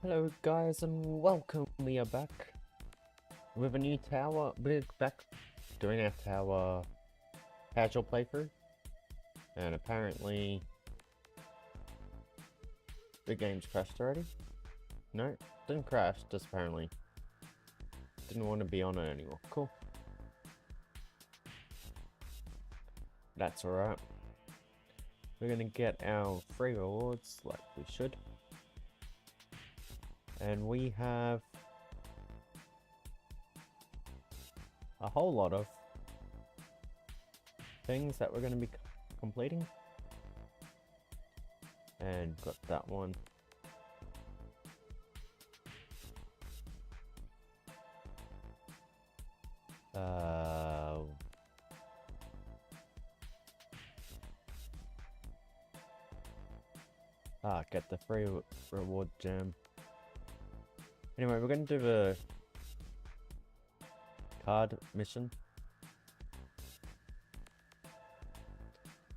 Hello guys and welcome, we are back with a new tower. We're back doing our tower casual playthrough, and apparently the game's crashed already. No, didn't crash, just apparently didn't want to be on it anymore. Cool. That's alright. We're gonna get our free rewards like we should. And we have a whole lot of things that we're going to be completing. And got that one. Get the free reward gem. Anyway, we're going to do the card mission.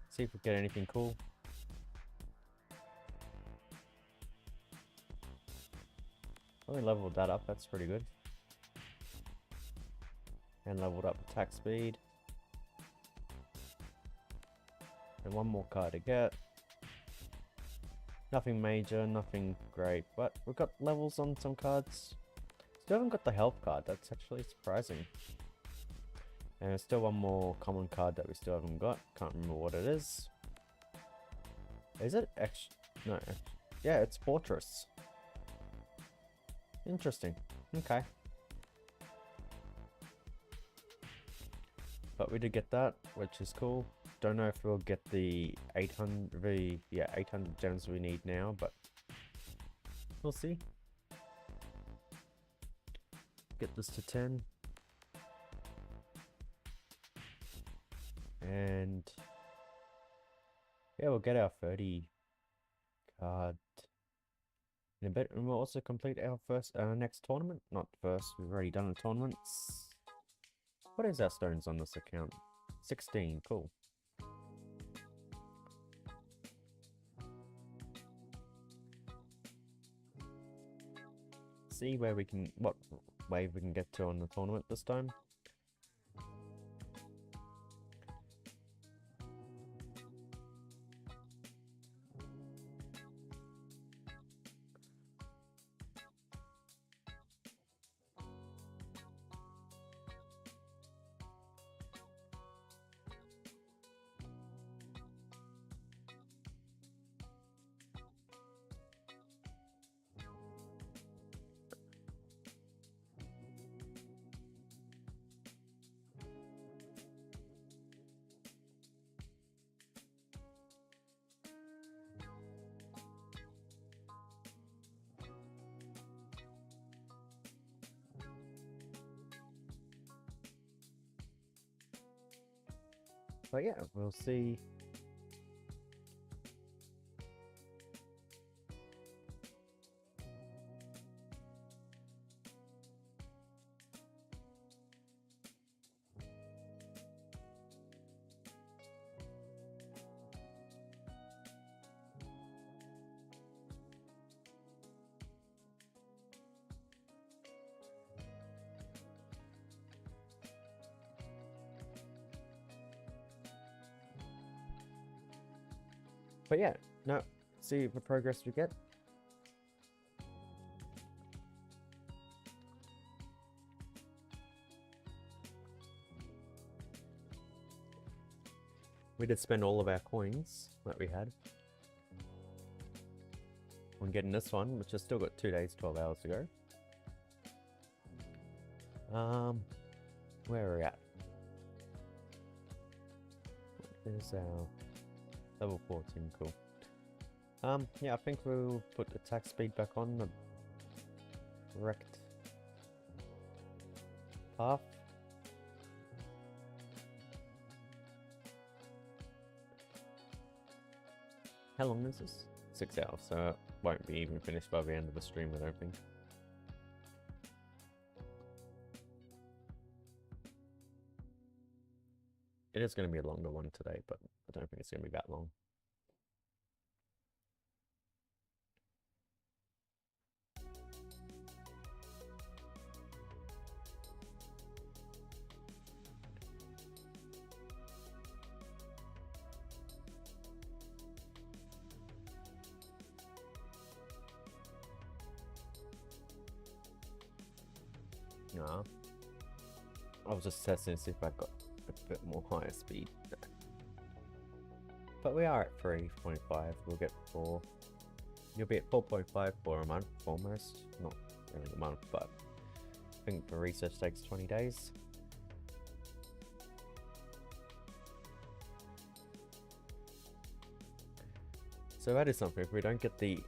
See if we get anything cool. Oh, we leveled that up, that's pretty good. And leveled up attack speed. And one more card to get. Nothing major, nothing great, but we've got levels on some cards. Still haven't got the health card, that's actually surprising. And there's still one more common card that we still haven't got. Can't remember what it is. Is it X? No. Yeah, it's Fortress. Interesting. Okay. But we did get that, which is cool. Don't know if we'll get the 800 gems we need now, but we'll see. Get this to 10. And yeah, we'll get our 30 card in a bit, and we'll also complete our next tournament. Not first, we've already done the tournaments. What is our stones on this account? 16, cool. See where we can, what wave we can get to on the tournament this time. But yeah, we'll see. But yeah, no, see the progress we get. We did spend all of our coins that we had on getting this one, which has still got 2 days, 12 hours to go. Where are we at? There's our level 14, cool. Yeah, I think we'll put attack speed back on the correct path. How long is this? 6 hours, so it won't be even finished by the end of the stream, I don't think. It is going to be a longer one today, but I don't think it's going to be that long. Nah. I was just testing to see if I got a bit more higher speed. But we are at 3.5, we'll get 4. You'll be at 4.5 for a month, almost. Not really a month, but I think the research takes 20 days. So that is something. If we don't get the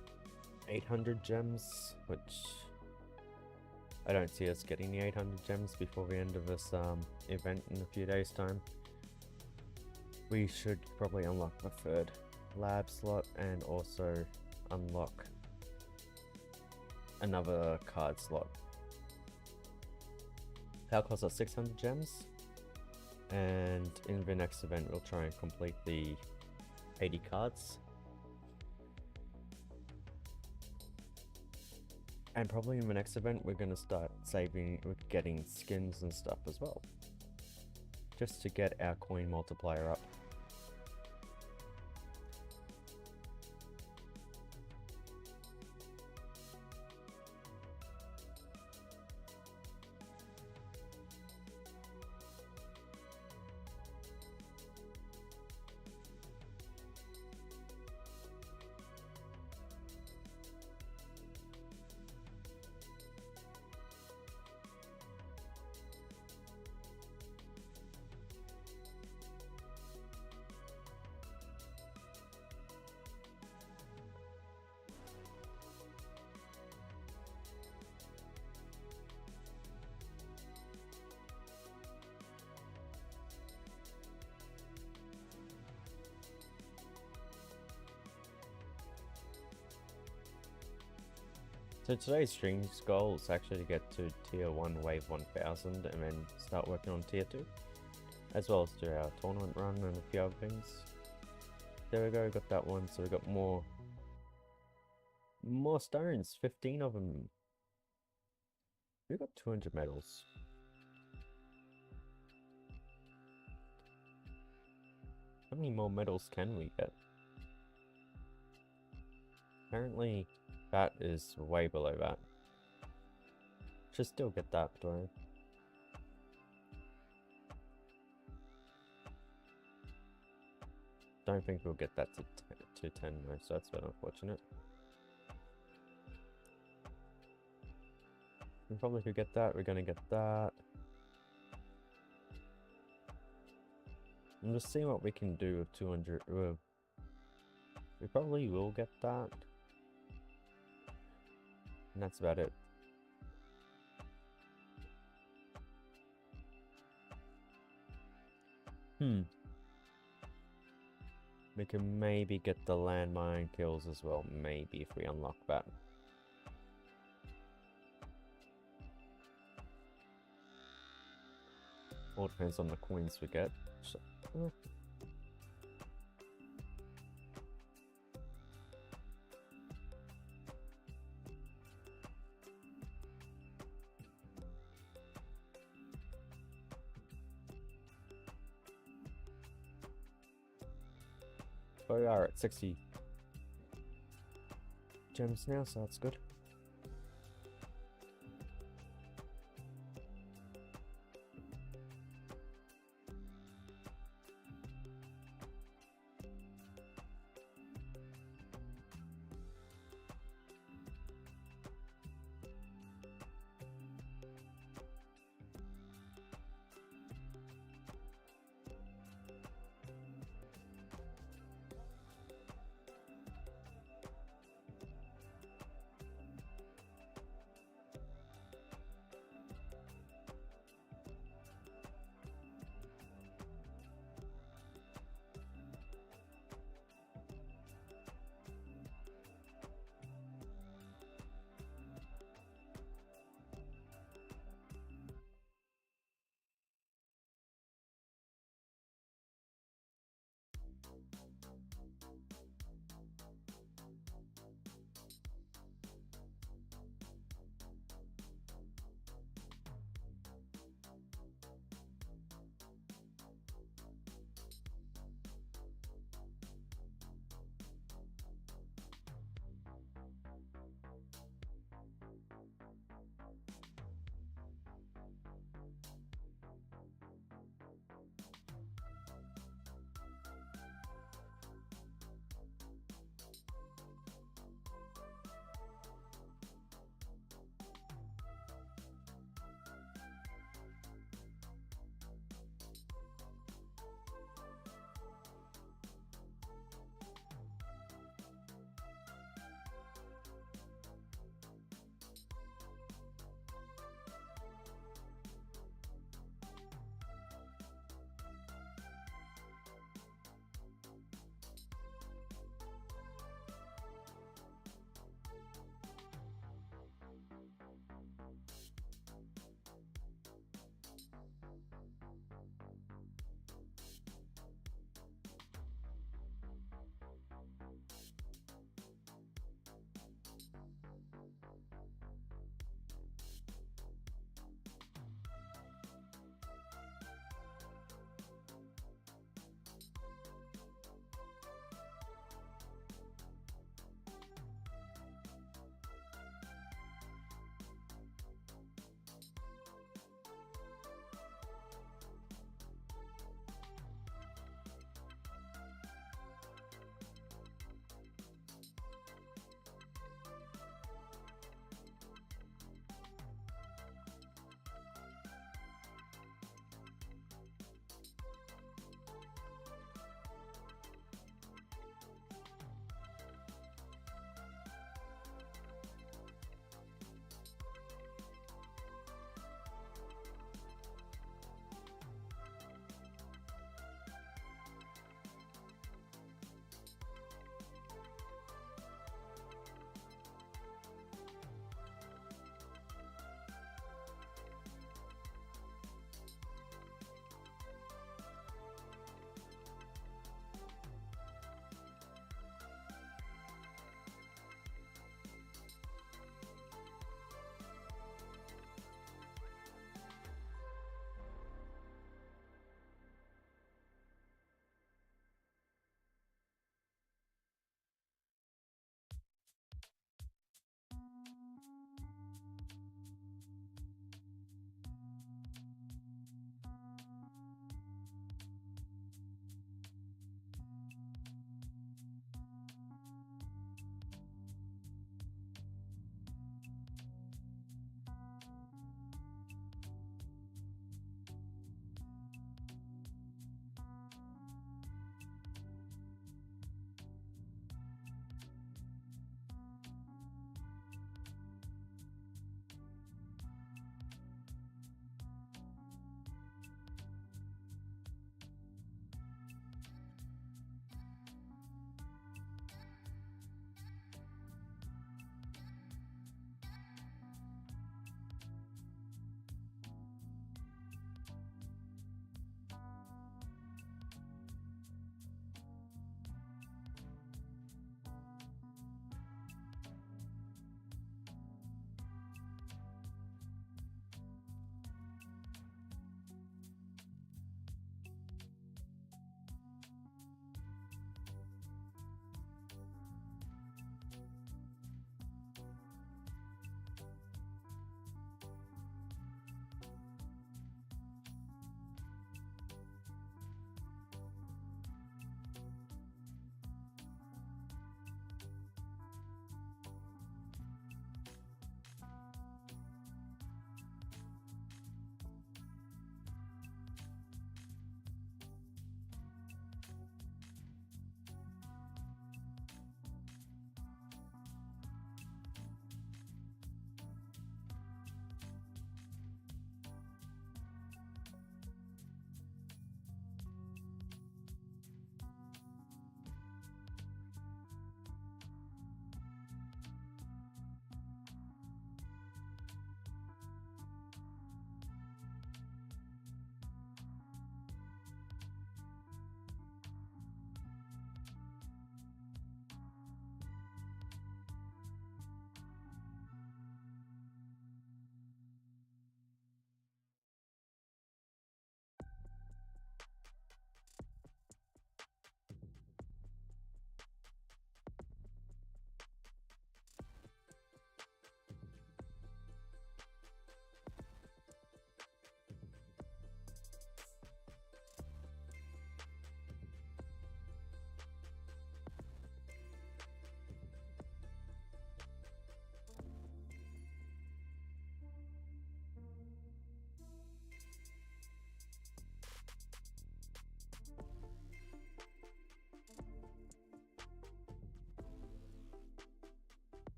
800 gems, which I don't see us getting the 800 gems before the end of this event in a few days' time, we should probably unlock the 3rd lab slot and also unlock another card slot. That'll cost us 600 gems, and in the next event we'll try and complete the 80 cards. And probably in the next event we're going to start saving with getting skins and stuff as well, just to get our coin multiplier up. So today's stream's goal is actually to get to tier 1 wave 1000 and then start working on tier 2, as well as do our tournament run and a few other things. There we go, got that one. So we got more stones, 15 of them. We got 200 medals. How many more medals can we get? Apparently that is way below that. Should still get that though. Don't think we'll get that to 10 though, so that's a bit unfortunate. We probably could get that, we're gonna get that. I'm just seeing what we can do with 200. We probably will get that. And that's about it. We can maybe get the landmine kills as well, maybe, if we unlock that. All depends on the coins we get. So, we are at 60 gems now, so that's good.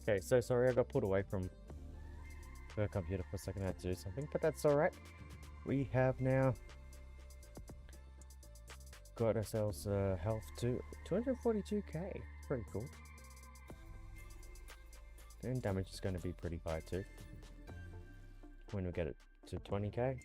Okay, so sorry I got pulled away from the computer for a second. I had to do something, but that's alright. We have now got ourselves health to 242k. Pretty cool. And damage is going to be pretty high too when we get it to 20k.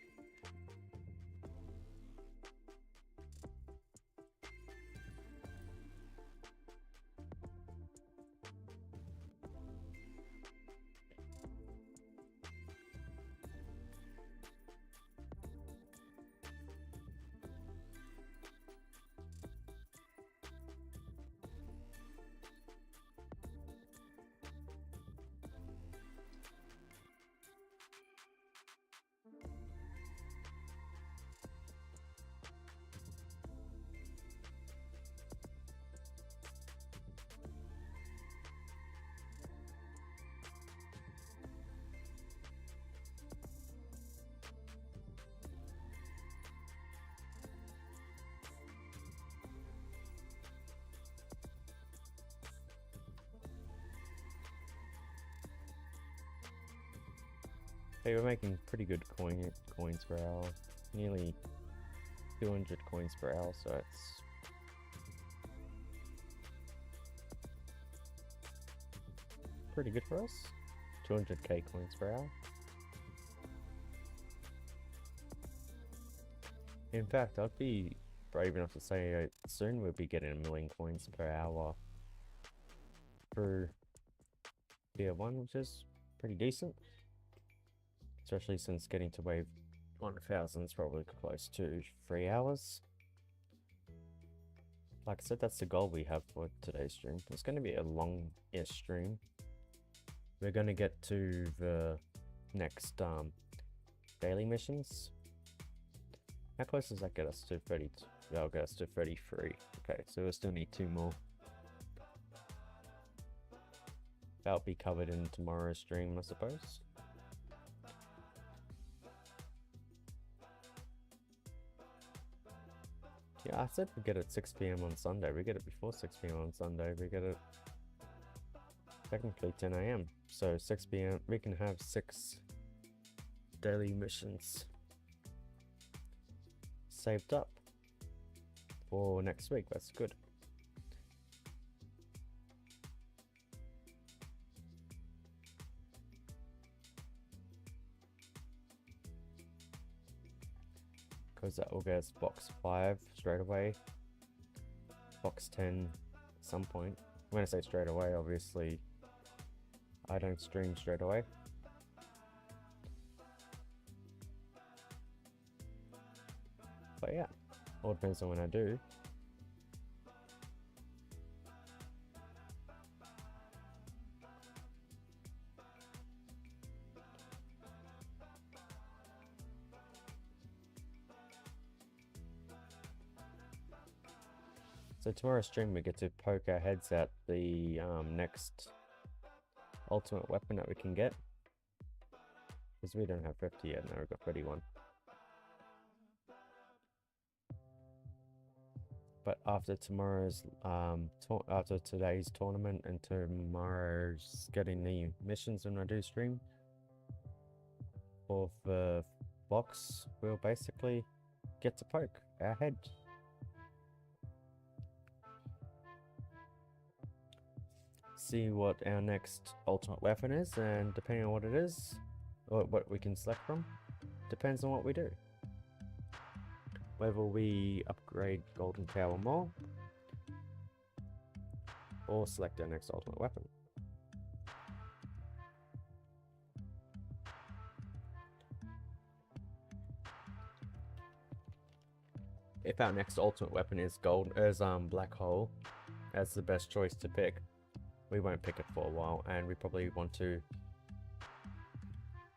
Hey, we're making pretty good coins per hour. Nearly 200 coins per hour, so it's pretty good for us. 200k coins per hour. In fact, I'd be brave enough to say soon we'll be getting 1,000,000 coins per hour for tier 1, which is pretty decent. Especially since getting to wave 1000 is probably close to 3 hours. Like I said, that's the goal we have for today's stream. It's going to be a long-ish stream. We're going to get to the next daily missions. How close does that get us to 30? That'll get us to 33. Okay, so we still need 2 more. That'll be covered in tomorrow's stream, I suppose. Yeah, I said we get it at 6 PM on Sunday. We get it before 6 PM on Sunday. We get it technically 10 AM. So 6 PM, we can have 6 daily missions saved up for next week. That's good. Because that will get us box 5 straight away, box 10 at some point. When I say straight away, obviously I don't stream straight away. But yeah, all depends on when I do. So tomorrow's stream we get to poke our heads at the next ultimate weapon that we can get. Because we don't have 50 yet, now we've got 31. But after tomorrow's, after today's tournament and tomorrow's getting the missions when I do stream, for the box, we'll basically get to poke our head. See what our next ultimate weapon is, and depending on what it is, or what we can select from, depends on what we do. Whether we upgrade Golden Tower more, or select our next ultimate weapon. If our next ultimate weapon is Black Hole as the best choice to pick, we won't pick it for a while, and we probably want to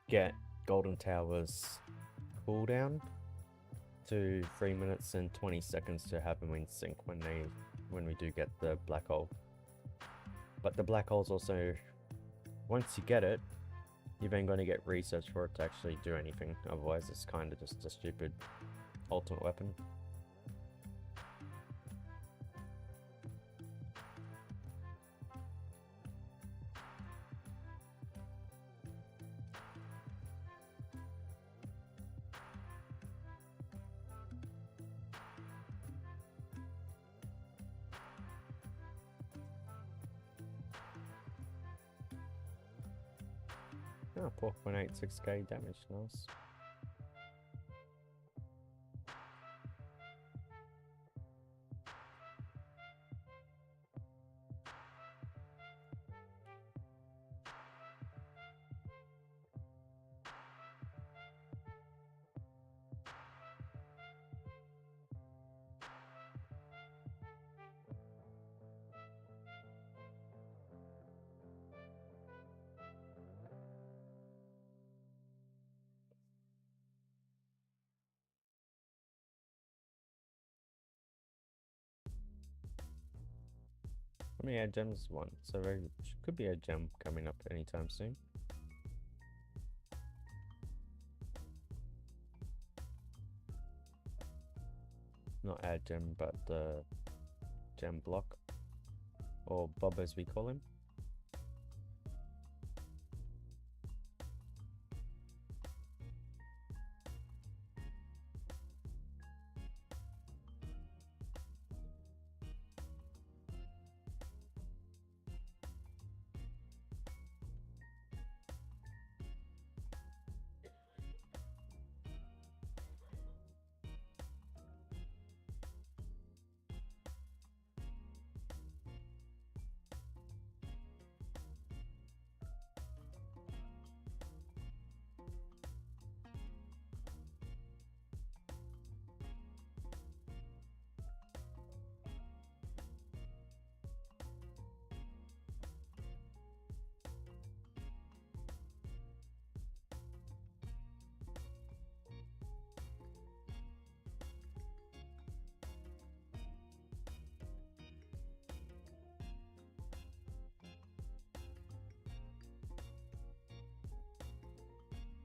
get Golden Tower's cooldown to 3 minutes and 20 seconds to have them in sync when we do get the Black Hole. But the Black Hole's also, once you get it, you're then going to get research for it to actually do anything. Otherwise it's kind of just a stupid ultimate weapon. Oh, 4.86k damage, nice. How many add gems? One. So there could be a gem coming up anytime soon. Not add gem, but the gem block. Or Bob as we call him.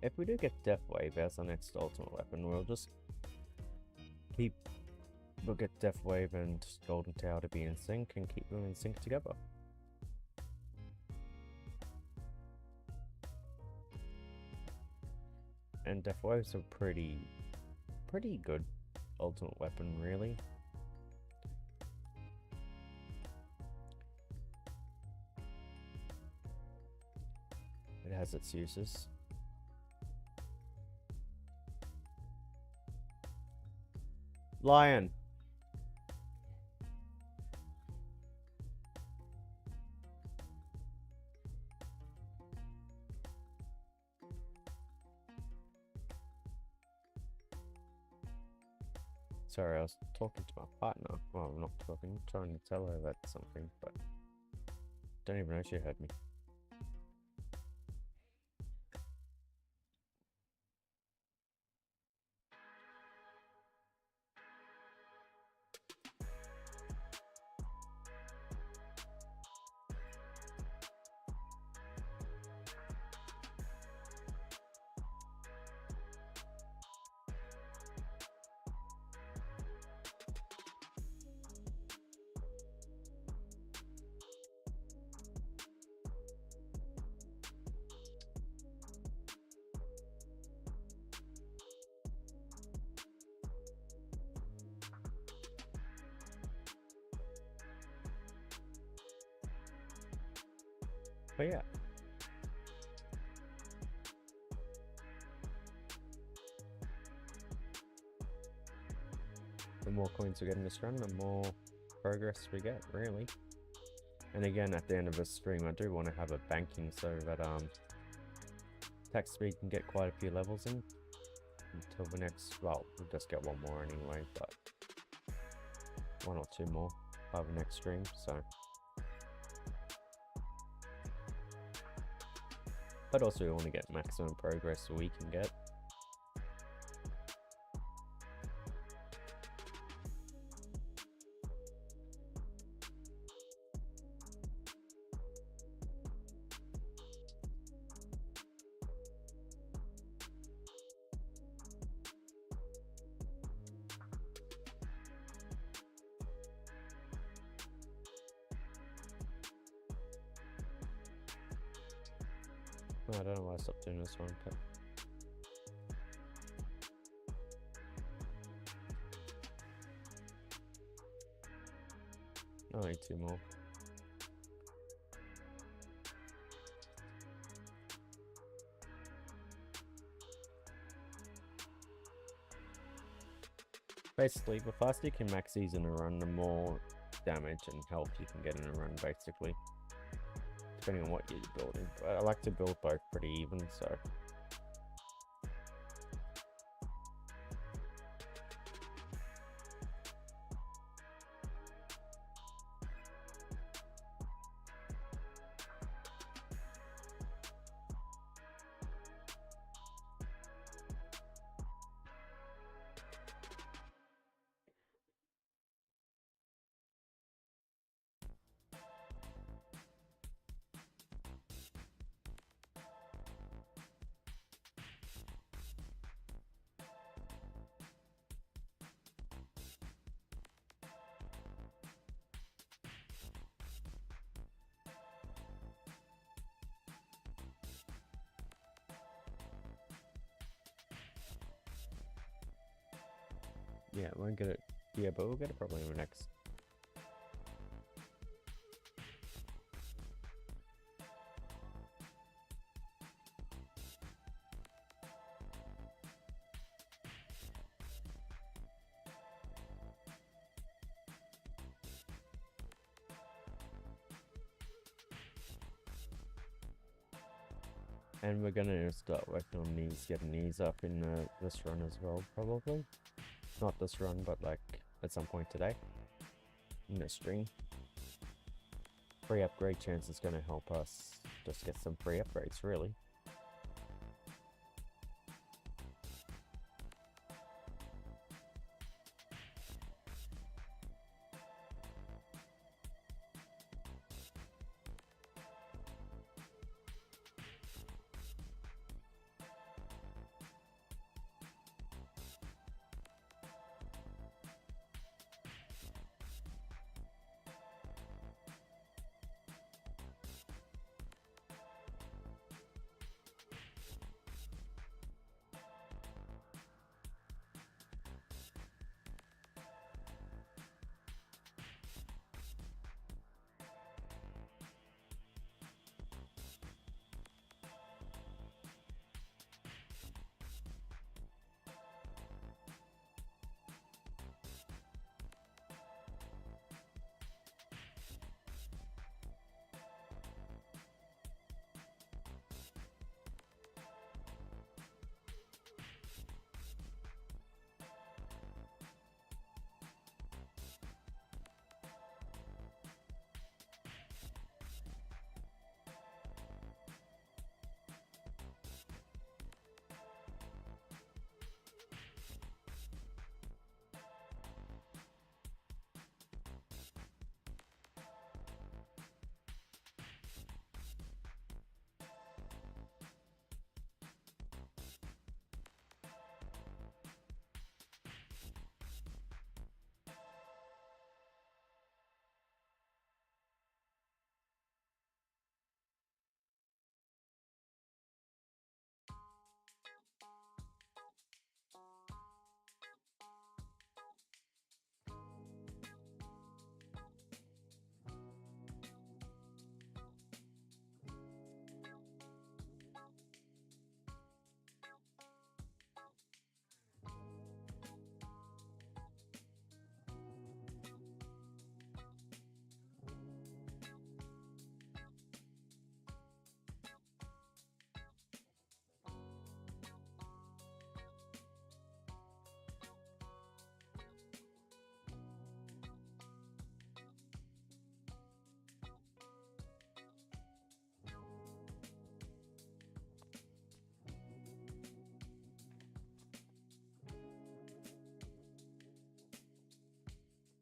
If we do get Death Wave as our next ultimate weapon, we'll just we'll get Death Wave and Golden Tower to be in sync and keep them in sync together. And Death Wave's a pretty good ultimate weapon, really. It has its uses. Lion. Sorry, I was talking to my partner. Well, I'm not talking, trying to tell her that something, but don't even know she heard me. But yeah. The more coins we get in this run, the more progress we get, really. And again, at the end of the stream, I do want to have a banking so that attack speed can get quite a few levels in until the next. Well, we'll just get one more anyway, but one or two more by the next stream. So, but also we want to get maximum progress so we can get. I don't know why I stopped doing this one, but only two more. Basically, the faster you can max these in a run, the more damage and health you can get in a run, basically. Depending on what you're building. But I like to build both pretty even, so... Yeah, we won't get it. Yeah, but we'll get it probably in the next. And we're gonna start working on these, getting these up in this run as well, probably. Not this run, but like at some point today. In the stream. Free upgrade chance is gonna help us just get some free upgrades, really.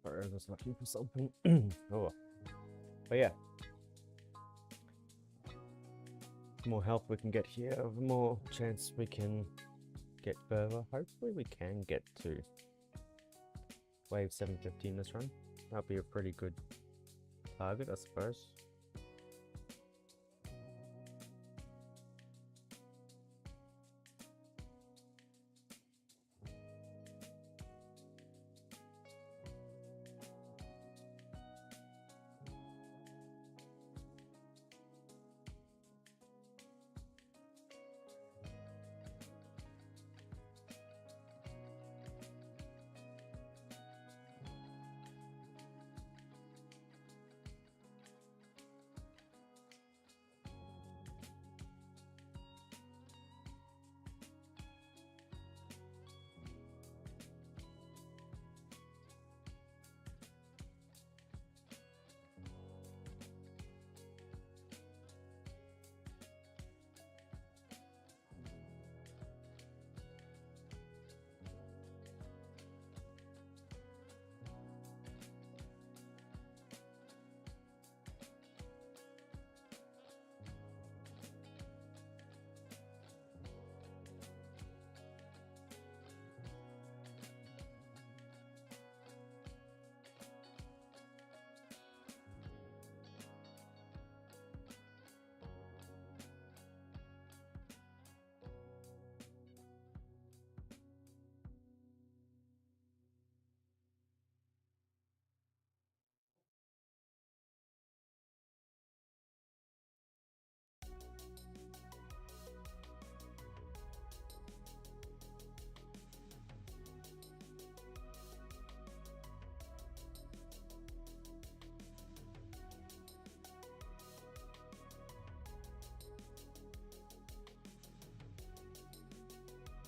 Sorry, I was looking for something. Oh, but yeah, the more help we can get here, the more chance we can get further. Hopefully, we can get to wave 715 this run. That'll be a pretty good target, I suppose.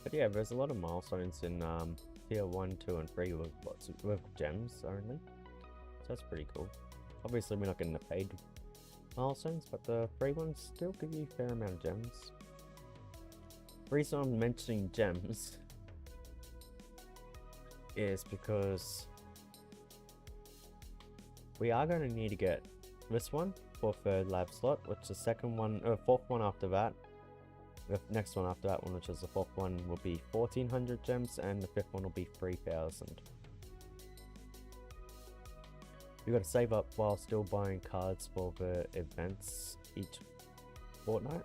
But yeah, there's a lot of milestones in tier 1, 2, and 3 with lots of gems only. So that's pretty cool. Obviously, we're not getting the paid milestones, but the free ones still give you a fair amount of gems. The reason I'm mentioning gems is because we are going to need to get this one for third lab slot, which the second one, or fourth one after that. The next one after that one, which is the fourth one, will be 1400 gems, and the fifth one will be 3000. You got to save up while still buying cards for the events each fortnight,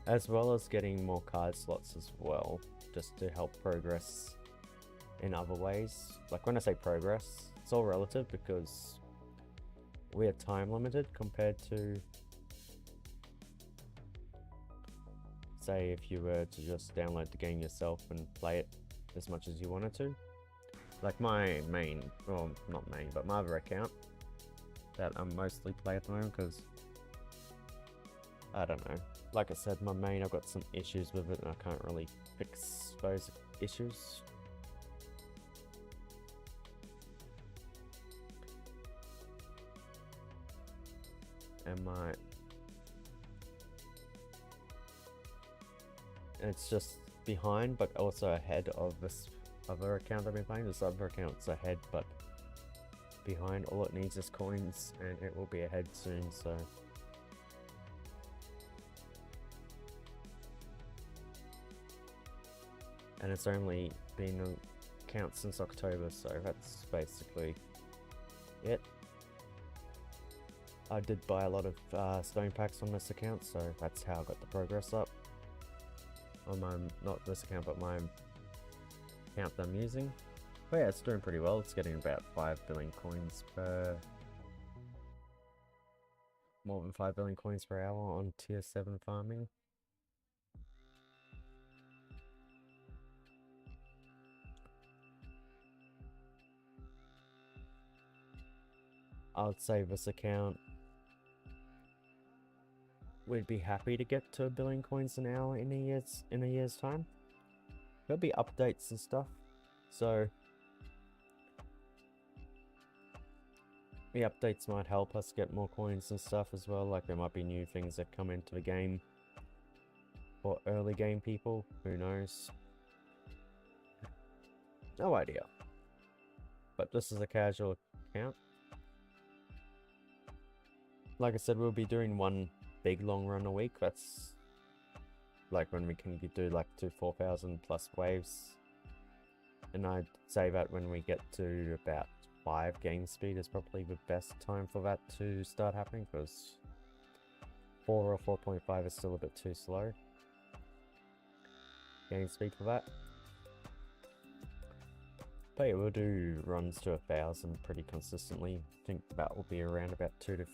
as well as getting more card slots as well, just to help progress in other ways. Like when I say progress, it's all relative because we are time limited compared to, say, if you were to just download the game yourself and play it as much as you wanted to. Like my main, well, not main, but my other account that I mostly play at the moment, because I don't know. Like I said, my main, I've got some issues with it and I can't really fix those issues. And it's just behind, but also ahead of this other account I've been playing. This other account's ahead, but behind. All it needs is coins, and it will be ahead soon, so. And it's only been an account since October, so that's basically it. I did buy a lot of stone packs on this account, so that's how I got the progress up. On my, not this account, but my account that I'm using. But yeah, it's doing pretty well. It's getting about 5 billion coins per... more than 5 billion coins per hour on tier 7 farming. I would say this account, we'd be happy to get to 1 billion coins an hour in a year's time. There'll be updates and stuff, so the updates might help us get more coins and stuff as well. Like there might be new things that come into the game for early game people, who knows. No idea. But this is a casual account. Like I said, we'll be doing one big long run a week. That's like when we can do like 4,000 plus waves. And I'd say that when we get to about 5 game speed is probably the best time for that to start happening, because 4 or 4.5 is still a bit too slow game speed for that. But yeah, we'll do runs to 1,000 pretty consistently. I think that will be around about 2 to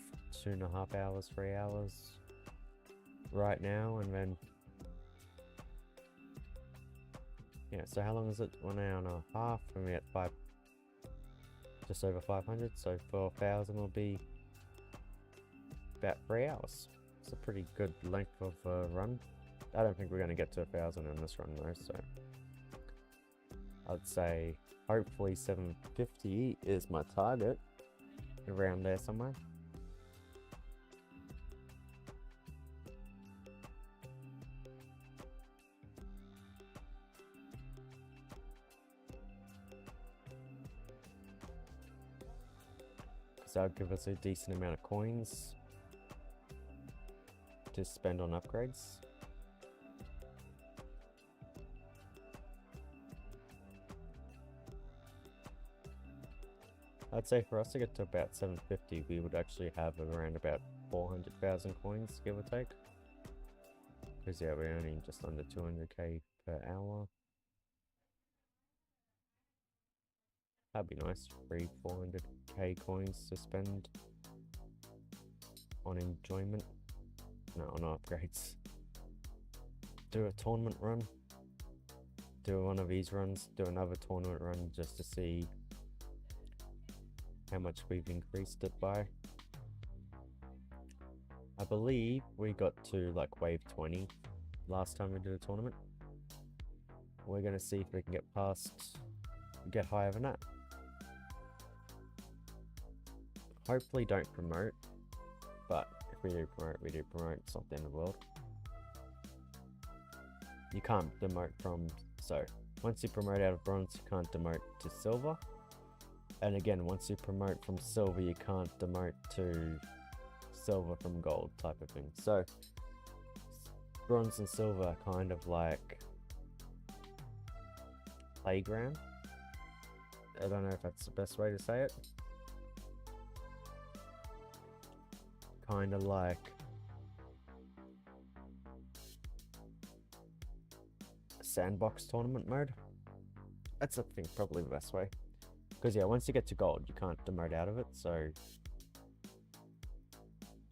2.5 hours, 3 hours right now, and then yeah, so how long is it? 1 hour and a half, and we're at just over 500, so 4,000 will be about 3 hours. It's a pretty good length of run. I don't think we're going to get to 1,000 in this run though, so I'd say hopefully 750 is my target, around there somewhere. So that'll give us a decent amount of coins to spend on upgrades. I'd say for us to get to about 750, we would actually have around about 400,000 coins, give or take. Because yeah, we're earning just under 200k per hour. That'd be nice, 400k coins to spend on enjoyment. No, on upgrades. Do a tournament run. Do one of these runs, do another tournament run just to see how much we've increased it by. I believe we got to like wave 20 last time we did a tournament. we're gonna see if we can get higher than that. Hopefully don't promote, but if we do promote, we do promote. It's not the end of the world. You can't demote from, so once you promote out of bronze, you can't demote to silver. And again, once you promote from silver, you can't demote to silver from gold type of thing. So bronze and silver are kind of like playground. I don't know if that's the best way to say it. Kind of like a sandbox tournament mode. That's, I think, probably the best way. Because yeah, once you get to gold, you can't demote out of it. So,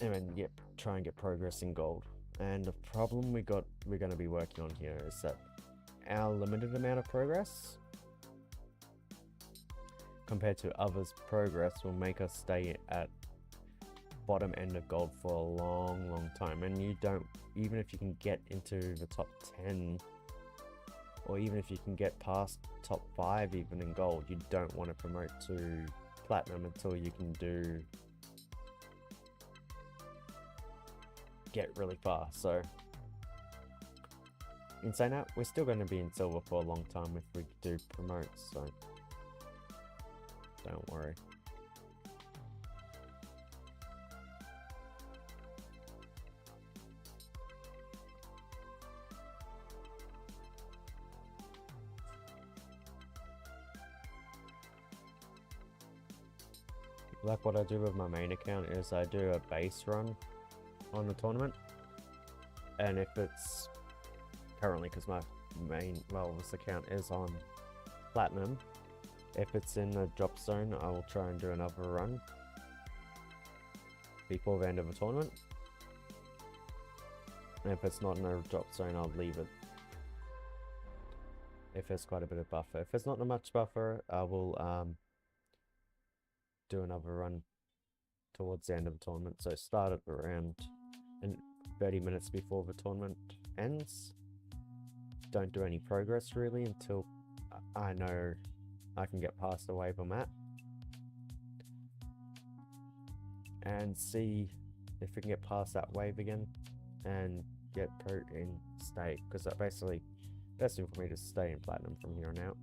and then try and get progress in gold. And the problem we're going to be working on here is that our limited amount of progress compared to others' progress will make us stay at bottom end of gold for a long time. And you don't, even if you can get into the top 10, or even if you can get past top 5 even in gold, you don't want to promote to platinum until you can get really far. So in saying that, we're still going to be in silver for a long time if we do promote, so don't worry. Like what I do with my main account is I do a base run on the tournament, and if it's currently, because my main this account is on platinum, if it's in the drop zone, I will try and do another run before the end of the tournament. And if it's not in a drop zone, I'll leave it if there's quite a bit of buffer. If there's not much buffer, I will do another run towards the end of the tournament. So start at around 30 minutes before the tournament ends. Don't do any progress really until I know I can get past the wave I'm at, and see if we can get past that wave again and get pro in stay, because that basically best thing for me to stay in platinum from here on out.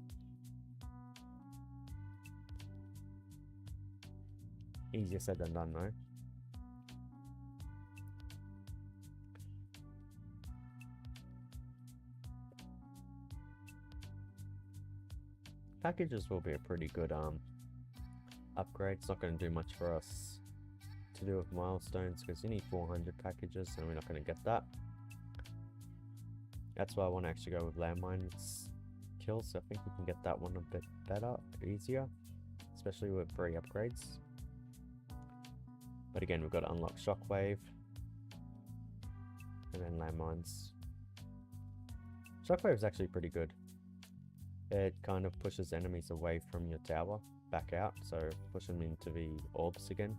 Easier said than done though. Packages will be a pretty good upgrade. It's not going to do much for us to do with milestones, because you need 400 packages and we're not going to get that. That's why I want to actually go with landmines kills. I think we can get that one a bit better, easier, especially with free upgrades. But again, we've got to unlock Shockwave and then landmines. Shockwave is actually pretty good. It kind of pushes enemies away from your tower, back out, so push them into the orbs again.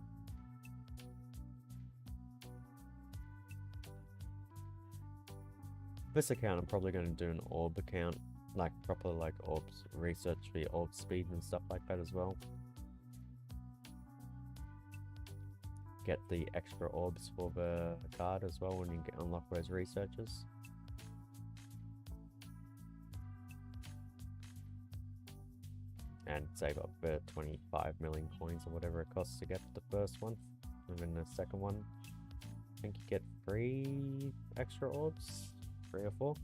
This account, I'm probably going to do an orb account, like proper like orbs, research the orb speed and stuff like that as well. Get the extra orbs for the card as well when you unlock those researches. And save up the 25 million coins or whatever it costs to get the first one. And then the second one, I think you get 3 extra orbs, 3 or 4.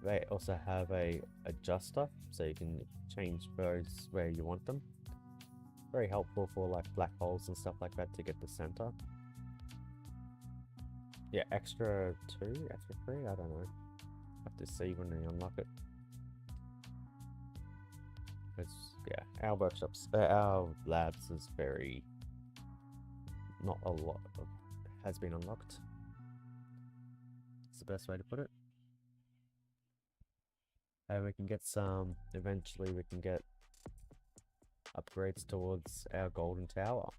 They also have a adjuster, so you can change those where you want them. Very helpful for like black holes and stuff like that to get the center. Yeah, extra 2, extra 3, I don't know. Have to see when we unlock it. It's, yeah, our workshops, our labs is very, not a lot of, has been unlocked. It's the best way to put it. And we can get some, eventually we can get upgrades towards our golden tower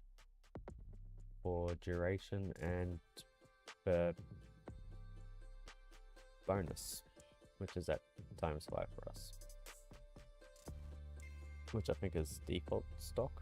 for duration and the bonus, which is at ×5 for us. which I think is default stock.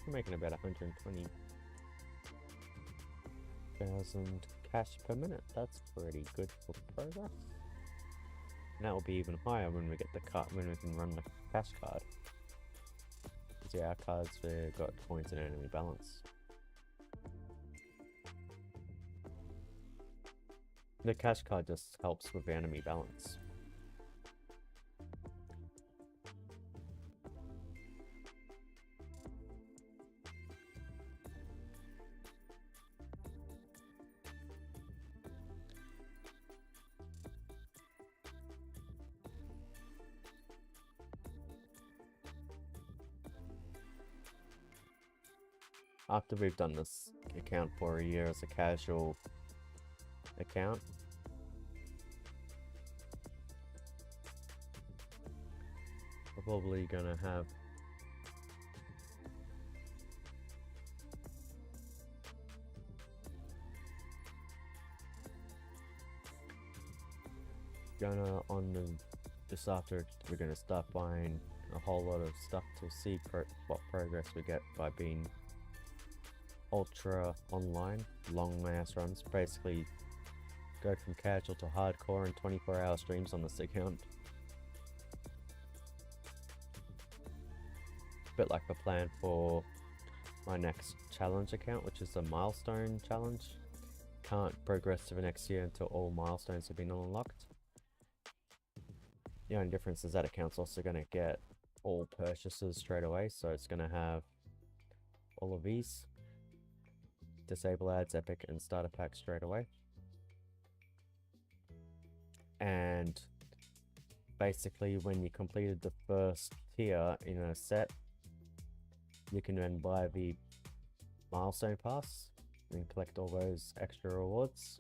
We're making about 120,000 cash per minute. That's pretty good for progress. And that will be even higher when we get the card, when we can run the cash card. See, our cards got points in enemy balance. The cash card just helps with enemy balance. After we've done this account for a year as a casual account, we're probably gonna have just after we're gonna start buying a whole lot of stuff to see what progress we get by being ultra online, long ass runs. Basically go from casual to hardcore in 24-hour streams on this account. Bit like the plan for my next challenge account, which is a milestone challenge. Can't progress to the next year until all milestones have been unlocked. The only difference is that account's also going to get all purchases straight away, so it's going to have all of these. Disable ads, epic, and starter pack straight away. And basically when you completed the first tier in a set, you can then buy the milestone pass and collect all those extra rewards.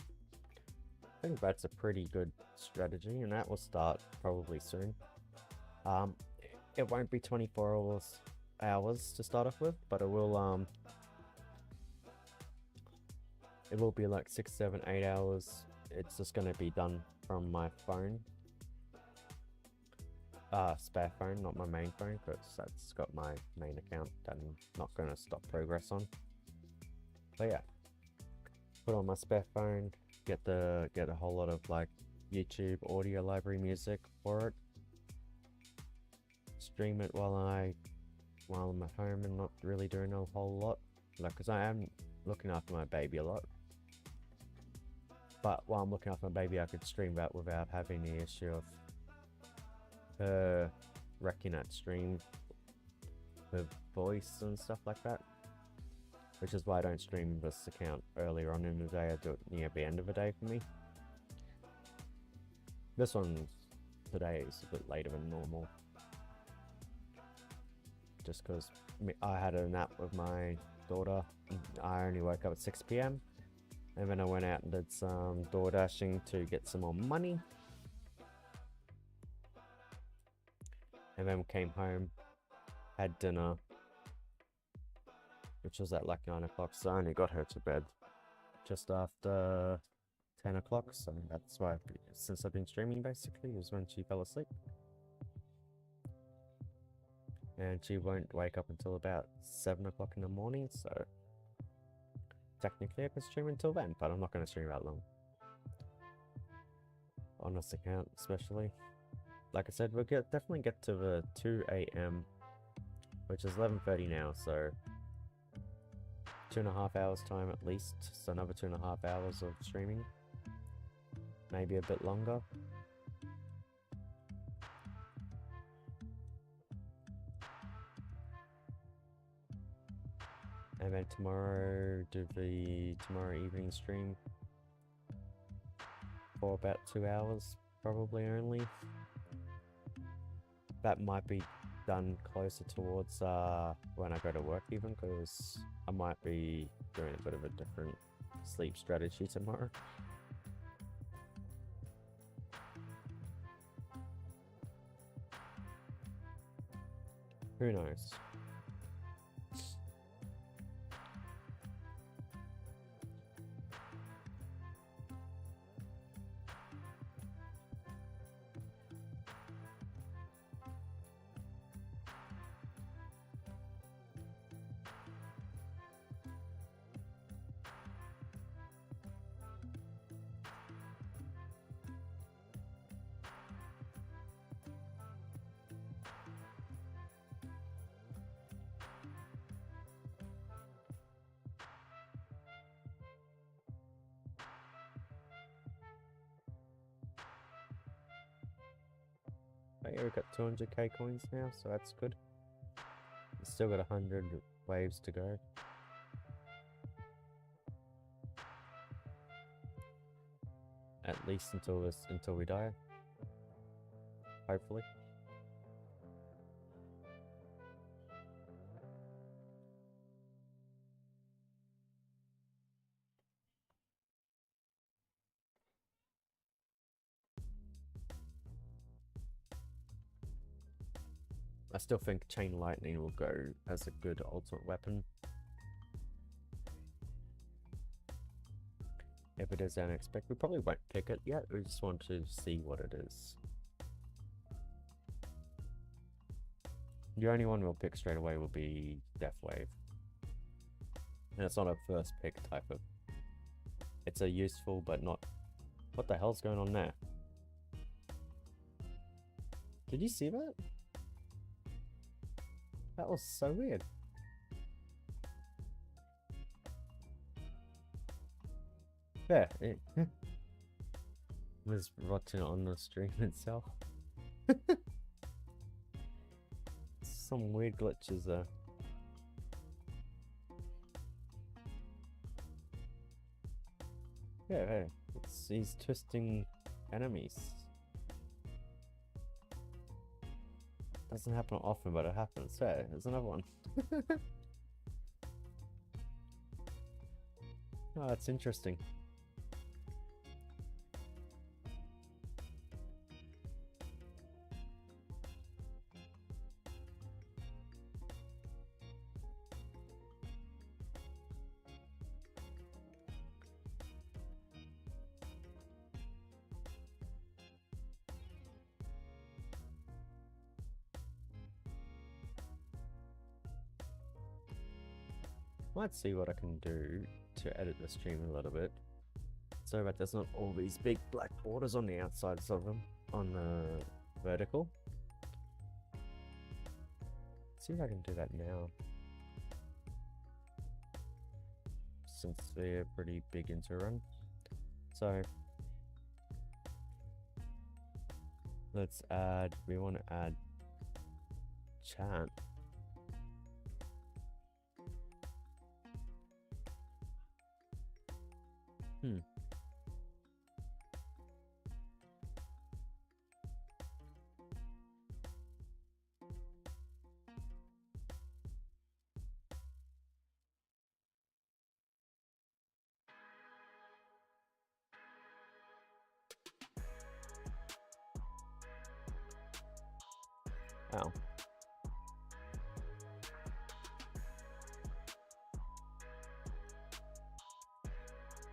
I think that's a pretty good strategy, and that will start probably soon. It won't be 24 hours to start off with, but it will be like 6, 7, 8 hours. It's just going to be done from my phone. Spare phone, not my main phone, because that's got my main account that I'm not going to stop progress on. But yeah, put on my spare phone, get a whole lot of like YouTube audio library music for it. Stream it while I'm at home and not really doing a whole lot, like, because I am looking after my baby a lot. But while I'm looking after my baby, I could stream that without having the issue of her wrecking that stream, her voice and stuff like that. Which is why I don't stream this account earlier on in the day. I do it near the end of the day for me. This one today is a bit later than normal. Just because I had a nap with my daughter. I only woke up at 6 PM. And then I went out and did some door dashing to get some more money. And then came home, had dinner, which was at like 9 o'clock. So I only got her to bed just after 10 o'clock. So that's why, since I've been streaming basically, is when she fell asleep. And she won't wake up until about 7 o'clock in the morning. So technically I can stream until then, but I'm not going to stream that long. On this account especially. like I said, we'll definitely get to the 2 a.m., which is 11:30 now, so 2.5 hours time at least, so another 2.5 hours of streaming, maybe a bit longer. And then tomorrow, do the tomorrow evening stream for about 2 hours, probably only. That might be done closer towards when I go to work even, because I might be doing a bit of a different sleep strategy tomorrow. Who knows? Oh yeah, we've got 200k coins now, so that's good. Still got 100 waves to go. At least until we die. Hopefully. I still think Chain Lightning will go as a good ultimate weapon. If it is unexpected, we probably won't pick it yet. We just want to see what it is. The only one we'll pick straight away will be Deathwave. And it's not a first pick type of... It's a useful but not... What the hell's going on there? Did you see that? That was so weird. Yeah, it was rotting on the stream itself. Some weird glitches there. Yeah, he's twisting enemies. Doesn't happen often, but it happens. Yeah, there's another one. Oh, that's interesting. Might see what I can do to edit the stream a little bit, so that there's not all these big black borders on the outsides of them, on the vertical. Let's see if I can do that now, since they're pretty big into run. So let's add, we want to add chant. Ow.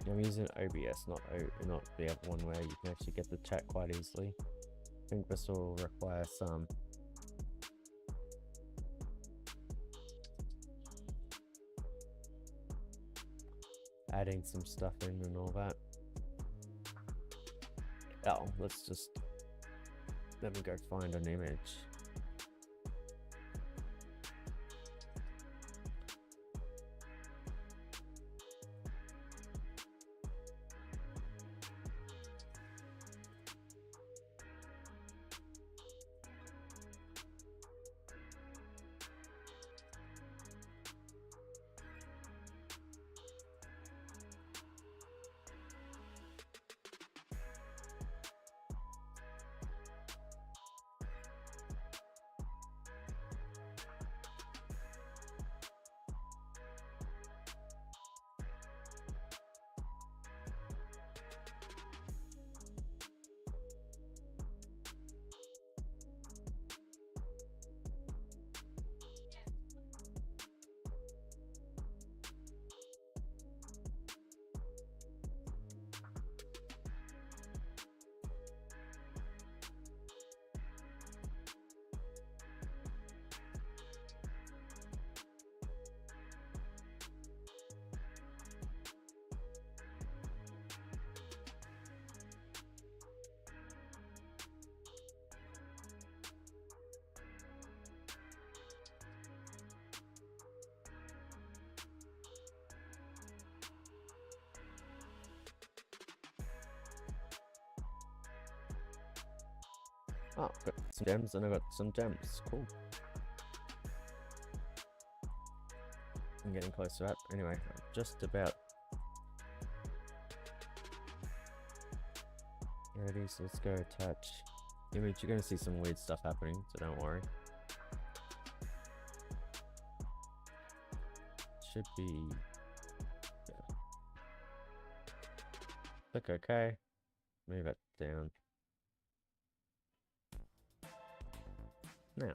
I'm using OBS, not the other one where you can actually get the chat quite easily. I think this will require some adding some stuff in and all that. Oh, let's just Let me go find an image. Oh, got some gems and I got some gems. Cool. I'm getting close to that. Anyway, I'm just about ready, so let's go attach image. You're going to see some weird stuff happening, so don't worry. Should be... yeah. Click OK. Move it down. Now,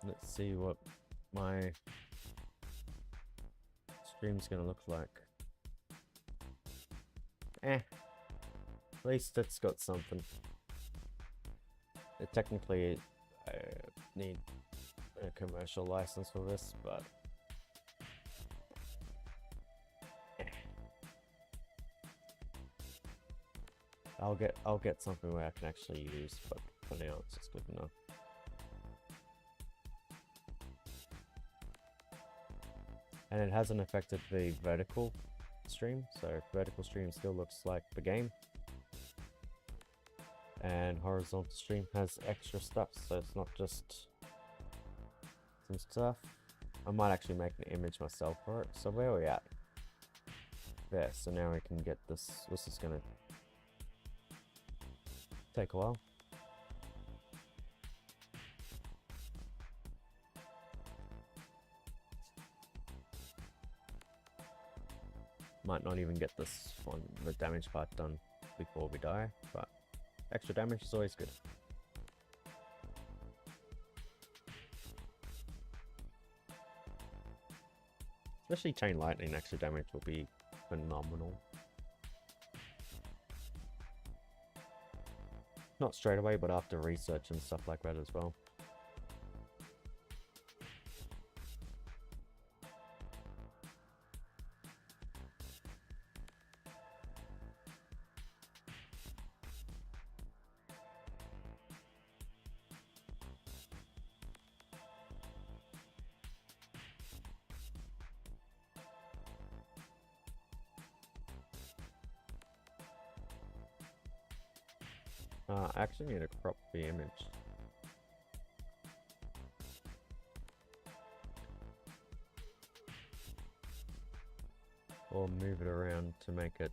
let's see what my stream's gonna look like. At least it's got something. Technically, I need a commercial license for this, but I'll get something where I can actually use, but for now it's just good enough. And it hasn't affected the vertical stream, so vertical stream still looks like the game. And horizontal stream has extra stuff, so it's not just some stuff. I might actually make an image myself for it. So where are we at? There, so now we can get this. This is gonna take a while. Might not even get this one, the damage part done before we die, but extra damage is always good. Especially chain lightning extra damage will be phenomenal. Not straight away, but after research and stuff like that as well. I actually need to crop the image. Or move it around to make it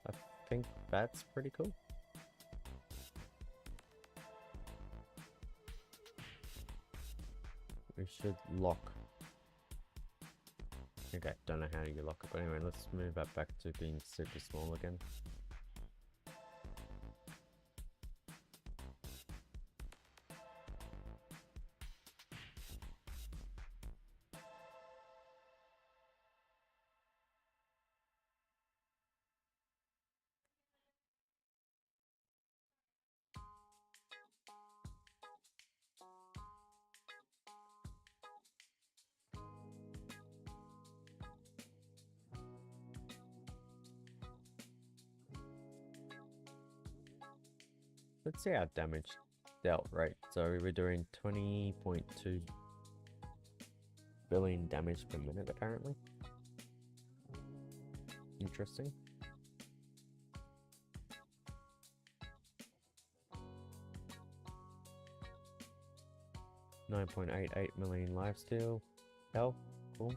I think that's pretty cool. We should lock. Okay, don't know how you lock it, but anyway, let's move that back to being super small again. Let's see our damage dealt rate. So we were doing 20.2 billion damage per minute apparently. Interesting. $9.88 million lifesteal. Health. Cool.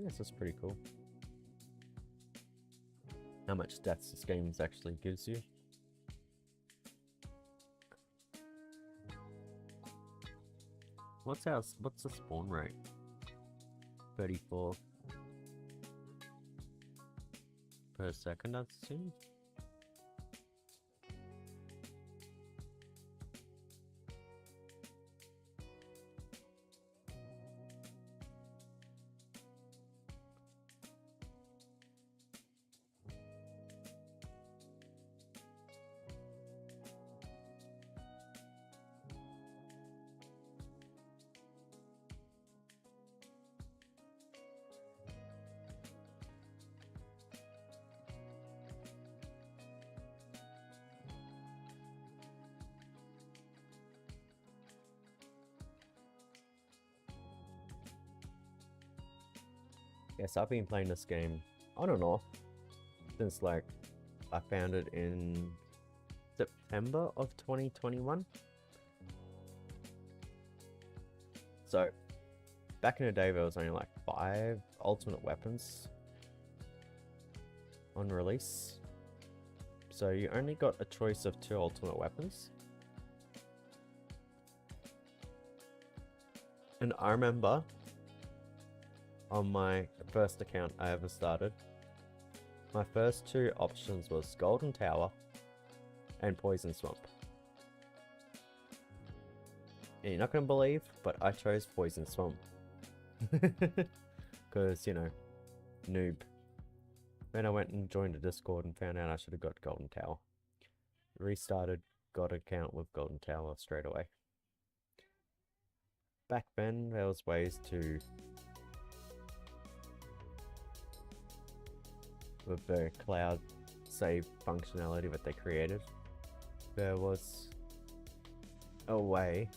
This is pretty cool. How much stats this game actually gives you. What's the spawn rate? 34 per second, I'd assume. Yes, I've been playing this game on and off since like I found it in September of 2021. So back in the day there was only like 5 ultimate weapons on release. So you only got a choice of 2 ultimate weapons. And I remember on my first account I ever started, my first 2 options was Golden Tower and Poison Swamp. And you're not gonna believe, but I chose Poison Swamp. Because, you know, noob. Then I went and joined a Discord and found out I should have got Golden Tower. Restarted, got an account with Golden Tower straight away. Back then, there was ways to, with the cloud save functionality that they created, there was a way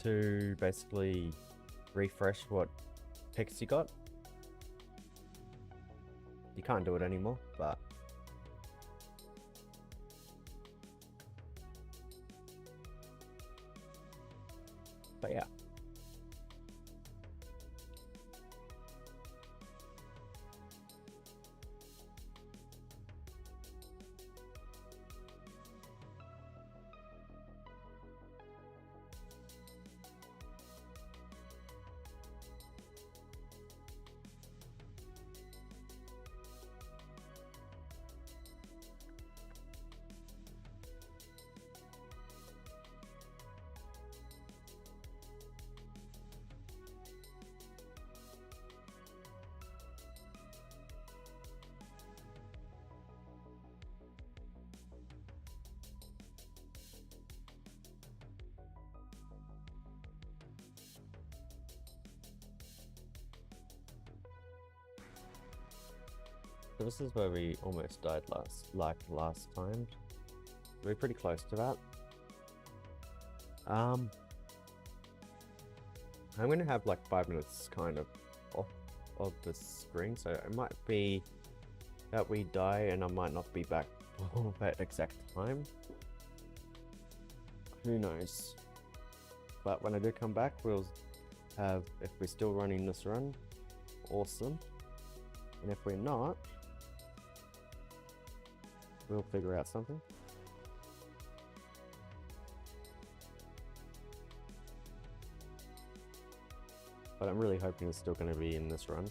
to basically refresh what picks you got. You can't do it anymore, but yeah. So this is where we almost died last time. We're pretty close to that. I'm gonna have like 5 minutes kind of off of the screen, so it might be that we die and I might not be back for that exact time. Who knows? But when I do come back, we'll have, if we're still running this run, awesome. And if we're not, we'll figure out something. But I'm really hoping it's still going to be in this run.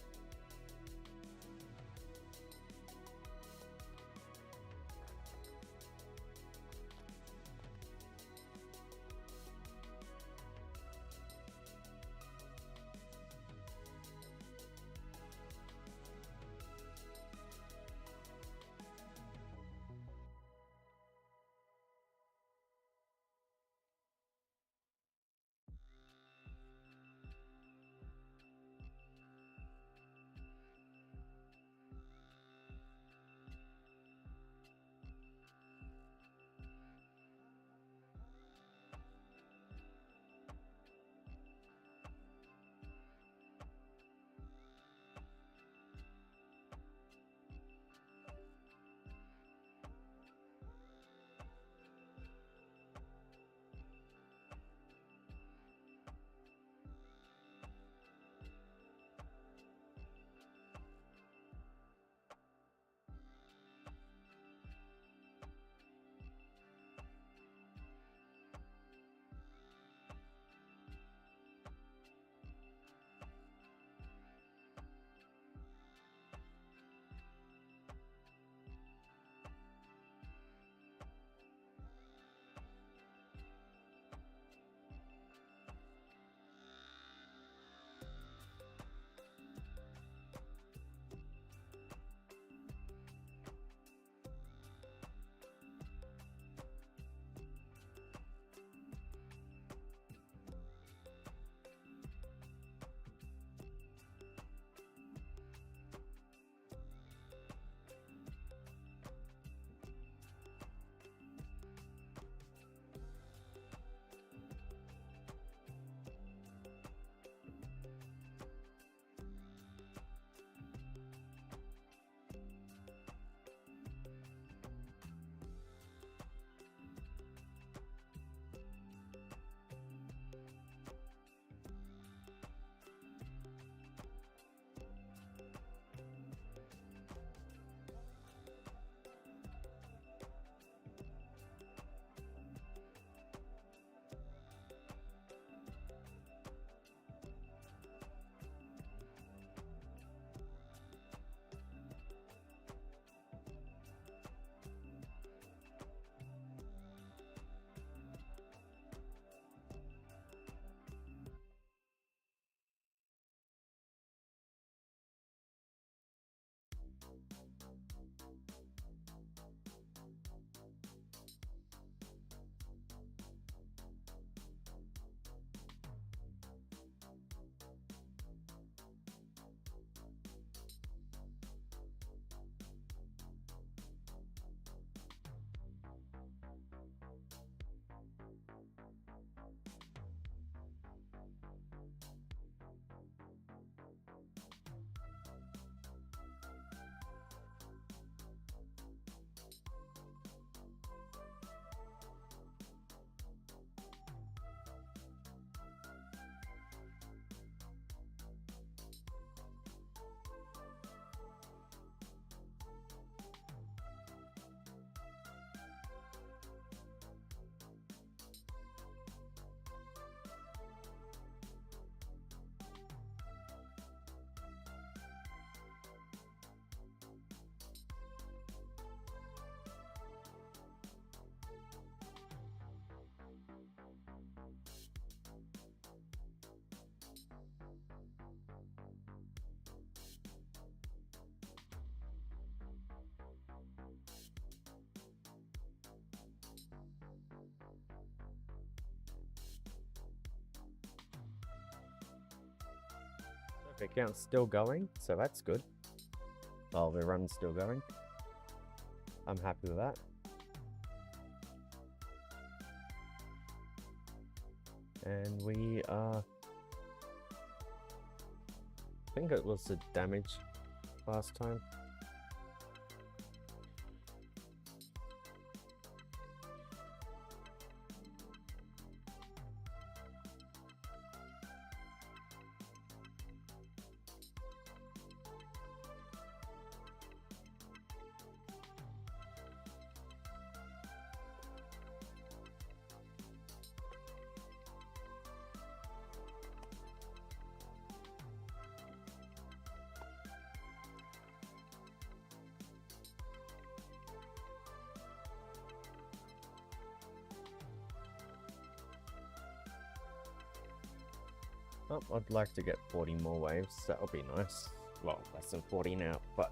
account's still going, so that's good. Well, the run's still going. I'm happy with that. And we are... I think it was the damage last time. Oh, I'd like to get 40 more waves, that would be nice. Well, less than 40 now, but...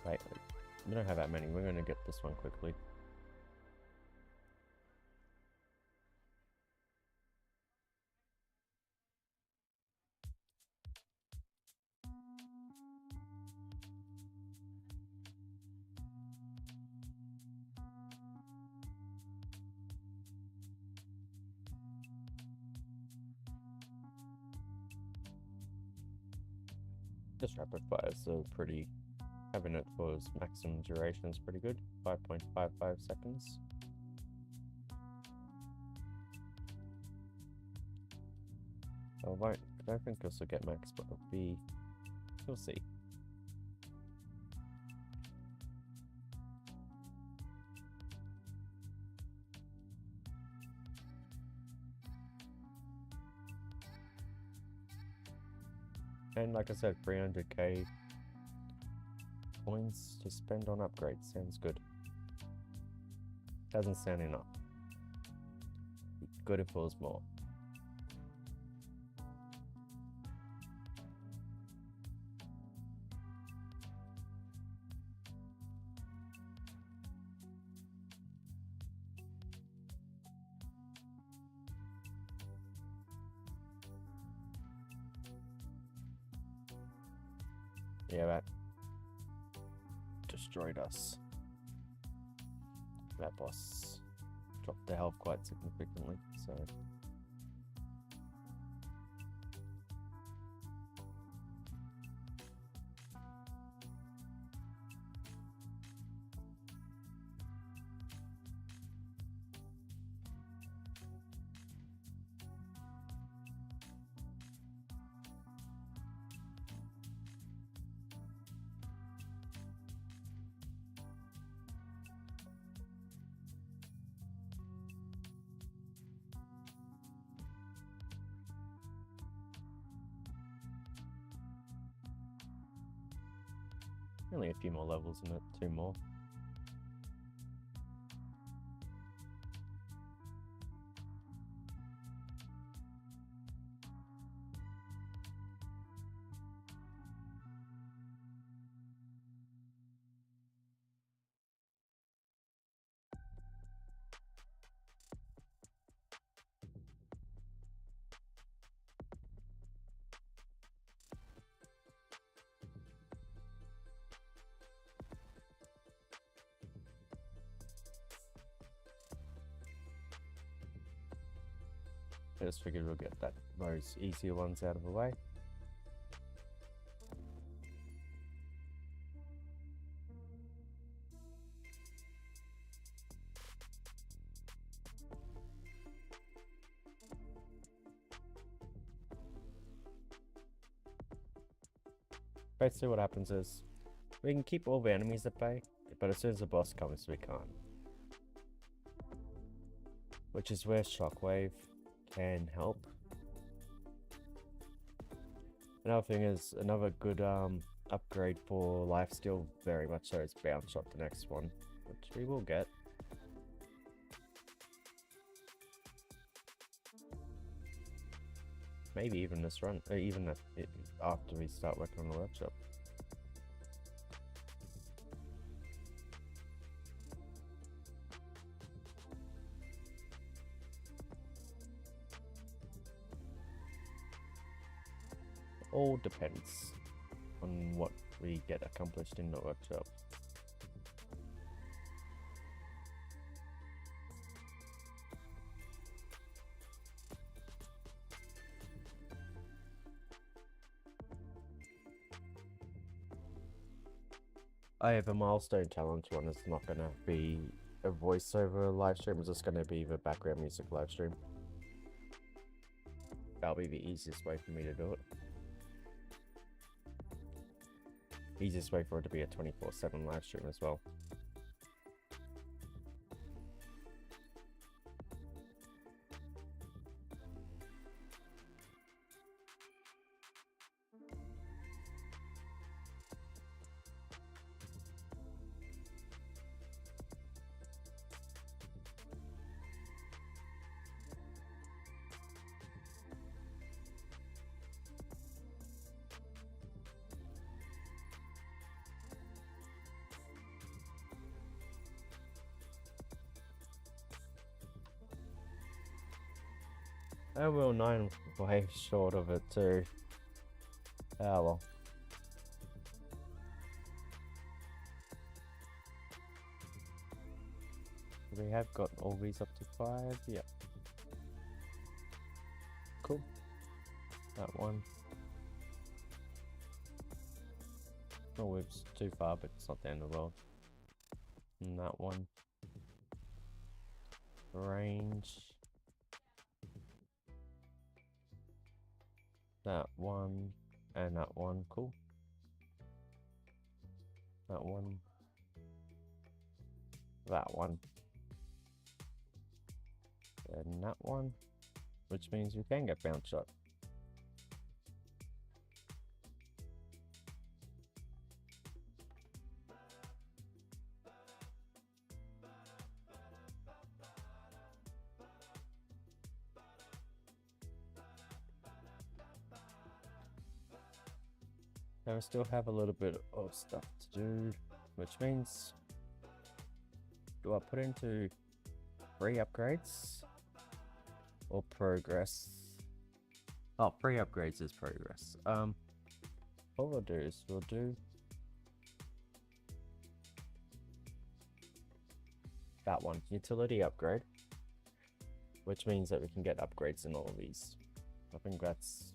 Wait, we don't have that many, we're gonna get this one quickly. This rapid fire is so pretty. Having it for its maximum duration is pretty good. 5.55 seconds. I don't think this will get max, but it'll be... We'll see. And like I said, 300k points to spend on upgrades. Sounds good. Doesn't sound enough. Good if it was more. Yeah, that destroyed us. That boss dropped the health quite significantly, so... Only a few more levels in it, 2 more. I just figured we'll get those easier ones out of the way. Basically what happens is, we can keep all the enemies at bay, but as soon as the boss comes we can't. Which is where Shockwave can help. Another thing is, another good upgrade for lifesteal, very much so, is Bounce Shot, the next one, which we will get. Maybe even this run, or even after we start working on the workshop. All depends on what we get accomplished in the workshop. I have a milestone challenge one. It's not gonna be a voiceover live stream. It's just gonna be the background music live stream. That'll be the easiest way for me to do it. Easiest way for it to be a 24/7 live stream as well. And we're 9 way short of it too. Ah well. We have got all these up to 5, yeah. Cool. That one. Oh, it's too far, but it's not the end of the world. And that one. Range. That one. And that one. Cool. That one. That one. And that one. Which means we can get bounce shot. Now we still have a little bit of stuff to do, which means, do I put into free upgrades or progress? Oh, free upgrades is progress. What we'll do is we'll do that one, utility upgrade, which means that we can get upgrades in all of these. I think that's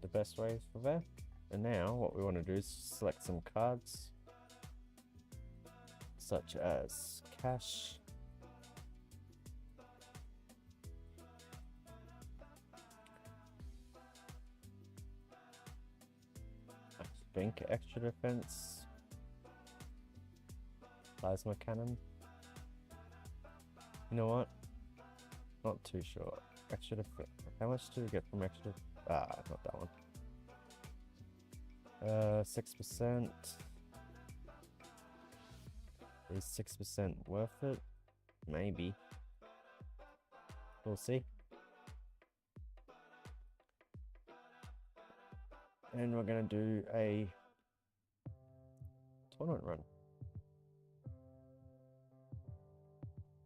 the best way for that. And now what we want to do is select some cards such as cash, I think extra defense, plasma cannon. You know what, not too sure. Extra defense, how much do we get from extra? Not that one. 6%. Is 6% worth it? Maybe. We'll see. And we're gonna do a tournament run.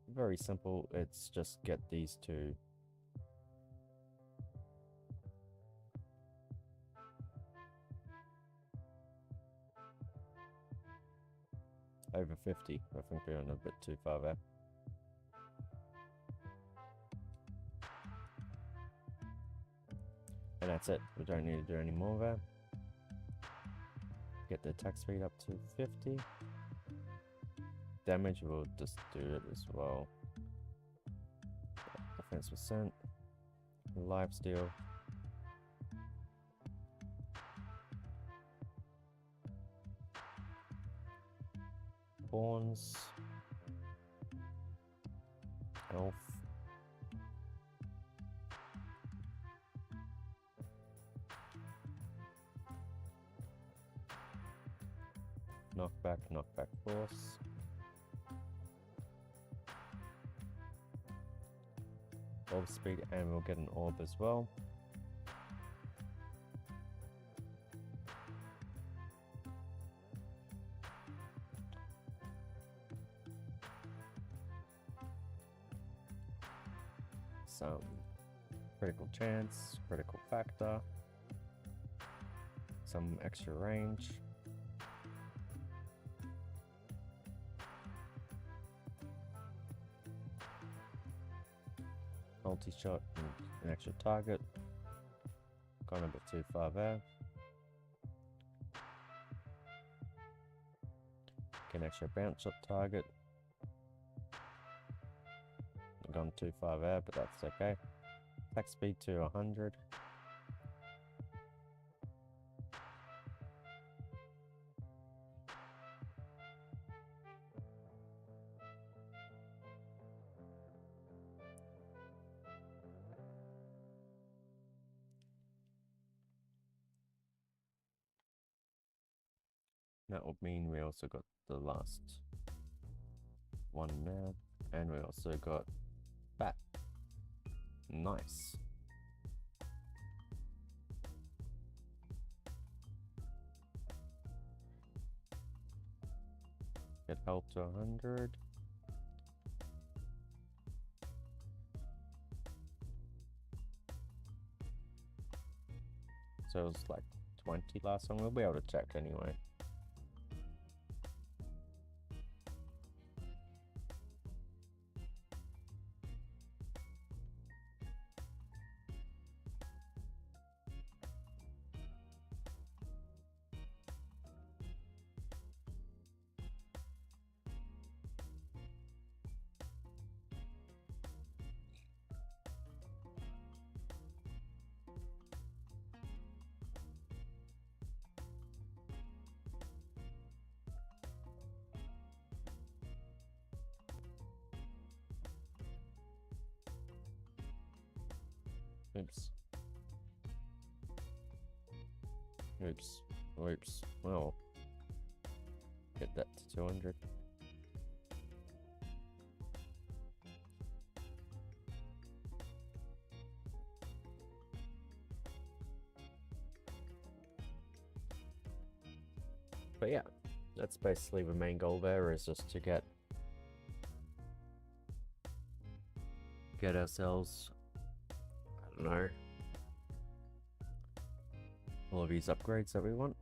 Very simple. It's just get these two. Over 50. I think we're on a bit too far there. And that's it. We don't need to do any more there. Get the attack speed up to 50. Damage, we'll just do it as well. Defense percent. Life steal. Pawns. Health. Knockback, knockback force. Orb speed, and we'll get an orb as well. Some critical chance, critical factor, some extra range. Multi-shot and an extra target. Gone a bit too far there. An extra bounce shot target. Gone too far there, but that's okay. Attack speed to 100. That would mean we also got the last one now, and we also got bat. Nice. Get health to 100. So it was like 20 last time. We'll be able to check anyway. Oops. Oops. Oops. Well, get that to 200. But yeah, that's basically the main goal there, is just to get ourselves, I don't know, all of these upgrades that we want.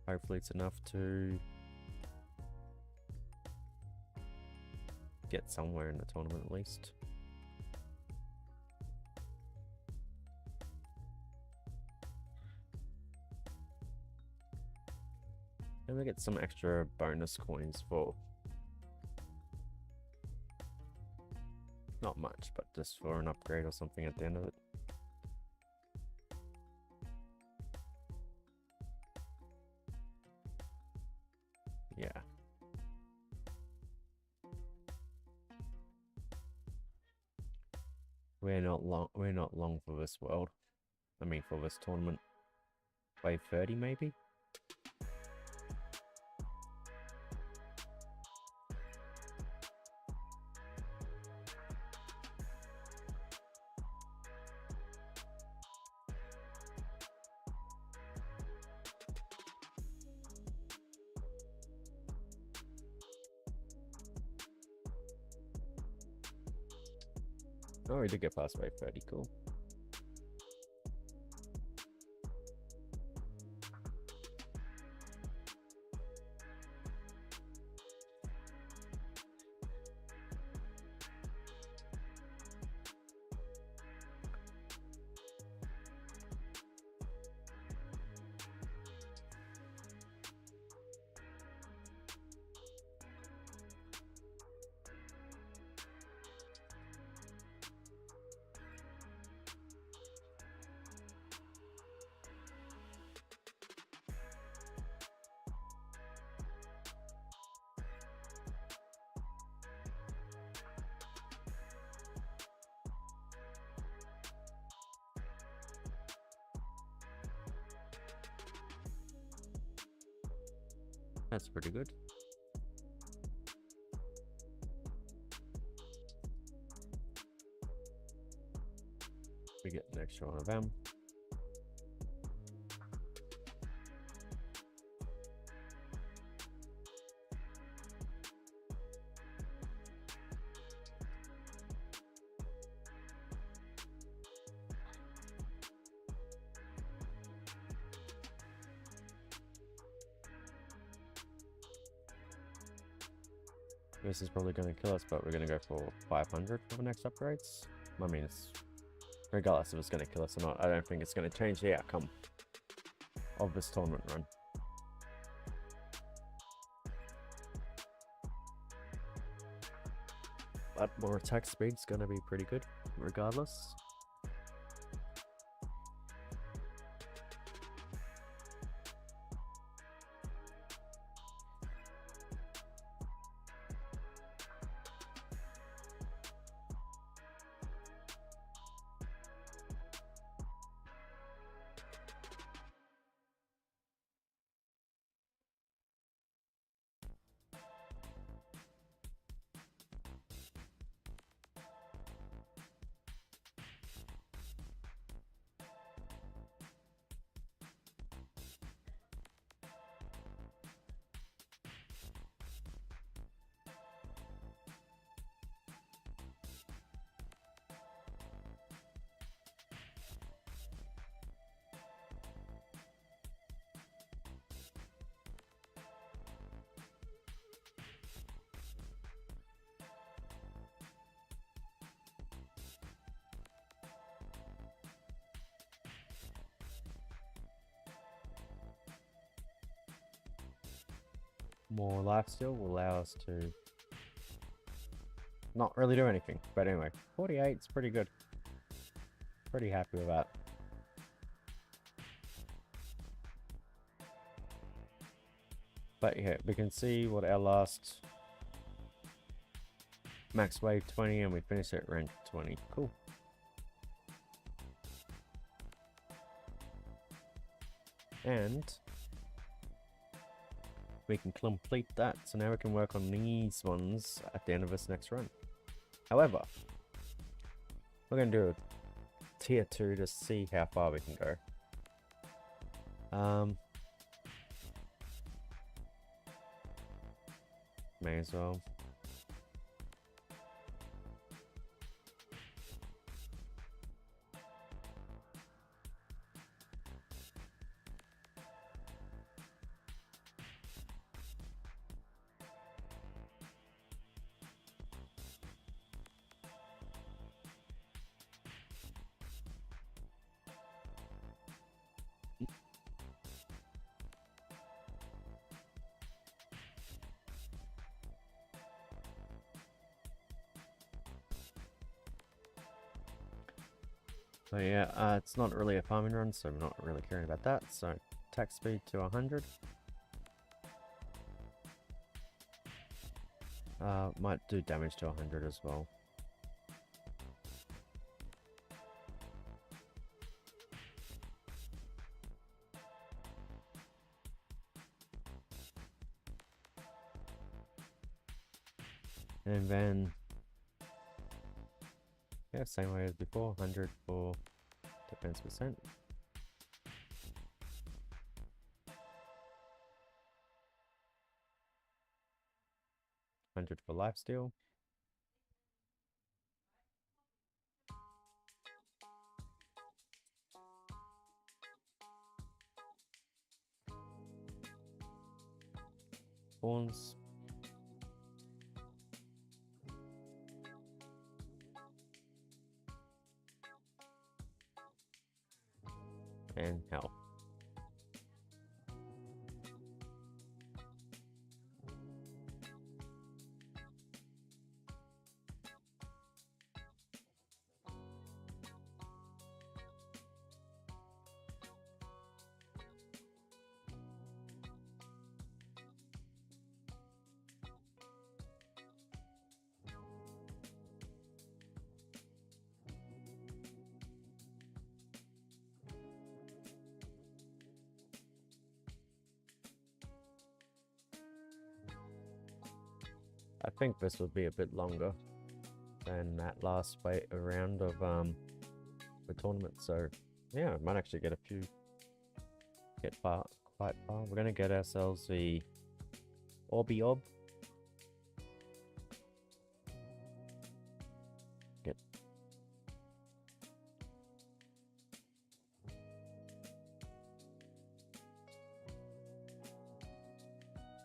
Hopefully it's enough to get somewhere in the tournament at least. And we get some extra bonus coins for, not much, but just for an upgrade or something at the end of it. Yeah. We're not long for this world. I mean for this tournament. Wave 30 maybe? Oh, we did get past wave 30, cool. That's pretty good. We get an extra one of them. This is probably going to kill us, but we're going to go for 500 for the next upgrades. I mean, it's regardless if it's going to kill us or not, I don't think it's going to change the outcome of this tournament run. But more attack speed's going to be pretty good, regardless. More lifesteal will allow us to not really do anything. But anyway, 48 is pretty good. Pretty happy with that. But yeah, we can see what our last max wave 20 and we finished at rank 20. Cool. And we can complete that, so now we can work on these ones at the end of this next run. However, we're going to do a tier 2 to see how far we can go. May as well. So yeah, it's not really a farming run, so I'm not really caring about that. So attack speed to 100. Might do damage to 100 as well. And then, yeah, same way as before, 100 for defense percent. $100 for lifesteal. Spawns. And health. I think this will be a bit longer than that last round of the tournament. So yeah, might actually get quite far. We're gonna get ourselves the Orb.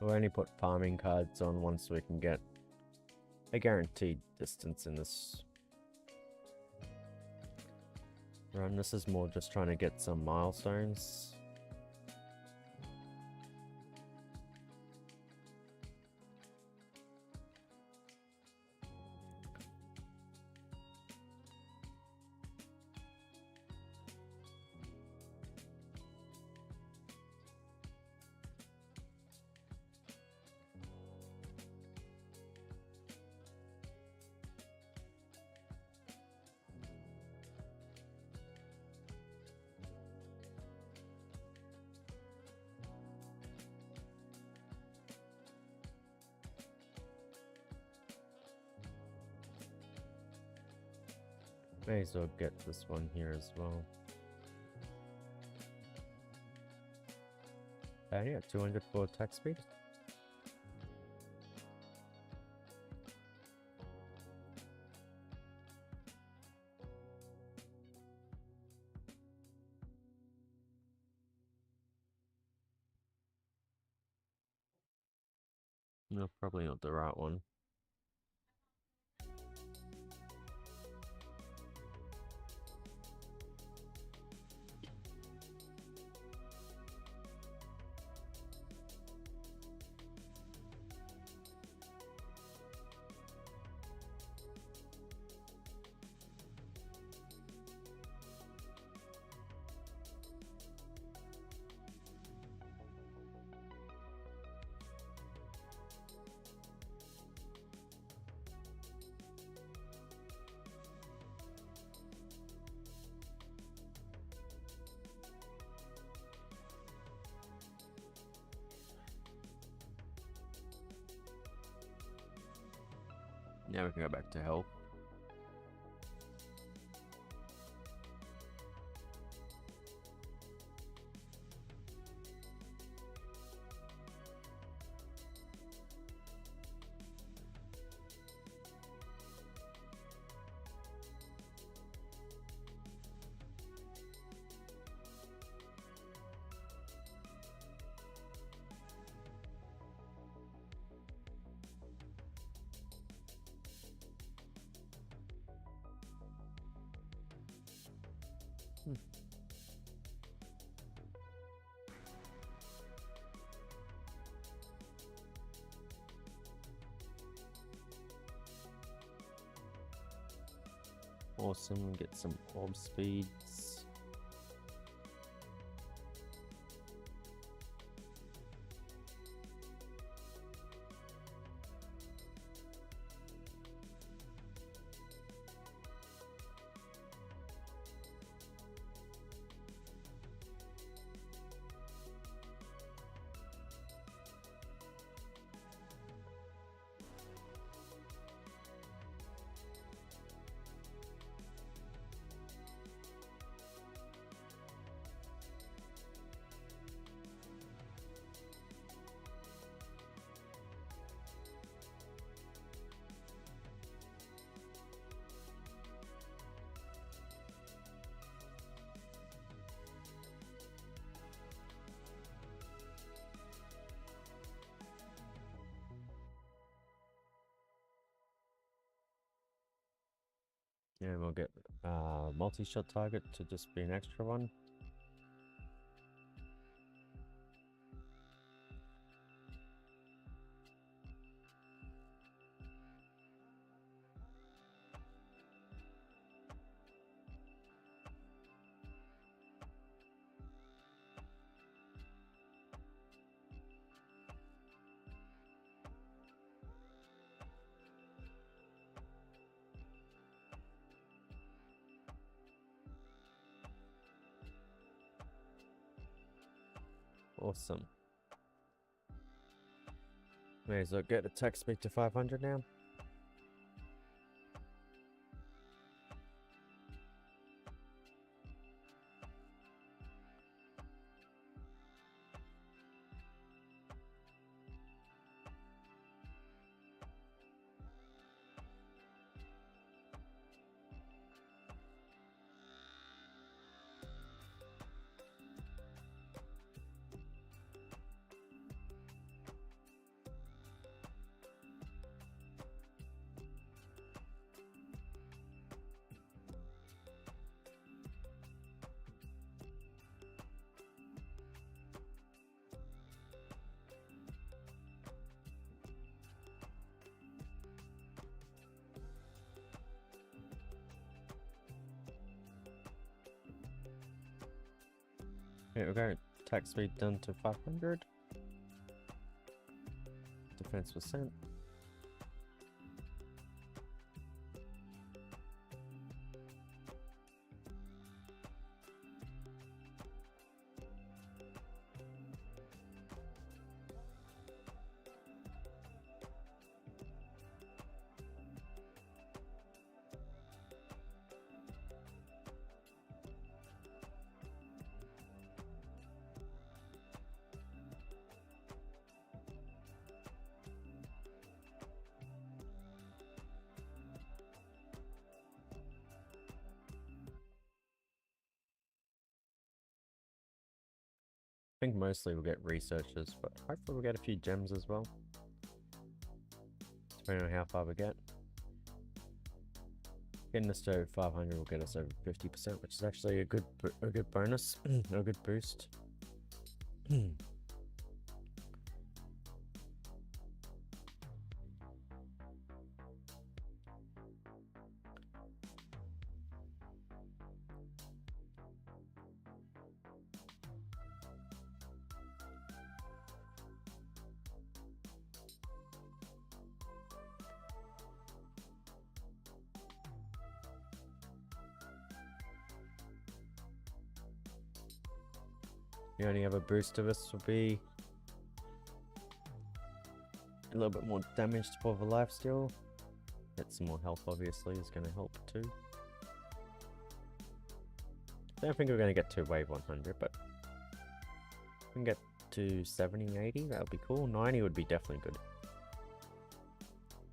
We'll only put farming cards on once we can get a guaranteed distance in this run. This is more just trying to get some milestones. May as well get this one here as well. Yeah, 200 for attack speed. No, probably not the right one. Now we can go back to health. Awesome, get some orb speeds. And we'll get multi-shot target to just be an extra one. Awesome. May as well get attack speed to 500 now. Okay, we're going attack speed down to 500. Defense percent. I think mostly we'll get researchers, but hopefully we'll get a few gems as well. Depending on how far we get. Getting us to over 500 will get us over 50%, which is actually a good bonus, a good boost. The only other boost of this will be a little bit more damage for the lifesteal. Get some more health, obviously, is going to help too. I don't think we're going to get to wave 100, but we can get to 70, 80, that would be cool. 90 would be definitely good.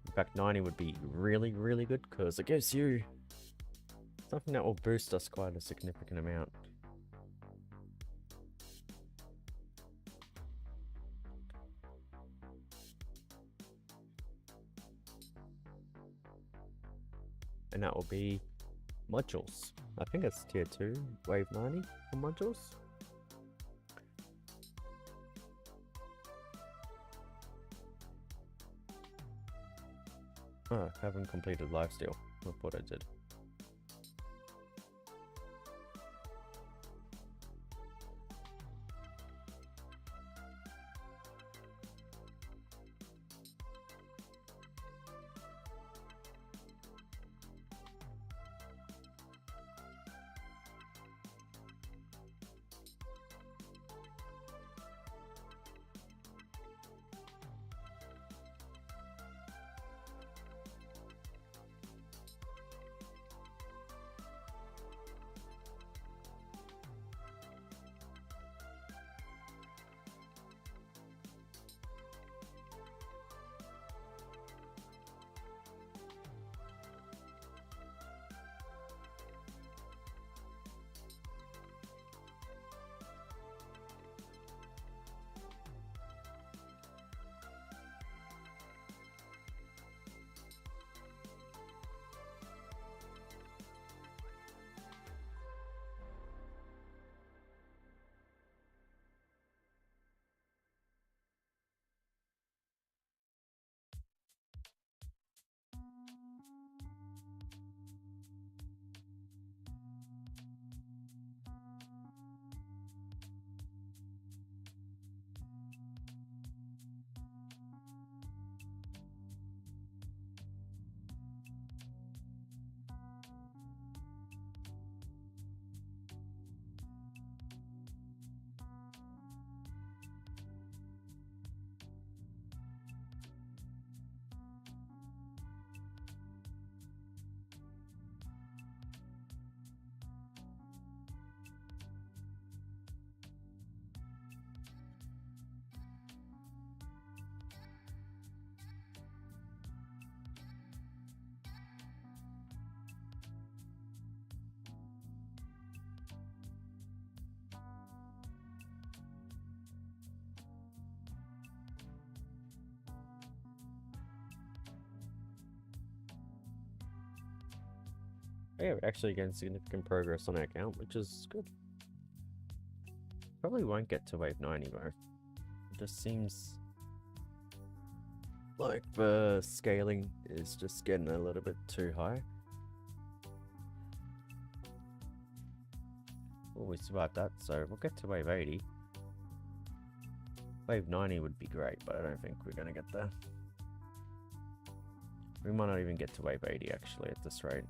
In fact, 90 would be really, really good because it gives you something that will boost us quite a significant amount. And that will be modules. I think it's tier 2, wave 90 for modules. Oh, I haven't completed lifesteal. I thought I did. Yeah, we're actually getting significant progress on our account, which is good. Probably won't get to wave 90 though. It just seems like the scaling is just getting a little bit too high. Oh, we survived that, so we'll get to wave 80. Wave 90 would be great, but I don't think we're going to get there. We might not even get to wave 80 actually at this rate.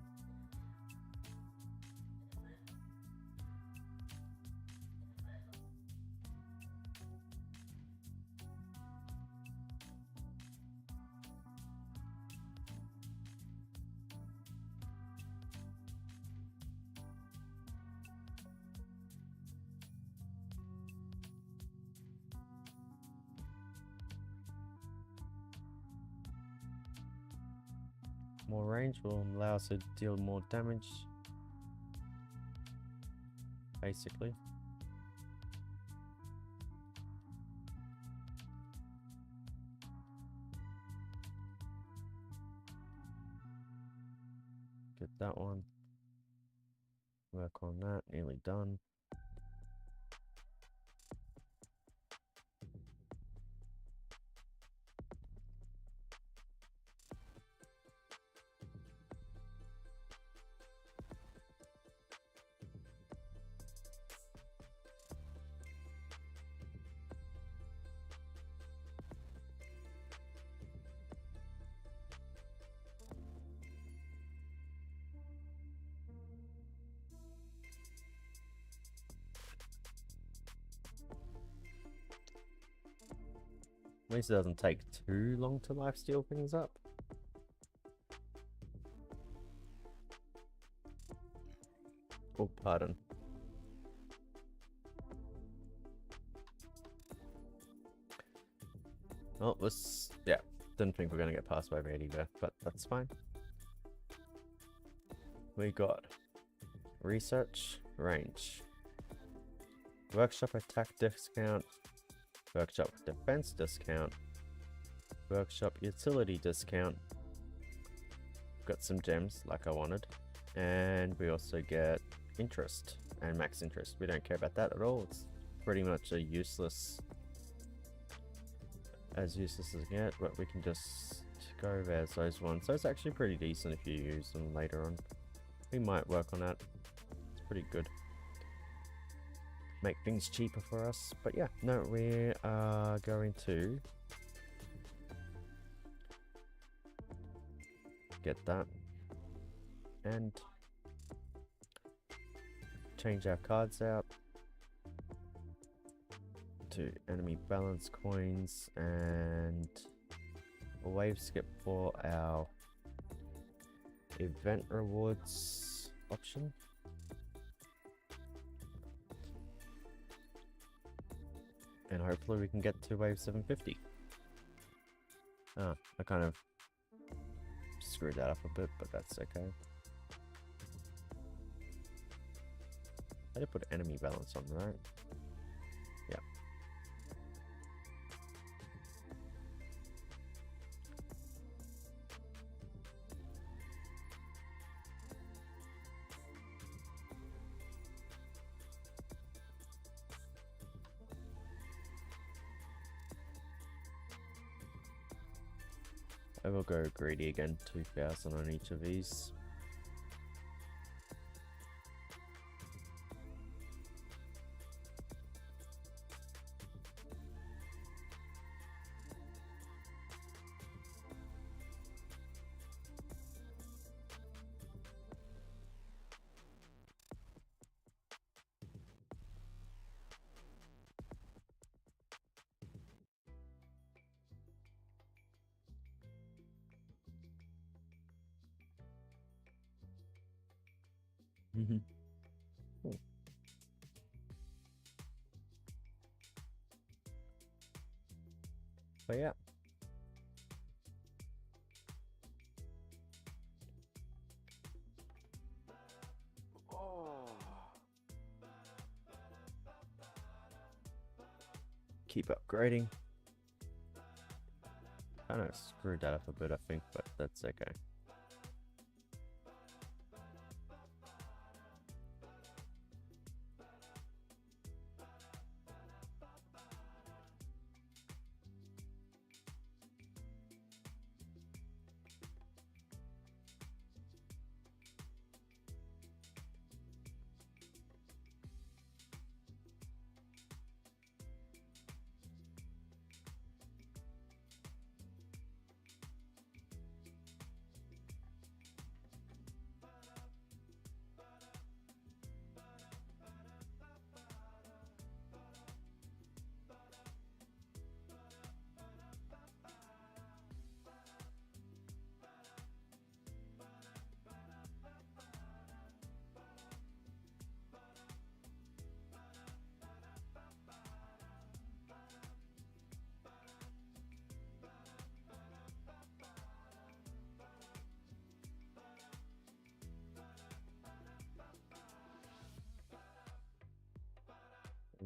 More range will allow us to deal more damage, basically. Get that one. Work on that, nearly done. At least it doesn't take too long to lifesteal things up. Oh, pardon. Oh, this... yeah, didn't think we are going to get past wave 80 there, but that's fine. We got research, range, workshop attack discount, workshop defense discount, workshop utility discount. Got some gems like I wanted, and we also get interest and max interest. We don't care about that at all. It's pretty much a useless, as useless as it gets, but we can just go over those ones. So it's actually pretty decent if you use them later on. We might work on that. It's pretty good. Make things cheaper for us. But yeah, no, we are going to get that and change our cards out to enemy balance coins and a wave skip for our event rewards option. And hopefully we can get to wave 750. I kind of screwed that up a bit, but that's okay. I did put enemy balance on, right? Yeah. I will go greedy again, 2,000 on each of these. Cool. But yeah. Keep upgrading. Kind of screwed that up a bit, I think, but that's okay.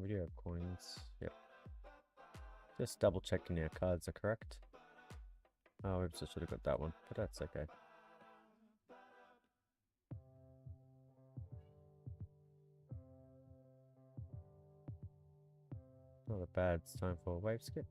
We do have coins. Yep. Just double checking our cards are correct. Oh, oops, I should have got that one, but that's okay. Not a bad time for a wave skip.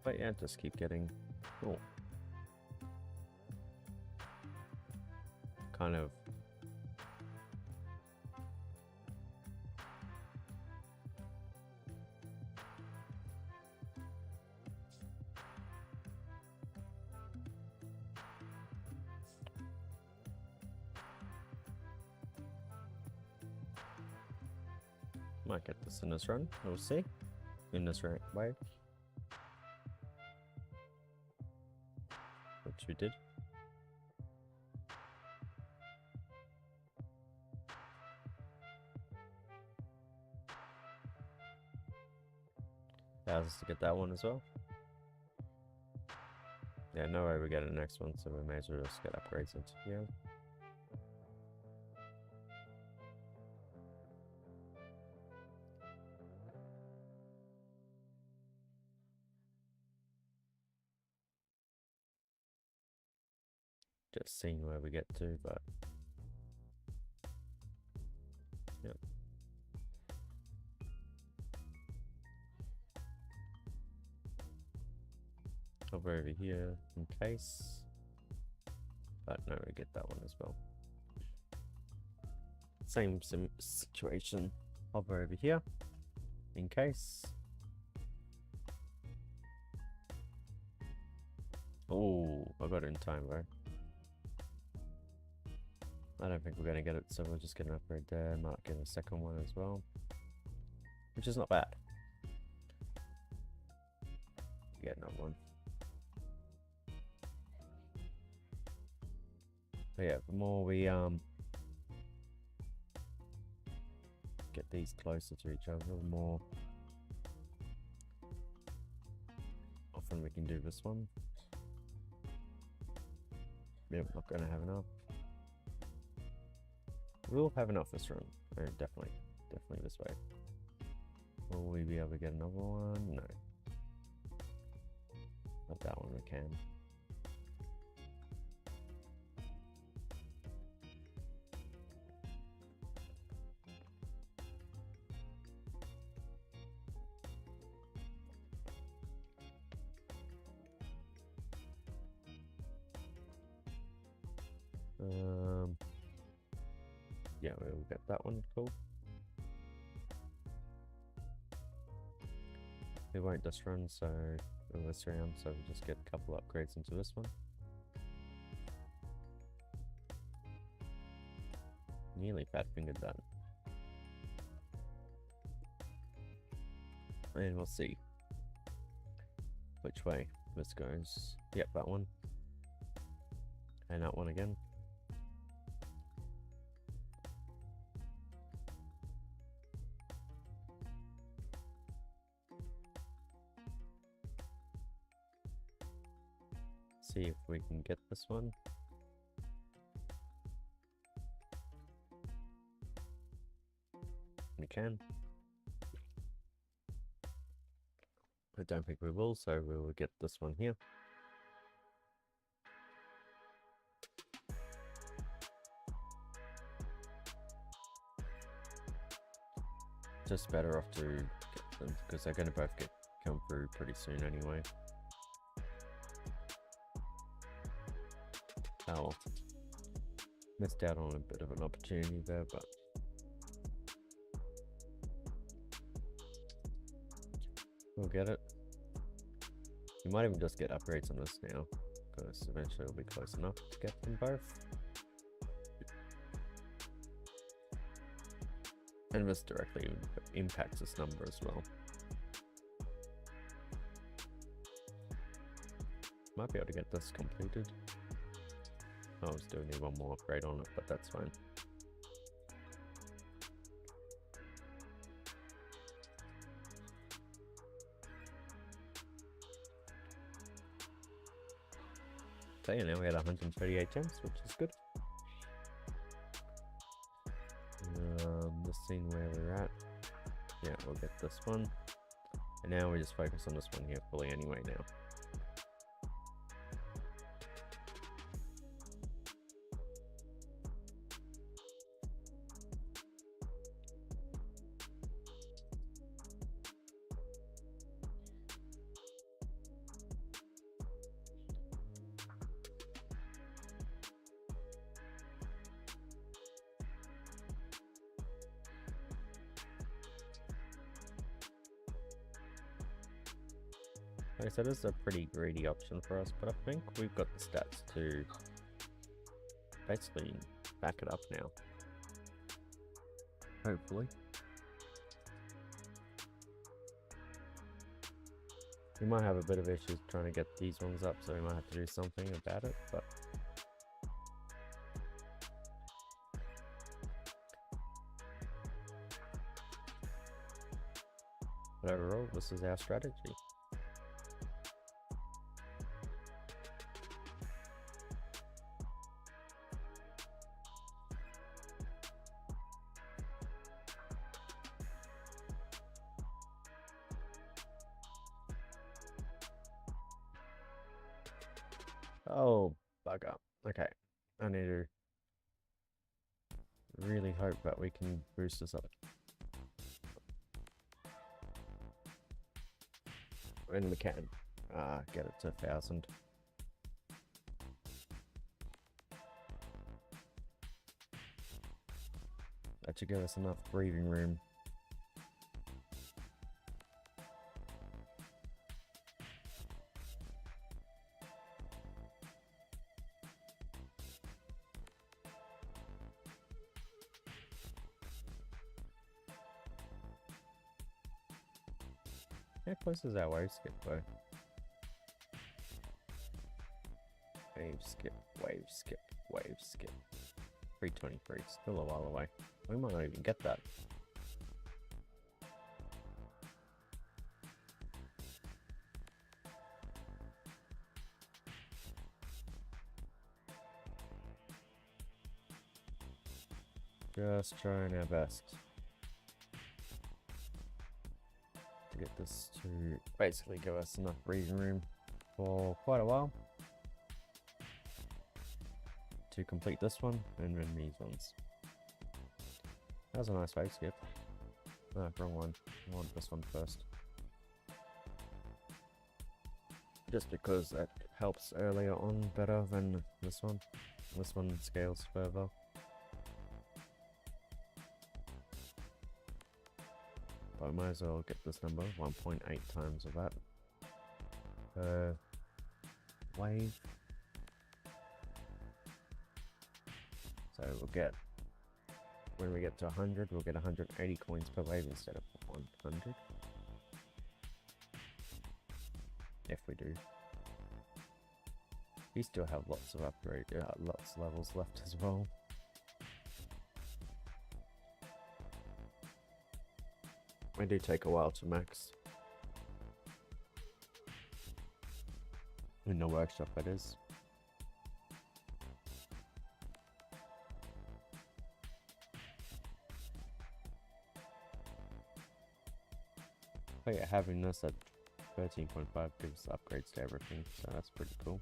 But yeah, just keep getting kind of might get this in this run. We'll see. In this wave. Which we did. Allows us to get that one as well. Yeah, no way we get the next one, so we may as well just get upgrades into here. Just seeing where we get to, but yep. Over here in case, but no, we get that one as well. Same situation. Hover over here in case. Oh, I got it in time, bro. I don't think we're going to get it, so we'll just get an upgrade there. Might get a second one as well, which is not bad. Get another one. But yeah, the more we get these closer to each other, the more often we can do this one. Yep, not going to have enough. We'll have enough this run. Definitely this way. Will we be able to get another one? No. Not that one we can. Yeah, we'll get that one. Cool. We won't just run so this round, so we'll just get a couple upgrades into this one. Nearly fat finger done. And we'll see which way this goes. Yep, that one. And that one again. See if we can get this one. We can. I don't think we will, so we will get this one here. Just better off to get them because they're going to both come through pretty soon anyway. Oh well. Missed out on a bit of an opportunity there, but we'll get it. You might even just get upgrades on this now, because eventually it'll be close enough to get them both. And this directly impacts this number as well. Might be able to get this completed. Oh, I still need one more upgrade on it, but that's fine. So yeah, now we had 138 gems, which is good. Just seeing where we're at. Yeah, we'll get this one. And now we just focus on this one here fully anyway now. Like I said, this is a pretty greedy option for us, but I think we've got the stats to basically back it up now. Hopefully. We might have a bit of issues trying to get these ones up, so we might have to do something about it, but overall, this is our strategy. Oh, bugger. Okay, I need to really hope that we can boost this up. And we can get it to 1,000. That should give us enough breathing room. How close is our wave skip though? Wave skip, wave skip, wave skip. 323, still a while away. We might not even get that. Just trying our best to get this to basically give us enough breathing room for quite a while to complete this one and then these ones. That was a nice wave skip. No, wrong one. I want this one first. Just because that helps earlier on better than this one. This one scales further. But I might as well get this number, 1.8 times of that per wave. So we'll get, when we get to 100, we'll get 180 coins per wave instead of 100. If we do. We still have lots of lots of levels left as well. They do take a while to max. In the workshop, that is. But yeah, having this at 13.5 gives upgrades to everything, so that's pretty cool.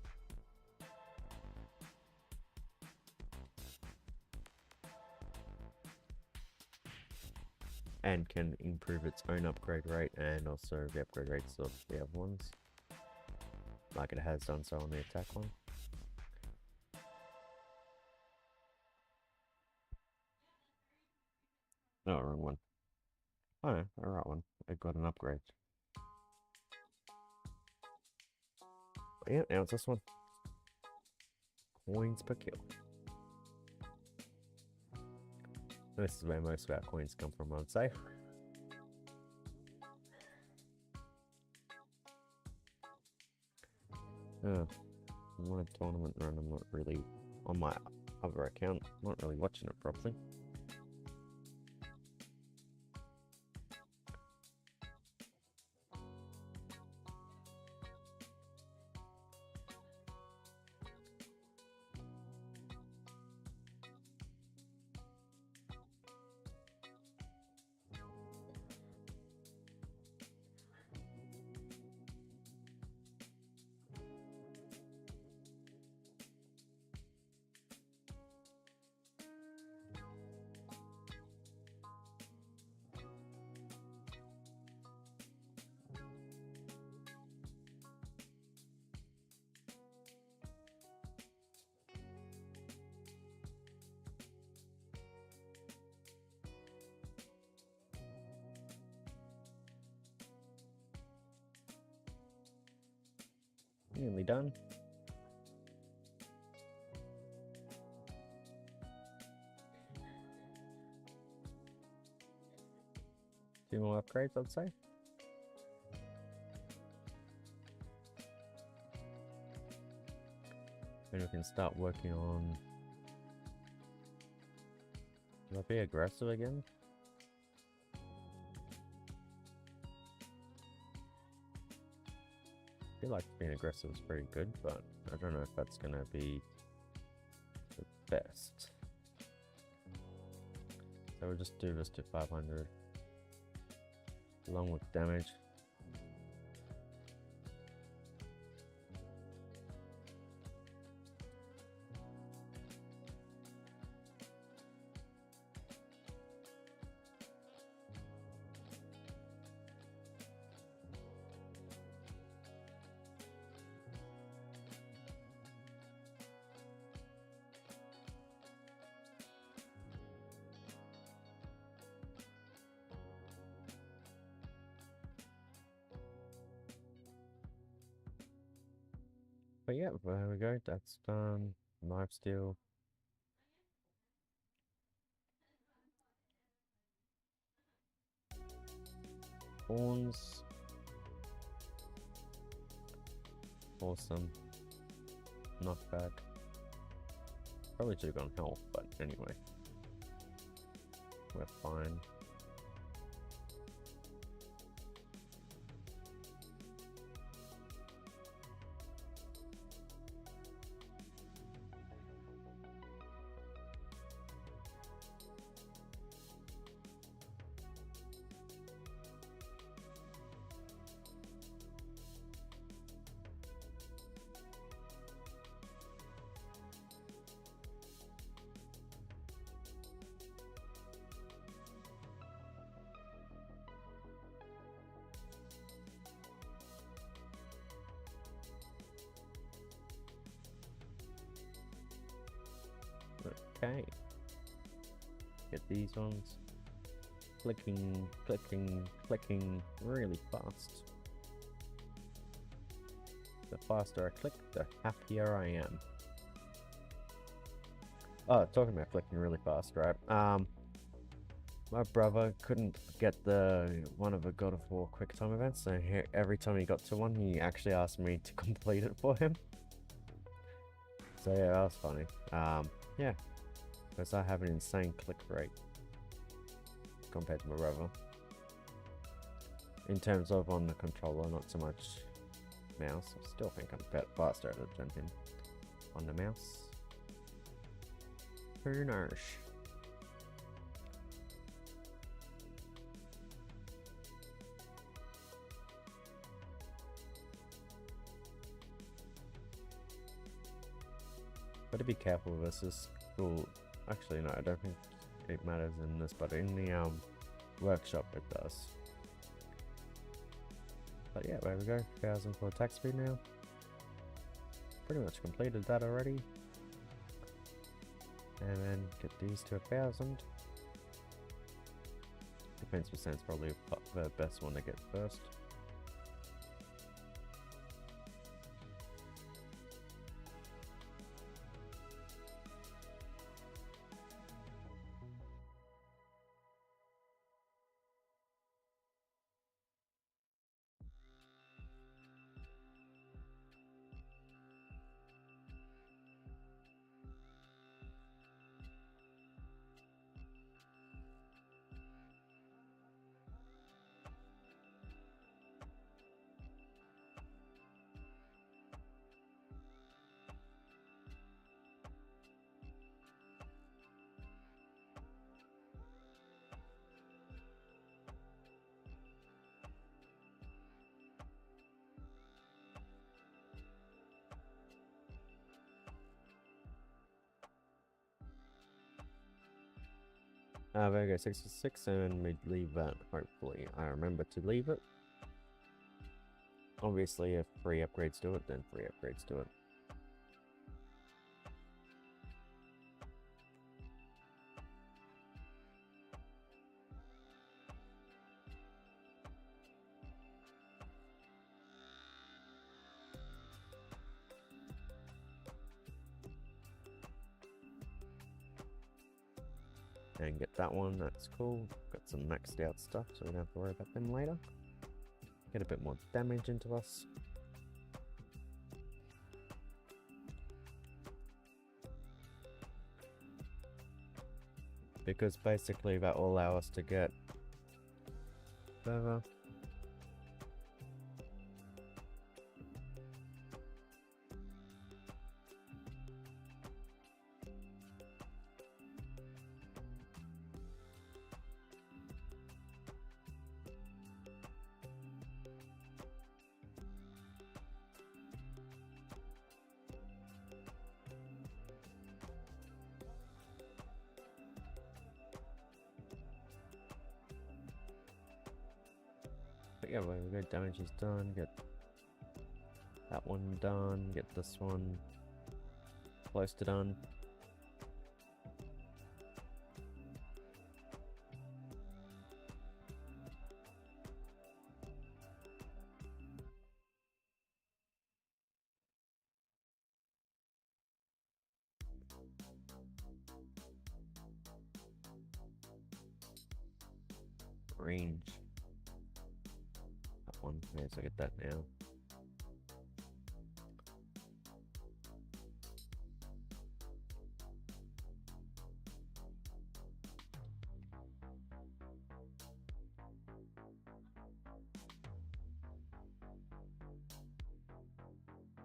and can improve its own upgrade rate and also the upgrade rates of the other ones, like it has done so on the attack one. No, wrong one. Oh, no, the right one. It got an upgrade. But yeah, now it's this one. Coins per kill. This is where most of our coins come from, I'd say. One tournament run, I'm not really on my other account, not really watching it properly. Nearly done. Two more upgrades, I'd say. Then we can start working on... Will I be aggressive again? I feel like being aggressive is pretty good, but I don't know if that's gonna be the best. So we'll just do this to 500 along with damage. But yeah, there we go, that's done. Lifesteal. Horns. Awesome. Knockback. Probably should have gone health, but anyway. We're fine. Okay. Get these ones. Clicking, clicking, clicking really fast. The faster I click, the happier I am. Oh, talking about clicking really fast, right? My brother couldn't get one of the God of War quick time events, so every time he got to one, he actually asked me to complete it for him. So yeah, that was funny. Yeah, because I have an insane click rate compared to my brother. In terms of on the controller, not so much mouse. I still think I'm a bit faster than him on the mouse. Who knows? Gotta be careful with this. Well, actually no, I don't think it matters in this, but in the workshop it does. But yeah, there we go. 1000 for attack speed now. Pretty much completed that already. And then get these to 1000. Defense percent's probably the best one to get first. There we go, 66, and we leave that, hopefully. I remember to leave it. Obviously, if free upgrades do it, then free upgrades do it. And get that one, that's cool. Got some maxed out stuff, so we don't have to worry about them later. Get a bit more damage into us. Because basically that will allow us to get further. But yeah, well, we go, damage is done, get that one done, get this one close to done. Range. That one, yeah, so get that now.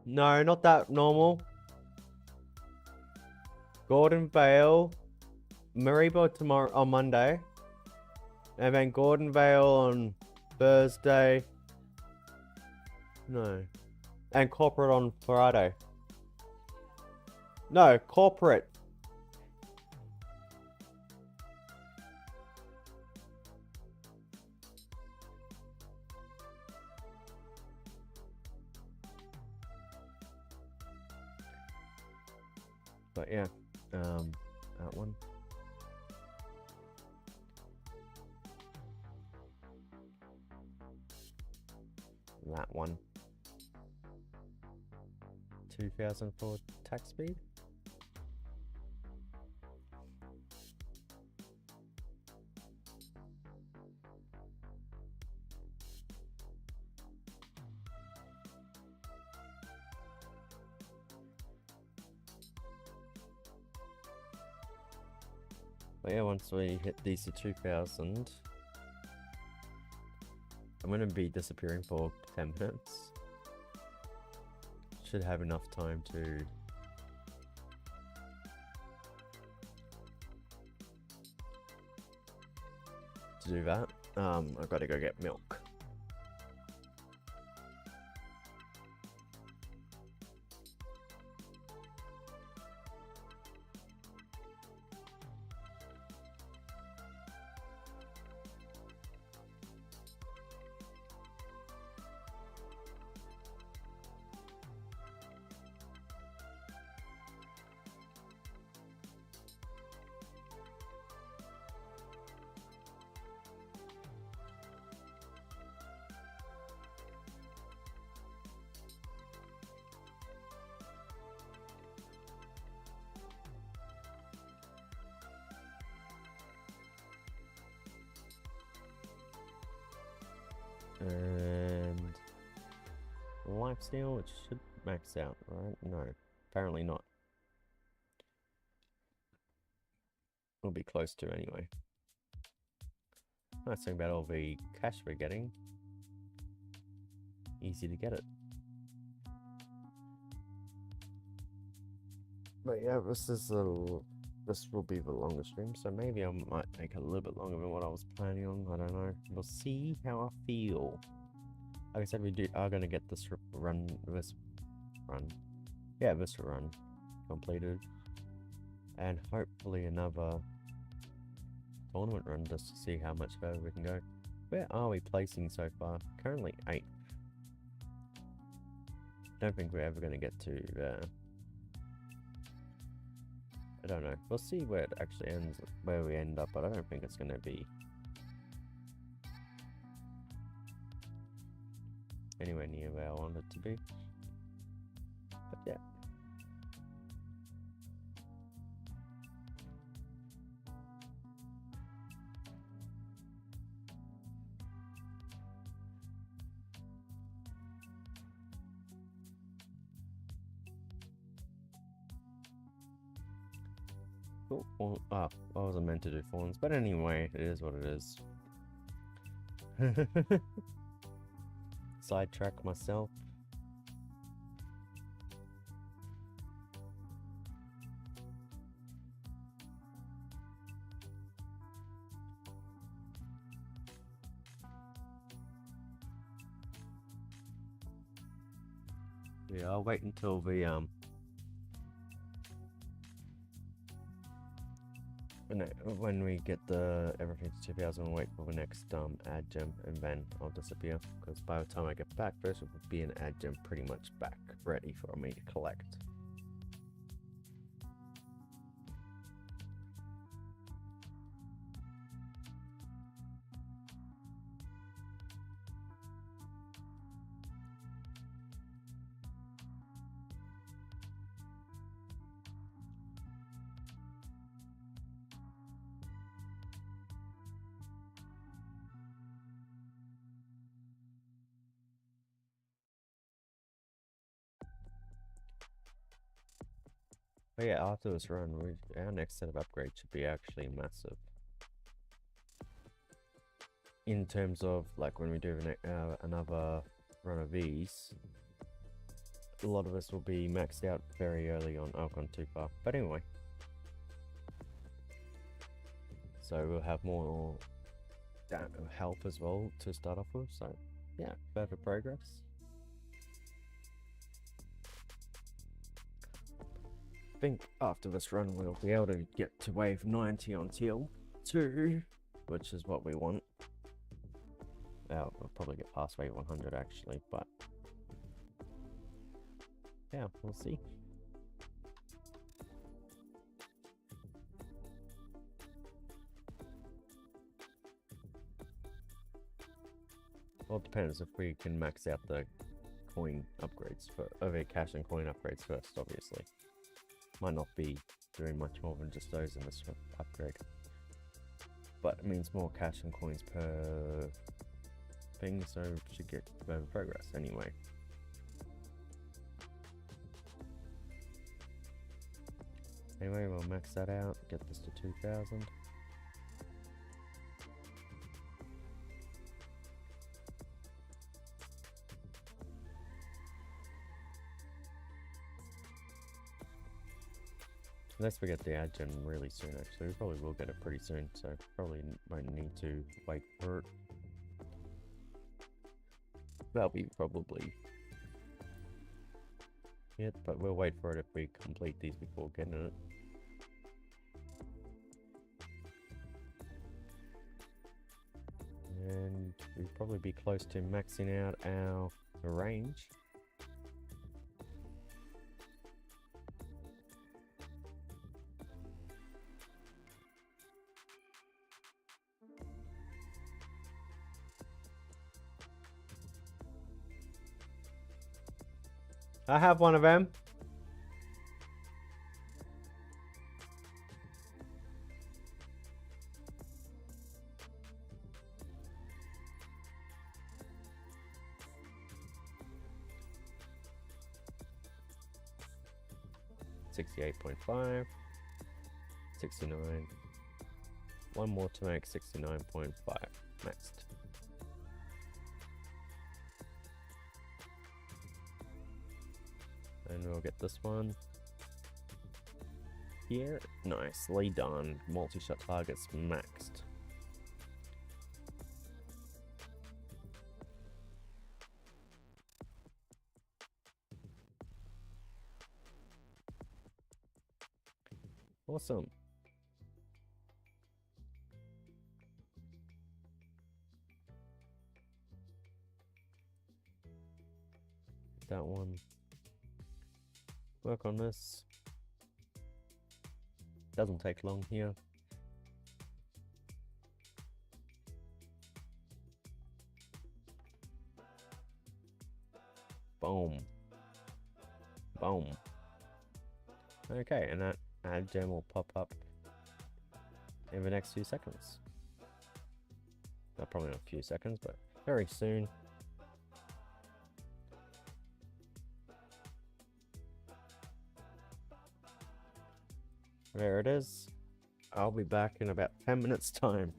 No, not that normal. Gordon Vale, Maribo tomorrow on Monday, and then Gordon Vale on Thursday. No, and corporate on Friday. No, corporate. But yeah, that one. That one. 2000 for attack speed. But yeah, once we hit these to 2000, I'm going to be disappearing for 10 minutes. Should have enough time to do that. I've got to go get milk. And lifesteal, it should max out, right? No, apparently not. We'll be close to anyway. Nice thing about all the cash we're getting. Easy to get it. But yeah, this will be the longest stream, so maybe I might make it a little bit longer than what I was planning on. I don't know. We'll see how I feel. Like I said, we are gonna get this run completed, and hopefully another tournament run just to see how much further we can go. Where are we placing so far? Currently 8th. Don't think we're ever gonna get to. I don't know. We'll see where it actually ends, where we end up, but I don't think it's gonna be anywhere near where I want it to be. But yeah. Cool. Well, I wasn't meant to do fawns, but anyway, it is what it is. Sidetrack myself. Yeah, I'll wait until the when we get the everything to 2000, we'll wait for the next ad gem, and then I'll disappear, because by the time I get back, first it will be an ad gem pretty much back ready for me to collect. But yeah, after this run, our next set of upgrades should be actually massive. In terms of, like, when we do another run of these, a lot of us will be maxed out very early on. I've gone too far. But anyway. So we'll have more health as well to start off with. So, yeah, further progress. I think after this run we'll be able to get to wave 90 on Teal 2, which is what we want. We'll probably get past wave 100 actually, but yeah, we'll see. Well, it depends if we can max out the coin upgrades the cash and coin upgrades first, obviously. Might not be doing much more than just those in this upgrade, but it means more cash and coins per thing, so we should get further progress anyway. Anyway, we'll max that out, get this to 2000. Unless we get the ad gem really soon, actually. We probably will get it pretty soon, so probably won't need to wait for it. That'll be probably it, but we'll wait for it if we complete these before getting it. And we'll probably be close to maxing out our range. I have one of them. 68.5, 69. One more to make 69.5 maxed. And we'll get this one here. Nicely done. Multi-shot targets maxed. Awesome. That one. Work on this. Doesn't take long here. Boom. Boom. Okay, and that ad gem will pop up in the next few seconds. Probably not a few seconds, but very soon. There it is. I'll be back in about 10 minutes time.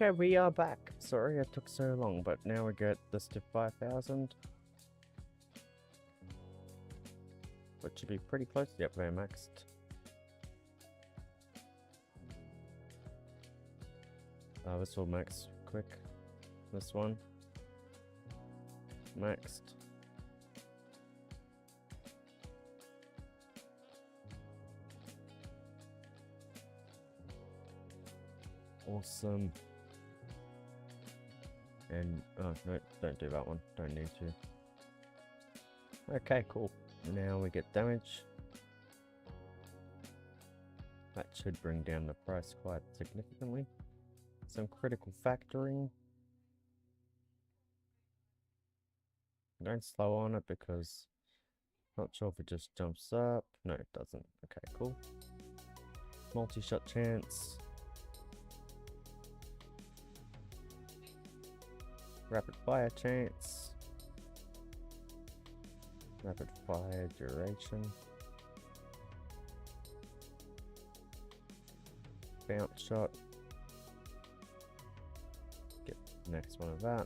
Okay, we are back. Sorry it took so long, but now we get this to 5,000. Which should be pretty close. Yep, we're maxed. This will max quick. This one. Maxed. Awesome. And, oh, no, don't do that one. Don't need to. Okay, cool. Now we get damage. That should bring down the price quite significantly. Some critical factoring. Don't slow on it because not sure if it just jumps up. No, it doesn't. Okay, cool. Multi-shot chance. Rapid fire chance. Rapid fire duration. Bounce shot. Get the next one of that.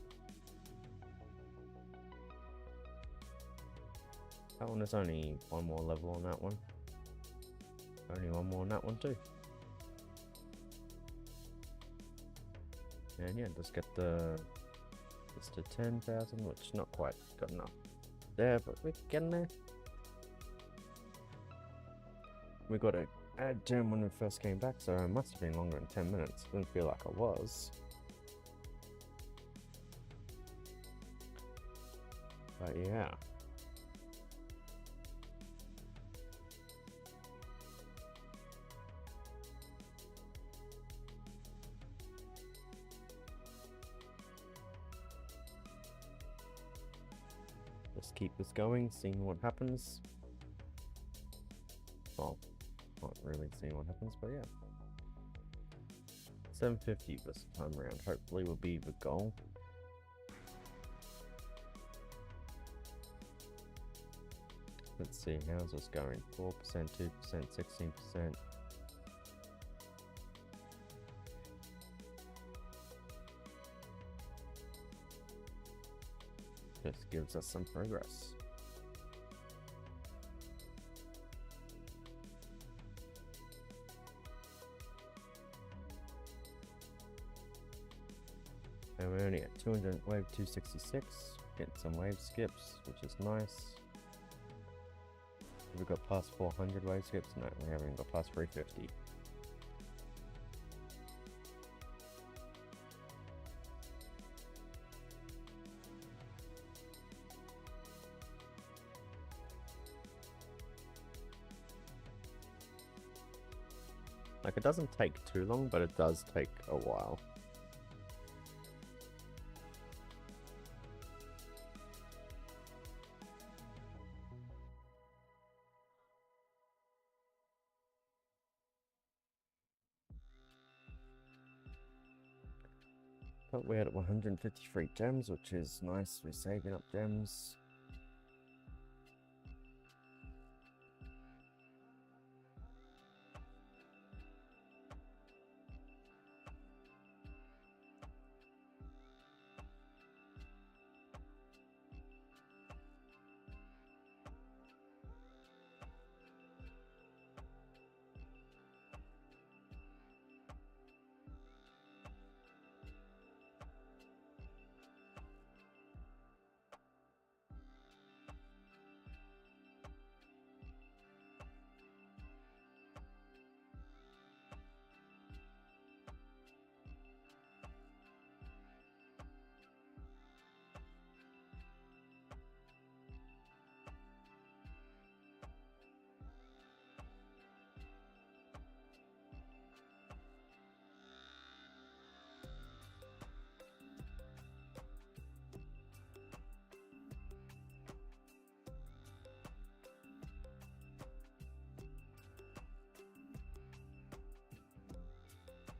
That one is only one more level on that one. Only one more on that one too. And yeah, just get the just to 10,000, which not quite got enough there, but we're getting there. We got a ad gem when we first came back, so it must have been longer than 10 minutes. Didn't feel like it was. But yeah. Just keep this going, seeing what happens. Well, not really seeing what happens, but yeah. 750 this time around, hopefully will be the goal. Let's see, how's this going? 4%, 2%, 16%. Just gives us some progress. And we're only at 200, wave 266. Getting some wave skips, which is nice. Have we got past 400 wave skips? No, we haven't got past 350. Like, it doesn't take too long, but it does take a while. But we're at 153 gems, which is nice. We're saving up gems.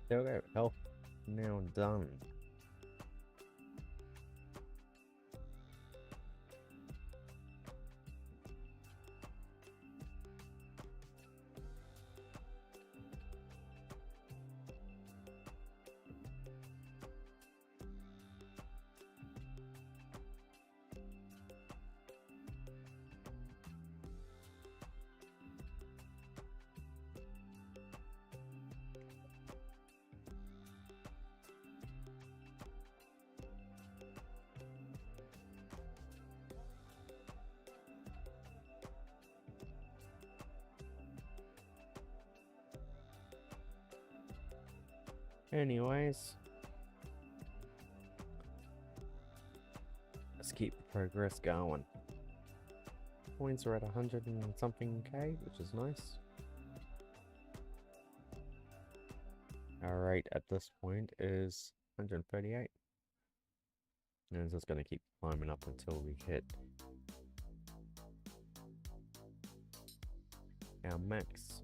There we go, health now done. Anyways, let's keep progress going. Points are at 100 and something K, which is nice. Our rate at this point is 138. And it's just going to keep climbing up until we hit our max.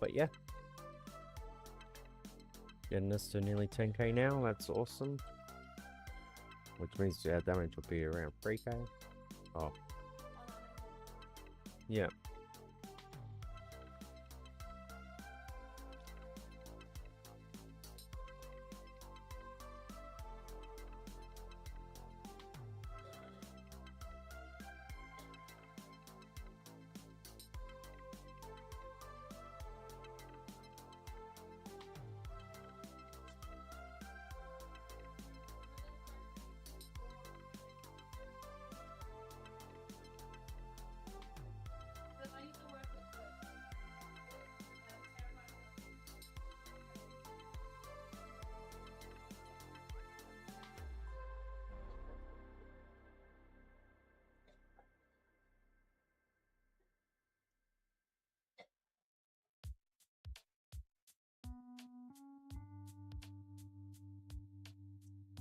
But yeah, getting this to nearly 10k now, that's awesome. Which means our damage will be around 3k. Oh. Yeah.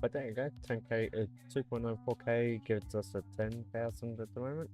But there you go, 10k, 2.94k gives us a 10,000 at the moment.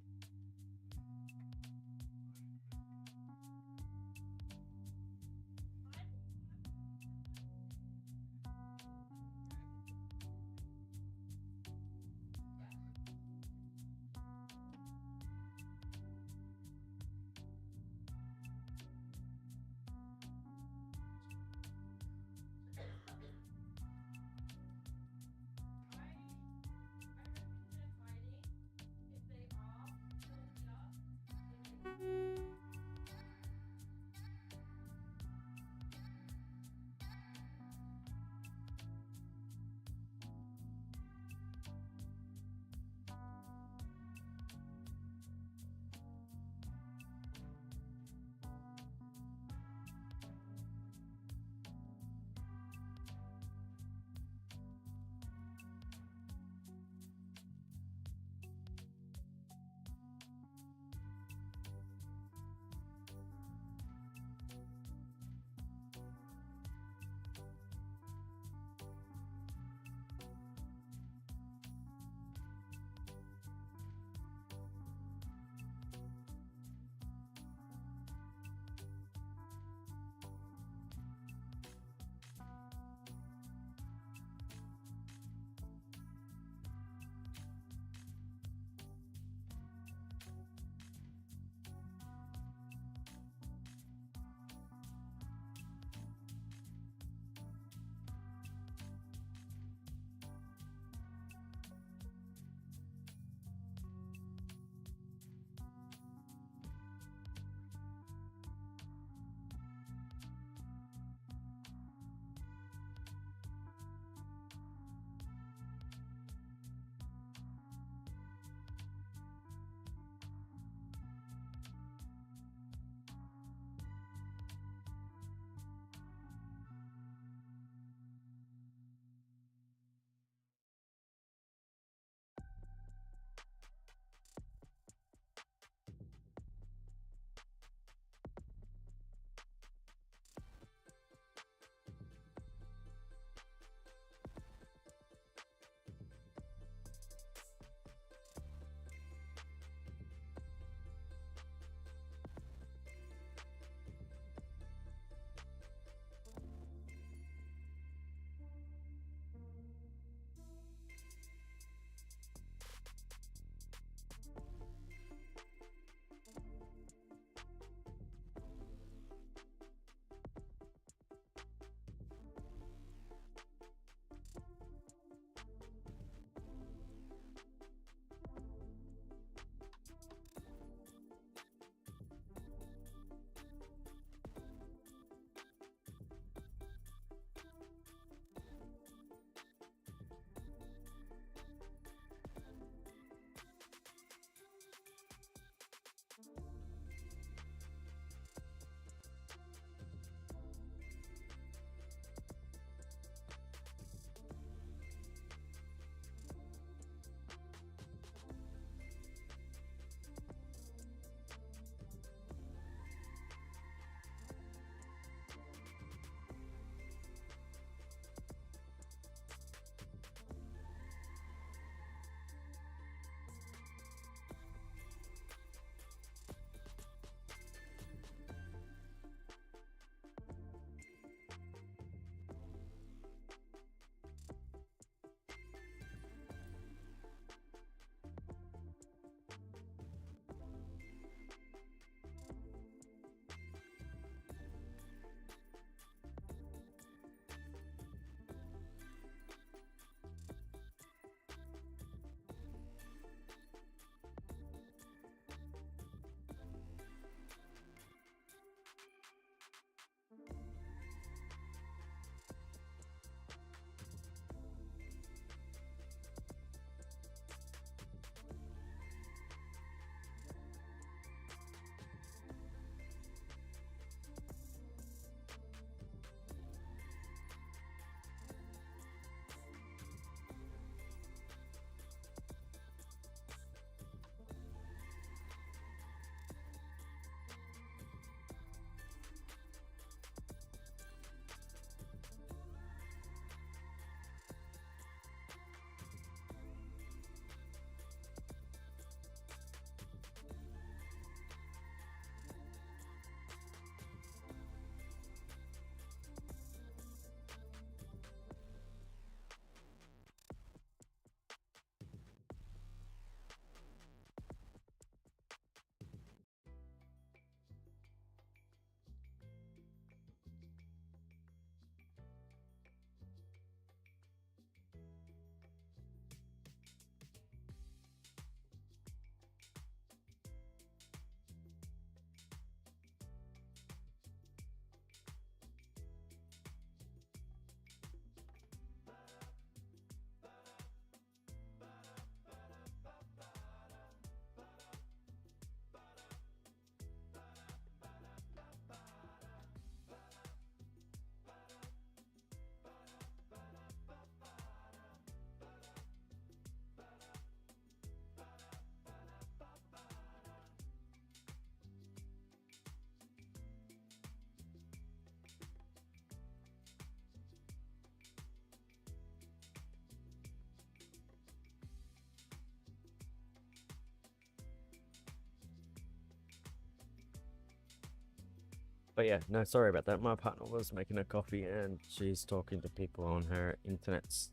But yeah, no, sorry about that. My partner was making a coffee and she's talking to people on her internet's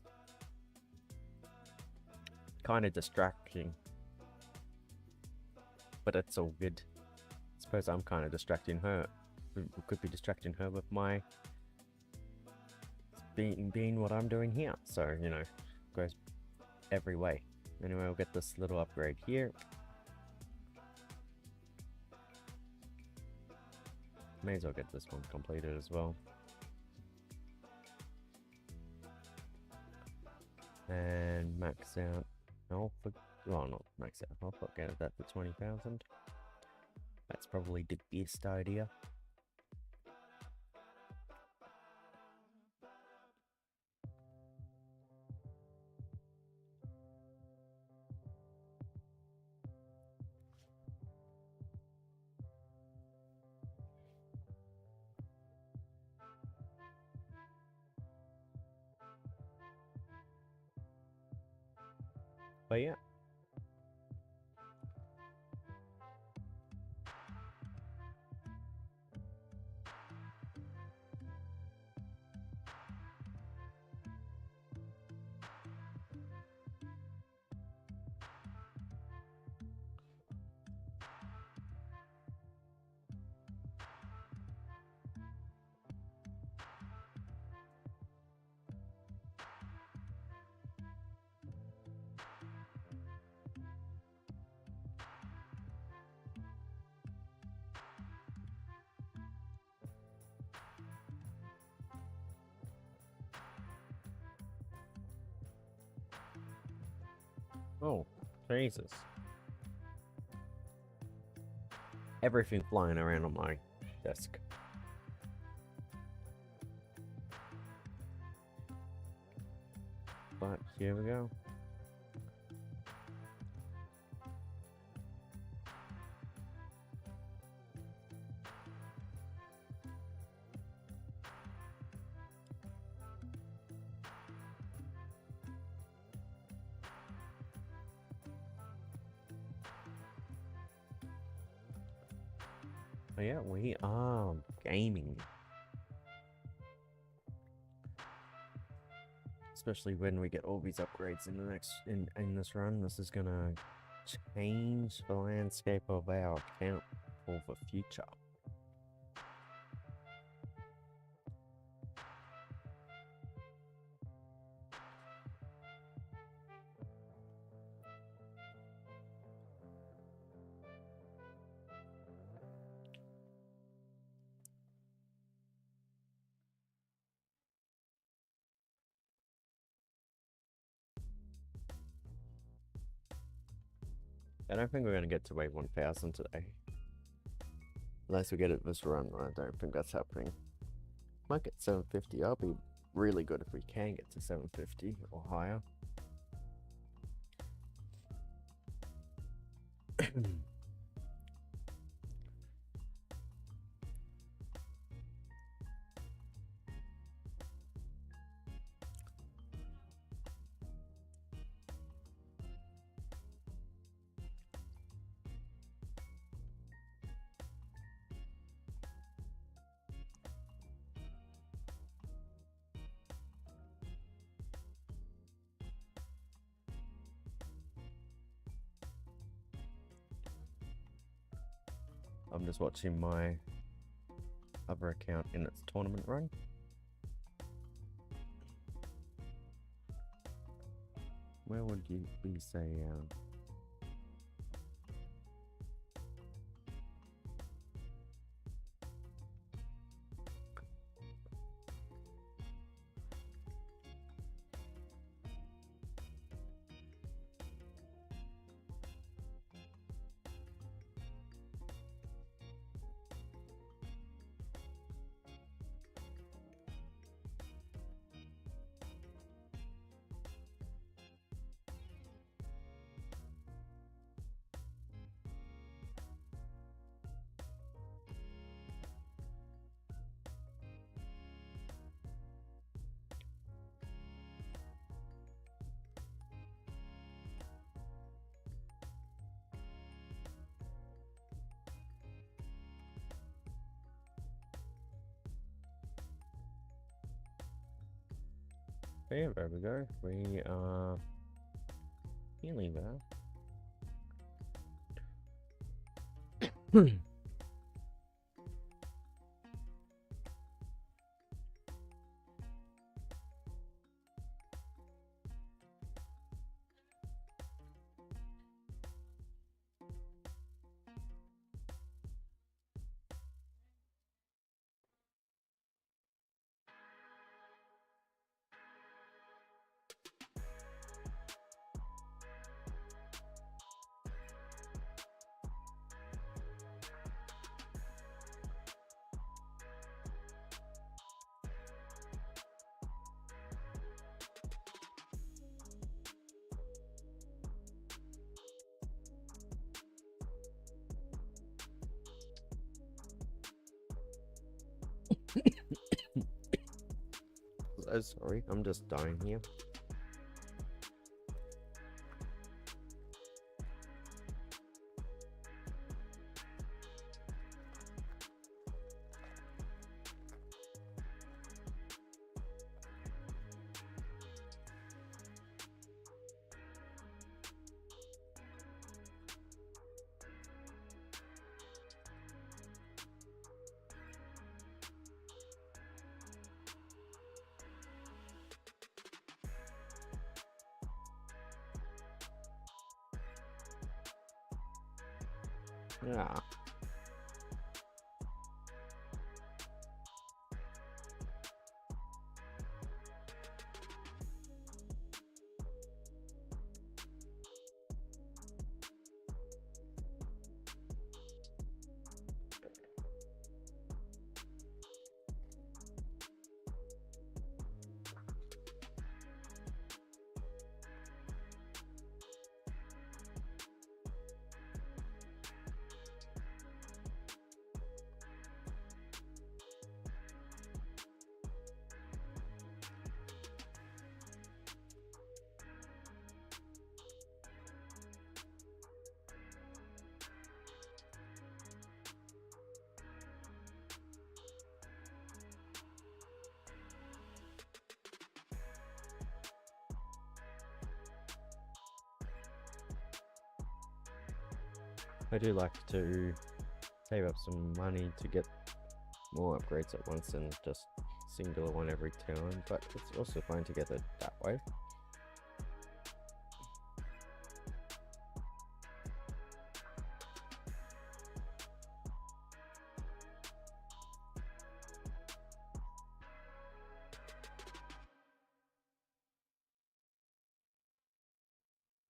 kind of distracting. But it's all good. I suppose I'm kind of distracting her. We could be distracting her with my being what I'm doing here. So, you know, goes every way. Anyway, we'll get this little upgrade here. May as well get this one completed as well. And max out alpha. Well, not max out alpha. Get that for 20,000. That's probably the best idea. But yeah. Oh, Jesus. Everything flying around on my desk. But here we go. Oh yeah, we are gaming. Especially when we get all these upgrades in the next in this run. This is gonna change the landscape of our account for the future. I don't think we're gonna get to wave 1000 today. Unless we get it this run, I don't think that's happening. Might get 750. I'll be really good if we can get to 750 or higher. I'm just watching my other account in its tournament run. Where would you be, say, But yeah, there we go. We are nearly there. So sorry, I'm just dying here. Yeah. I do like to save up some money to get more upgrades at once than just singular one every turn, but it's also fine to get it that way.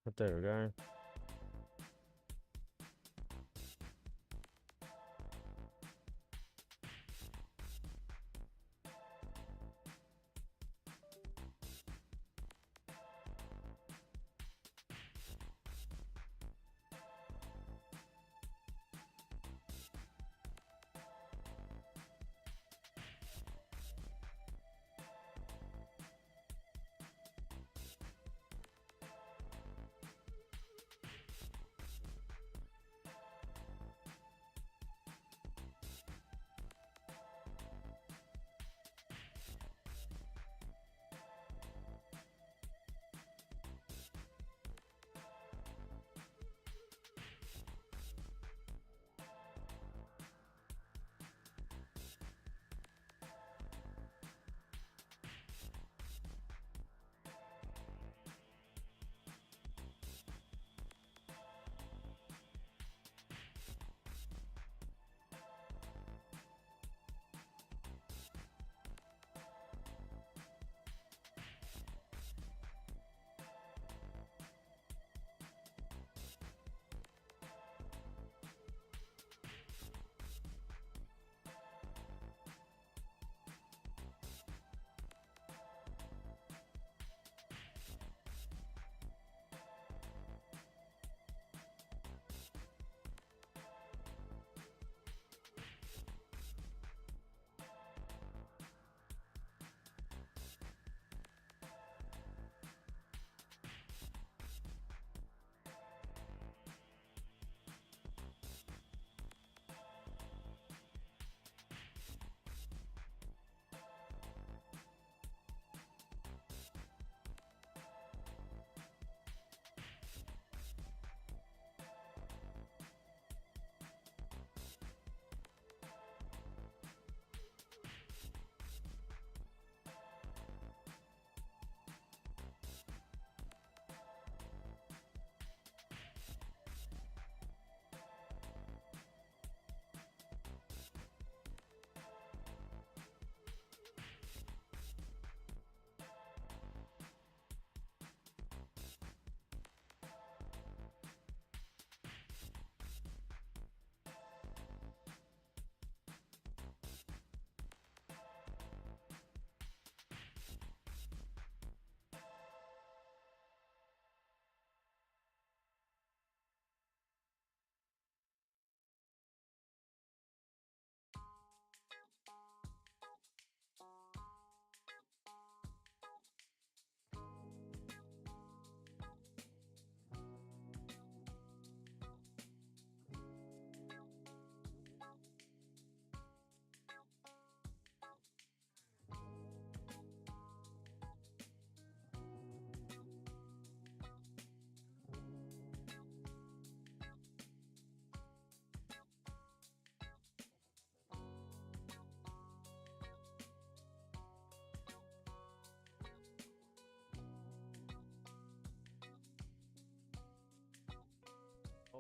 But there we go.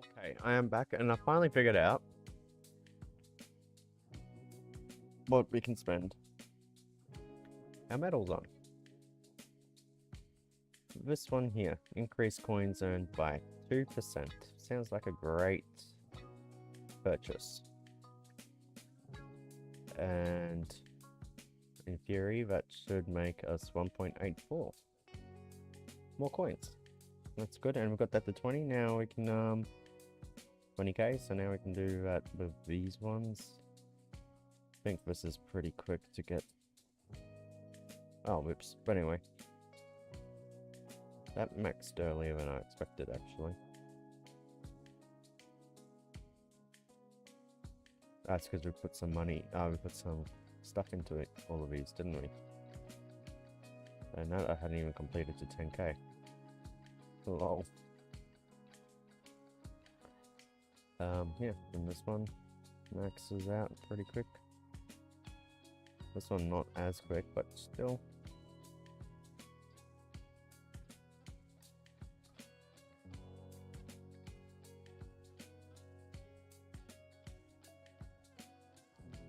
Okay, I am back and I finally figured out what we can spend our medals on. This one here, increase coins earned by 2%. Sounds like a great purchase. And in theory, that should make us 1.84 more coins. That's good, and we've got that to 20. Now we can 20k, so now we can do that with these ones. I think this is pretty quick to get. Oh, whoops. But anyway, that maxed earlier than I expected, actually. That's because we put some money, we put some stuff into it, all of these, didn't we? And now I hadn't even completed to 10k. Lol. Yeah, and this one maxes out pretty quick. This one not as quick, but still.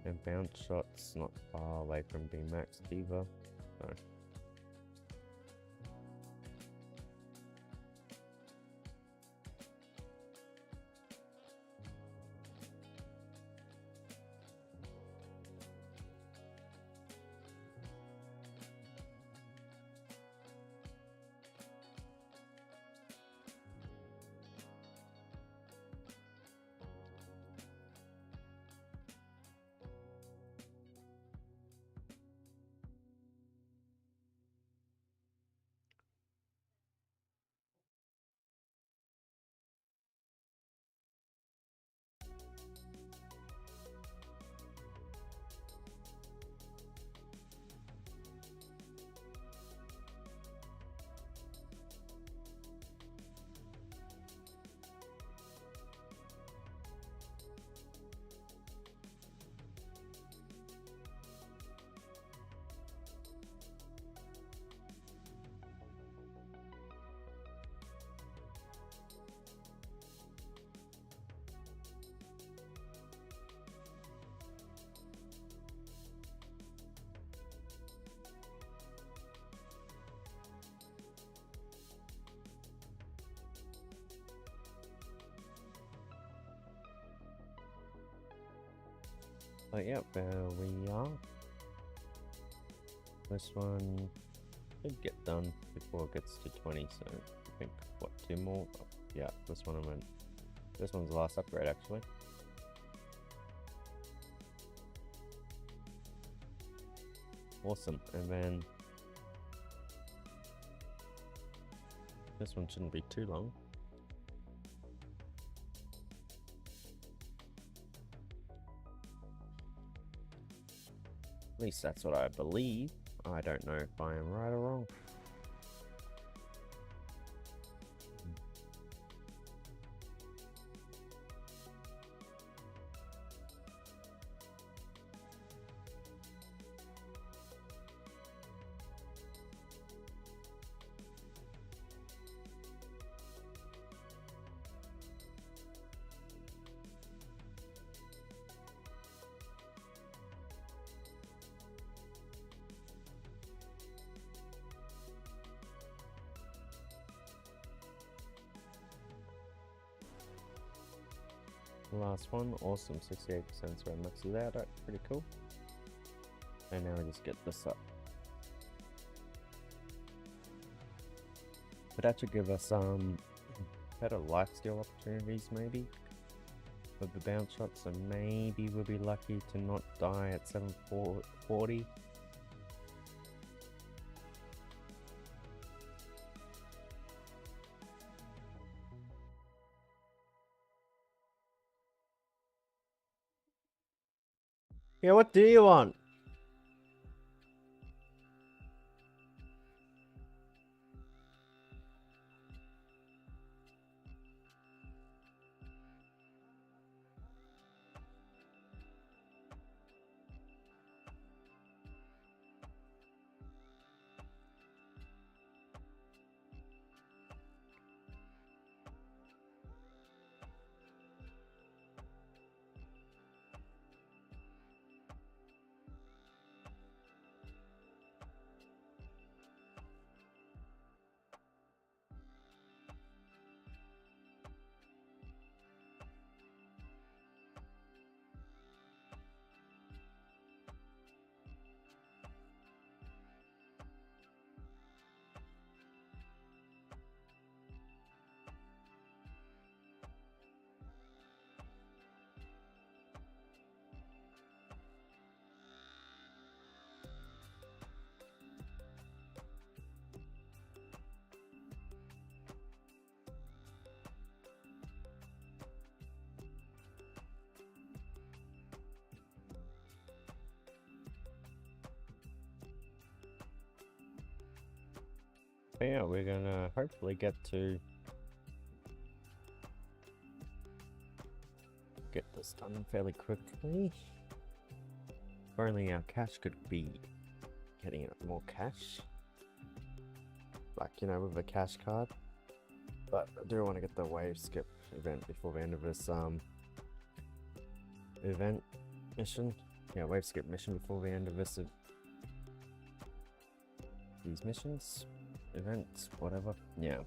And bounce shots not far away from being maxed either. So. But yep, there we are. This one should get done before it gets to 20, so I think, what, 2 more? Oh, yeah, this one I meant. This one's the last upgrade, actually. Awesome, and then this one shouldn't be too long. At least that's what I believe. I don't know if I am right or wrong. Last one, awesome, 68%, so it maxes out, that's pretty cool. And now we just get this up. But that should give us better lifesteal opportunities maybe with the bounce shots, so maybe we'll be lucky to not die at 740. Yeah, what do you want? But yeah, we're gonna hopefully get this done fairly quickly. If only our cash could be getting more cash. Like, you know, with a cash card. But I do want to get the wave skip event before the end of this event mission. Yeah, wave skip mission before the end of this these missions, events, whatever. Yeah.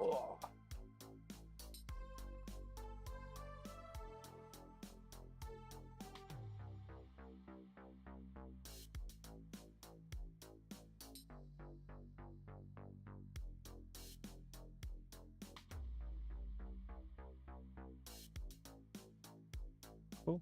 Oh. Cool.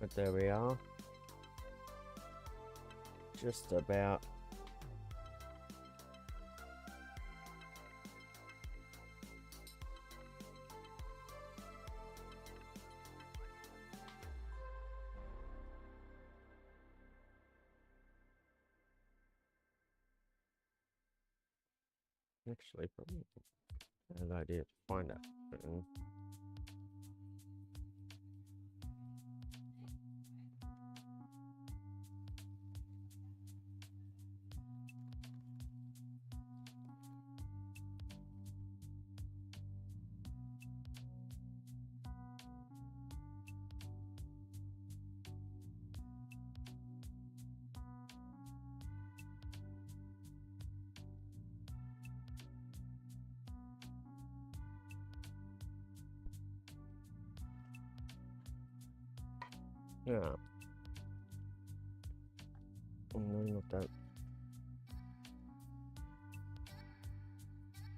But there we are. Just about. Actually, probably an idea to find that. Yeah. I'm knowing what that.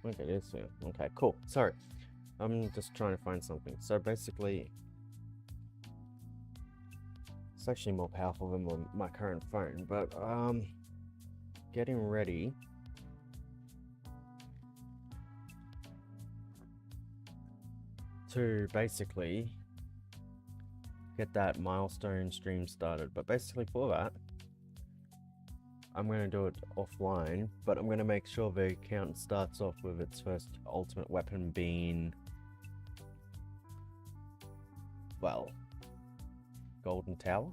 Okay, it is. Yeah. Okay, cool. Sorry. I'm just trying to find something. So basically, it's actually more powerful than my current phone, but getting ready to basically get that milestone stream started. But basically for that, I'm going to do it offline, but I'm going to make sure the account starts off with its first ultimate weapon being, well, Golden Tower.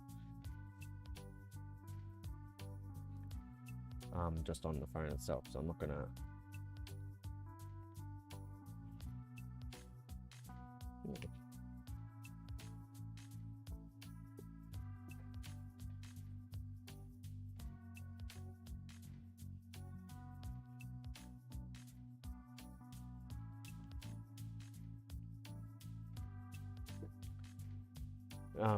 Just on the phone itself, so I'm not gonna.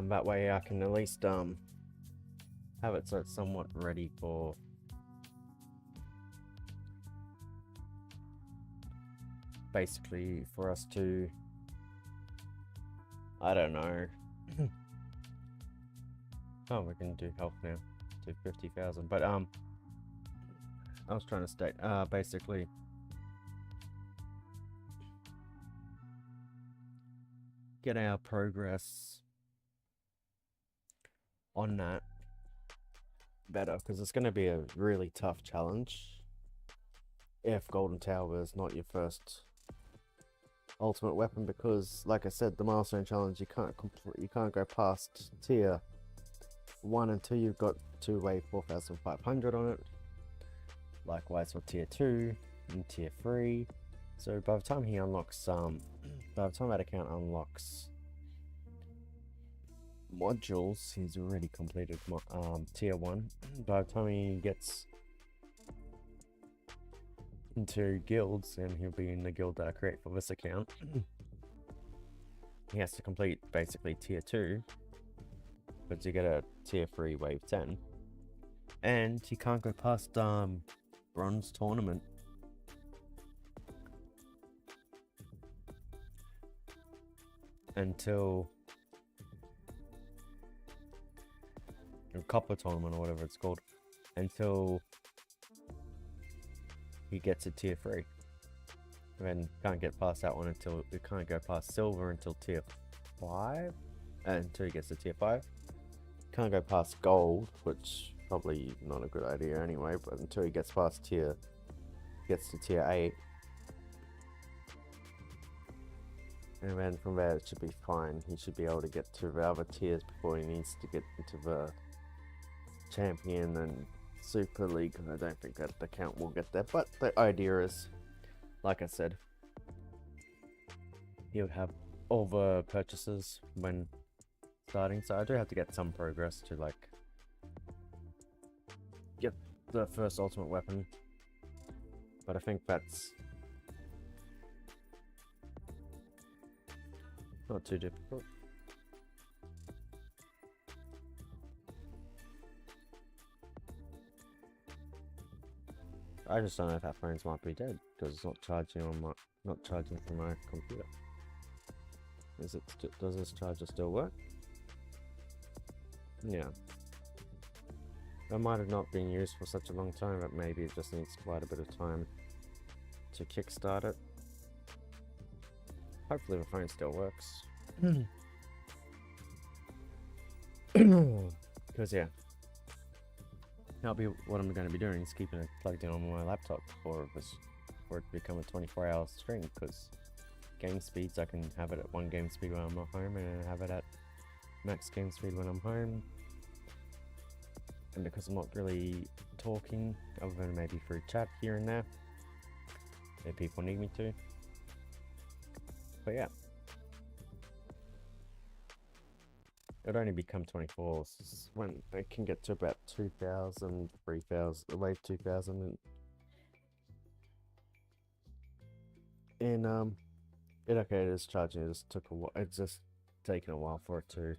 That way I can at least have it so it's somewhat ready for basically for us to, I don't know. Oh, we can do health now to 50,000, but I was trying to state basically get our progress on that better, because it's going to be a really tough challenge if Golden Tower is not your first ultimate weapon, because like I said, the milestone challenge, you can't go past tier 1 until you've got to weigh 4,500 on it. Likewise for tier 2 and tier 3. So by the time he unlocks by the time that account unlocks modules, he's already completed tier 1. By the time he gets into guilds, and he'll be in the guild that I create for this account, he has to complete basically tier 2 but to get a tier 3 wave 10, and he can't go past bronze tournament. Until copper tournament or whatever it's called, until he gets a tier 3. And then can't get past that one until we can't go past silver until tier 5, until he gets to tier 5. Can't go past gold, which probably not a good idea anyway, but until he gets past tier, gets to tier 8. And then from there it should be fine. He should be able to get to the other tiers before he needs to get into the champion and Super League. I don't think that the account will get there, but the idea is, like I said, he'll have all the purchases when starting, so I do have to get some progress to like get the first ultimate weapon, but I think that's not too difficult. I just don't know if that phone's might be dead because it's not charging on my, not charging from my computer. Is it? Does this charger still work? Yeah. That might have not been used for such a long time, but maybe it just needs quite a bit of time to kickstart it. Hopefully the phone still works. Because yeah, that'll be what I'm going to be doing, is keeping it plugged in on my laptop for it to become a 24-hour stream, because game speeds, I can have it at 1 game speed when I'm not home, and have it at max game speed when I'm home. And because I'm not really talking, other than maybe through chat here and there, if people need me to. But yeah, it'll only become 24 when they can get to about 2,000, 3,000, wave 2,000, and okay, it is charging. It just took a while. It's just taken a while for it to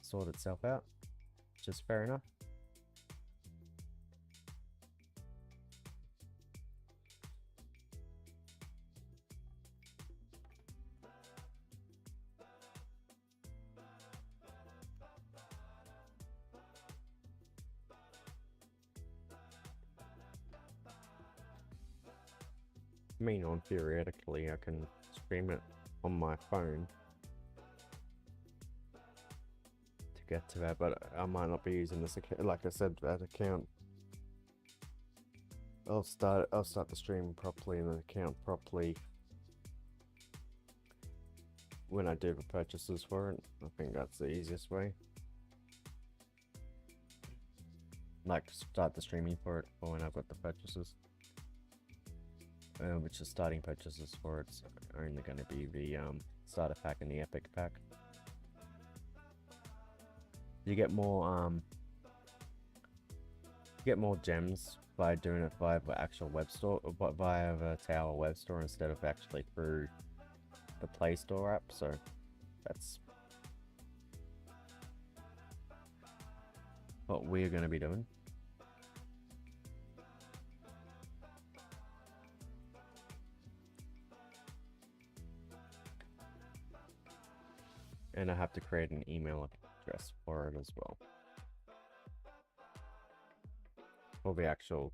sort itself out, which is fair enough. I mean, on theoretically, I can stream it on my phone get to that, but I might not be using this account. Like I said, that account. I'll start the stream properly and the account properly when I do the purchases for it. I think that's the easiest way. Like start the streaming for it for when I've got the purchases. Which is starting purchases for it's only going to be the starter pack and the epic pack. You get more gems by doing it via the actual web store, or via the Tower web store instead of actually through the Play Store app. So that's what we're going to be doing. And I have to create an email address for it as well. For the actual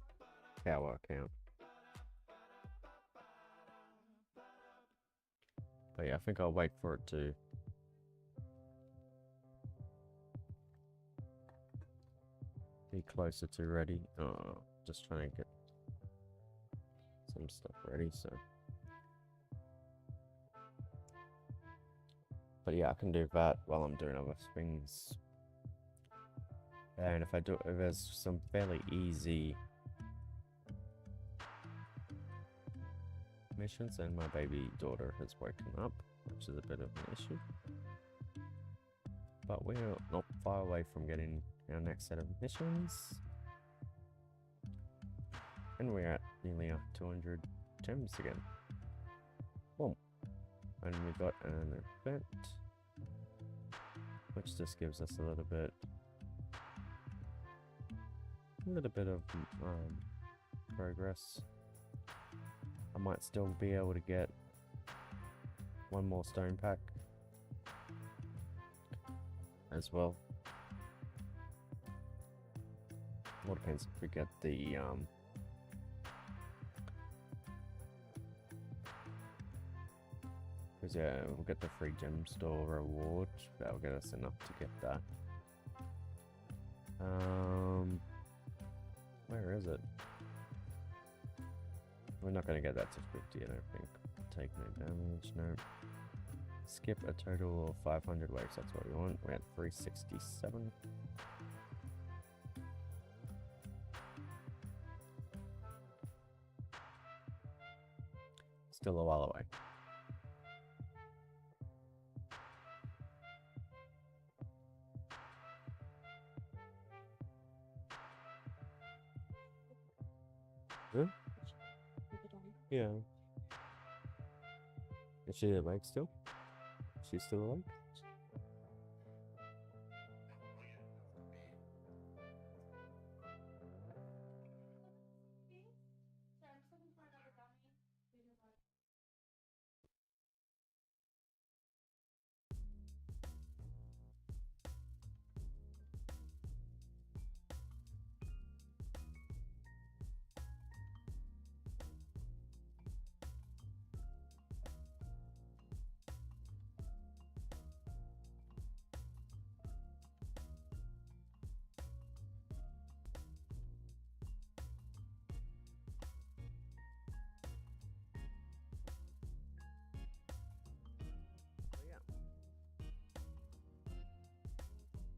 Tower account. But yeah, I think I'll wait for it to be closer to ready. Just trying to get some stuff ready, so. But yeah, I can do that while I'm doing other things. And if there's some fairly easy missions, and my baby daughter has woken up, which is a bit of an issue. But we're not far away from getting our next set of missions. And we're at nearly 200 gems again. Boom. And we got an event, which just gives us a little bit of progress. I might still be able to get one more stone pack as well. All depends if we get the because yeah, we'll get the free gem store reward. That'll get us enough to get that. Where is it? We're not gonna get that to 50, I don't think. Take no damage, no. Skip a total of 500 waves, that's what we want. We're at 367. Still a while away. Huh? Yeah. Is she awake still? She's still awake?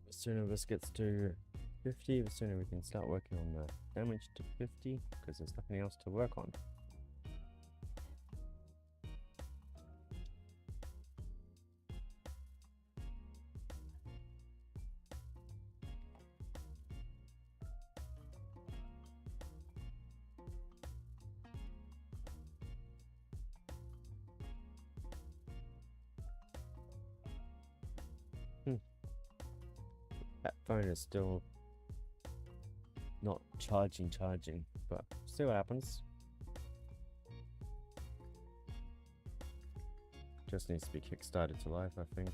The sooner this gets to 50, the sooner we can start working on the damage to 50, because there's nothing else to work on. That phone is still not charging, but see what happens. Just needs to be kickstarted to life, I think.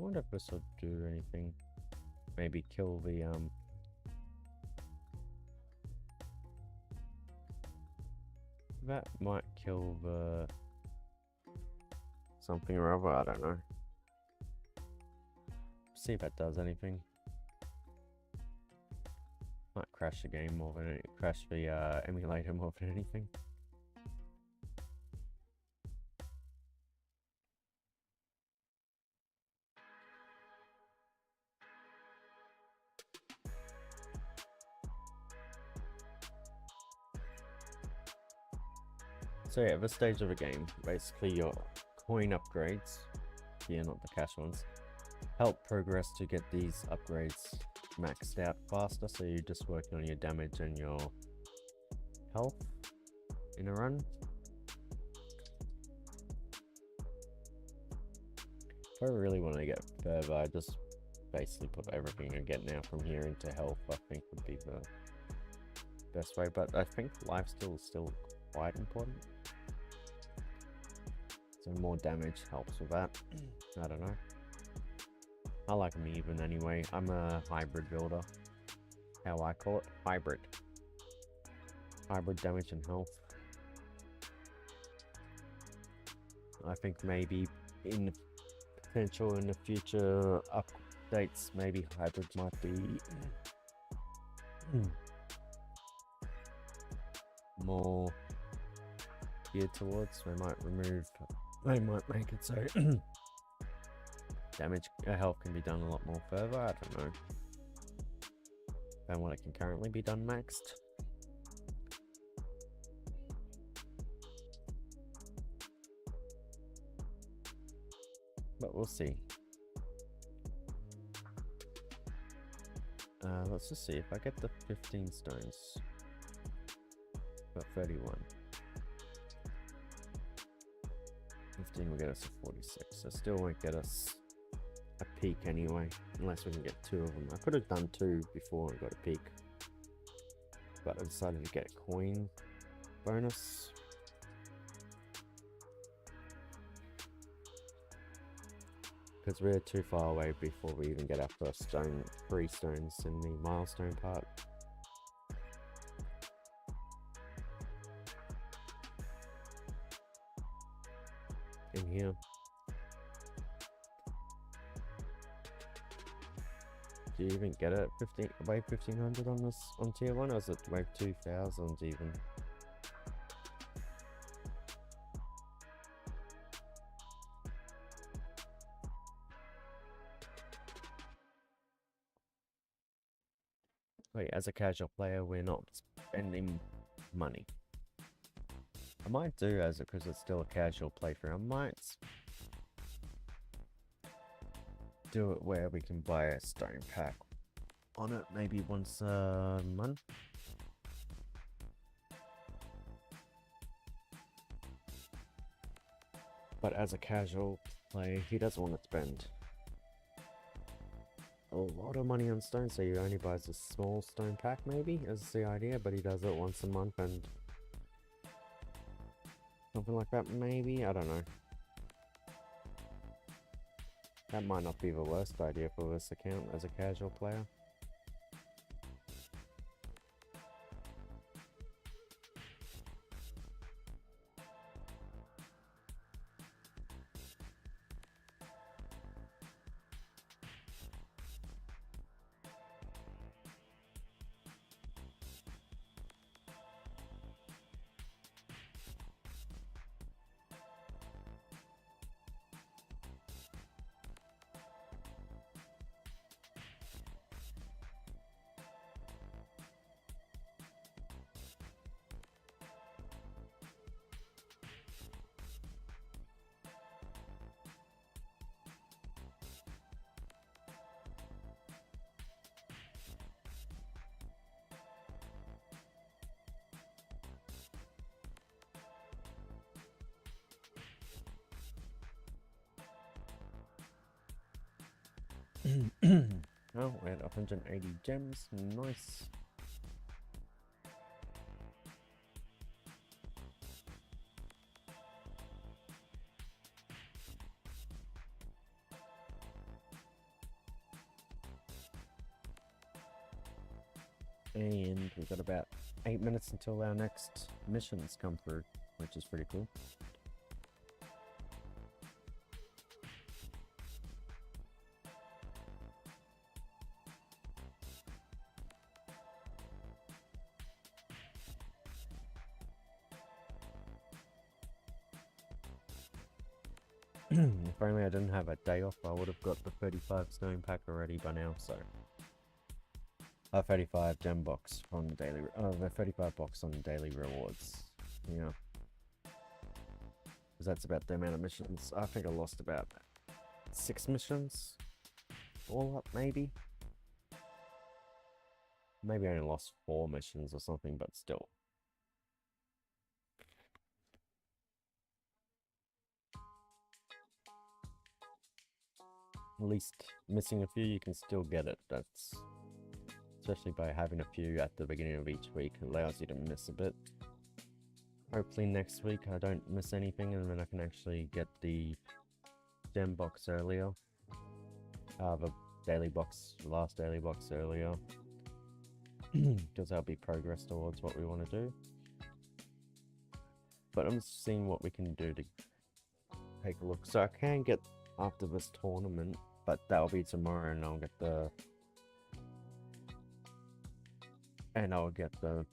wonder if this will do anything. Maybe kill the that might kill the something or other, I don't know. See if that does anything. Might crash the game more than it crash the emulator more than anything. So yeah, this stage of the game, basically your coin upgrades, yeah, not the cash ones, help progress to get these upgrades maxed out faster, so you're just working on your damage and your health in a run. If I really want to get further, I just basically put everything I get now from here into health, I think would be the best way, but I think lifesteal is still quite important. So more damage helps with that. I don't know. I like them even anyway. I'm a hybrid builder. How I call it? Hybrid. Hybrid damage and health. I think maybe in the potential in the future updates, maybe hybrid might be more geared towards. They might make it so damage health can be done a lot more further. I don't know than what it can currently be done maxed. But we'll see. Let's just see if I get the 15 stones. Got 31. 15 will get us to 46, so still won't get us a peak anyway, unless we can get 2 of them. I could have done 2 before I got a peak, but I decided to get a coin bonus. Because we're too far away before we even get our first 3 stones in the milestone part. In here. Do you even get it? Wave 1500 on this on tier 1, or is it wave 2000 even? Wait, as a casual player, we're not spending money. I might do as it because it's still a casual playthrough. I might do it where we can buy a stone pack on it maybe once a month. But as a casual player, he doesn't want to spend a lot of money on stone, so he only buys a small stone pack maybe, is the idea, but he does it once a month and something like that maybe, I don't know. That might not be the worst idea for this account as a casual player. Oh, we had 180 gems, nice. And we've got about 8 minutes until our next missions come through, which is pretty cool. If only I didn't have a day off, I would have got the 35 stone pack already by now, so... 35 gem box on daily... the 35 box on daily rewards. Yeah. Because that's about the amount of missions. I think I lost about 6 missions. All up, maybe? Maybe I only lost 4 missions or something, but still. At least missing a few, you can still get it. That's... especially by having a few at the beginning of each week, it allows you to miss a bit. Hopefully next week I don't miss anything and then I can actually get the gem box earlier. The daily box, last daily box earlier. Because that'll be progress towards what we want to do. But I'm just seeing what we can do to take a look. So I can get after this tournament, but that'll be tomorrow and I'll get the... and I'll get the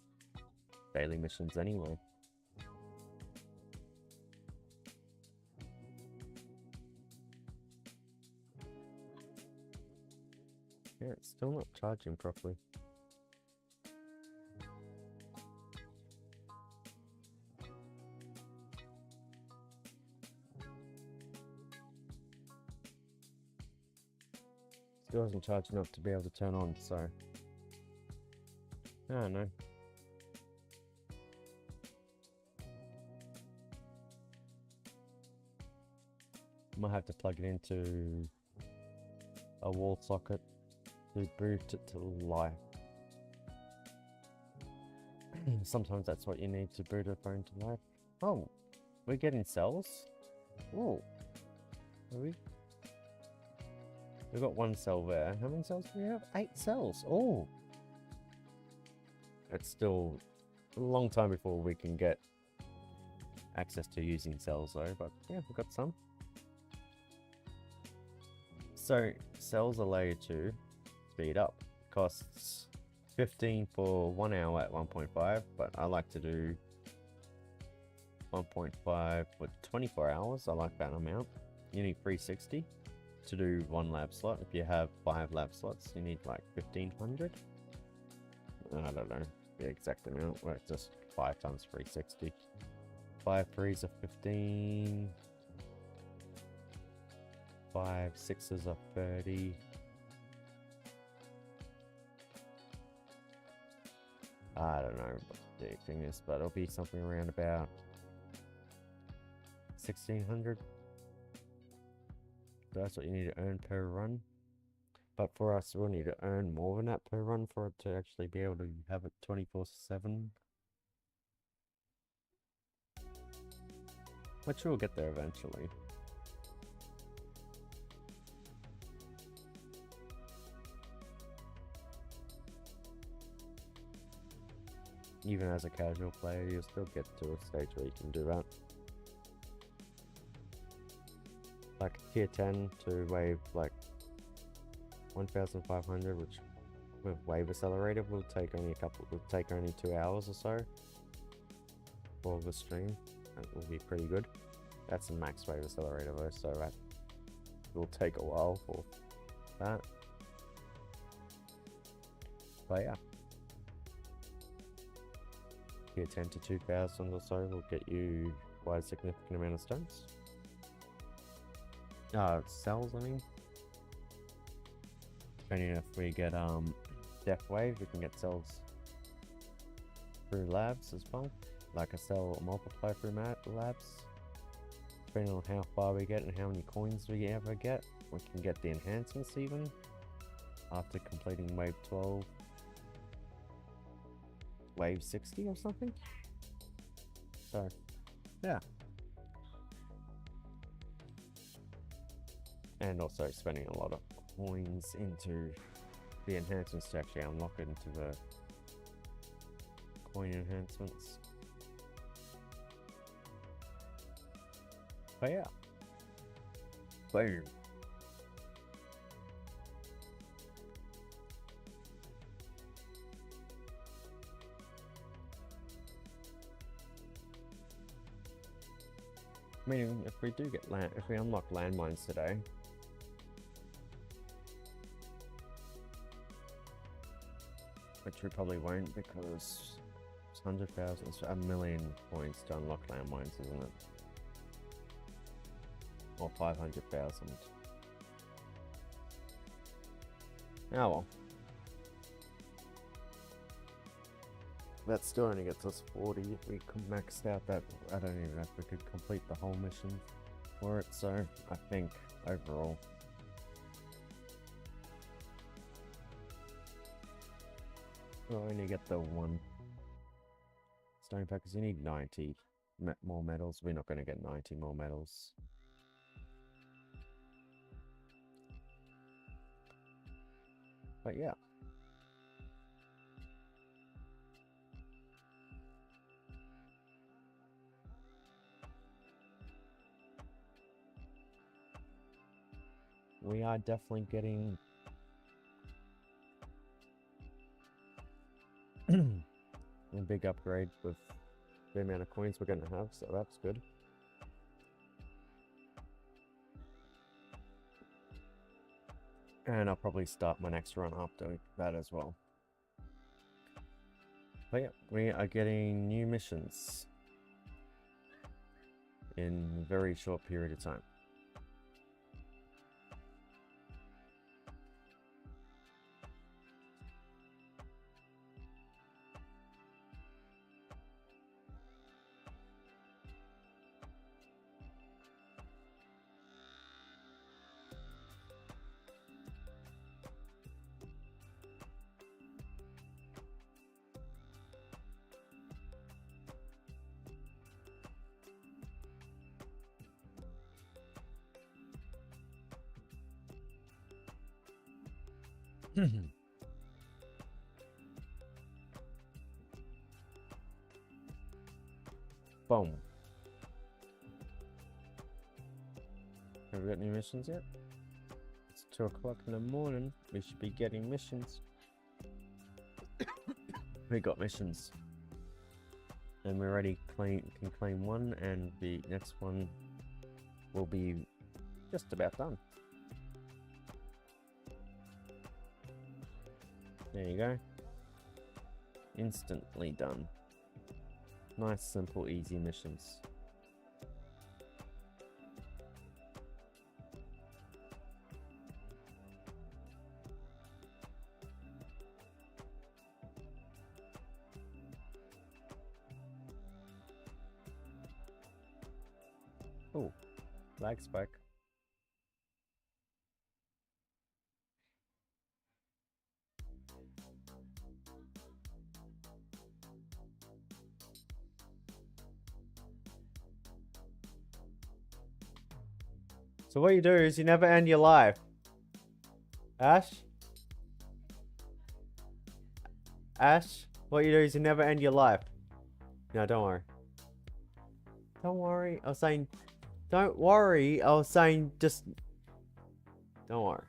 daily missions anyway. Yeah, it's still not charging properly. Still hasn't charged enough to be able to turn on, so... I don't know. Might have to plug it into a wall socket to boot it to life. Sometimes that's what you need to boot a phone to life. Oh, we're getting cells? Oh, are we? We've got 1 cell there. How many cells do we have? 8 cells. Oh! It's still a long time before we can get access to using cells though, but yeah, we've got some. So, cells allow you to speed up. It costs 15 for 1 hour at 1.5, but I like to do 1.5 for 24 hours. I like that amount. You need 360 to do 1 lab slot. If you have 5 lab slots, you need like 1500. I don't know the exact amount. Well, just 5 times 360. 5 threes are 15. 5 sixes are 30. I don't know what the thing is, but it'll be something around about 1600. That's what you need to earn per run. But for us, we'll need to earn more than that per run for it to actually be able to have it 24/7. Which we'll get there eventually. Even as a casual player, you'll still get to a stage where you can do that. Like tier 10 to wave like 1500, which with wave accelerator will take only 2 hours or so for the stream. That will be pretty good. That's a max wave accelerator though, so that will take a while for that. But yeah. Tier 10 to 2000 or so will get you quite a significant amount of stones. Cells, I mean. Depending if we get Death Wave, we can get cells through labs as well. Like a cell multiply through labs. Depending on how far we get and how many coins we ever get, we can get the enhancements even after completing wave 12. Wave 60 or something. So, yeah. And also spending a lot of coins into the enhancements to actually unlock it into the coin enhancements. But yeah. Boom. I mean, if we do get if we unlock landmines today, which we probably won't because it's 100,000, so 1,000,000 points to unlock landmines, isn't it? Or 500,000. Oh well. That still only gets us 40 if we maxed out that. I don't even know if we could complete the whole mission for it, so I think overall. We'll only get the one stone pack because you need 90 more medals. We're not going to get 90 more medals. But yeah. We are definitely getting a big upgrade with the amount of coins we're going to have, so that's good. And I'll probably start my next run after that as well. But yeah, we are getting new missions in a very short period of time. Boom. Have we got any missions yet? It's 2 o'clock in the morning. We should be getting missions. We got missions. And we already can claim one, and the next one will be just about done. There you go. Instantly done. Nice, simple, easy missions. Oh, lag spike. So what you do is you never end your life. Ash? Ash? What you do is you never end your life. No, don't worry. Don't worry. I was saying, don't worry. I was saying just... Don't worry.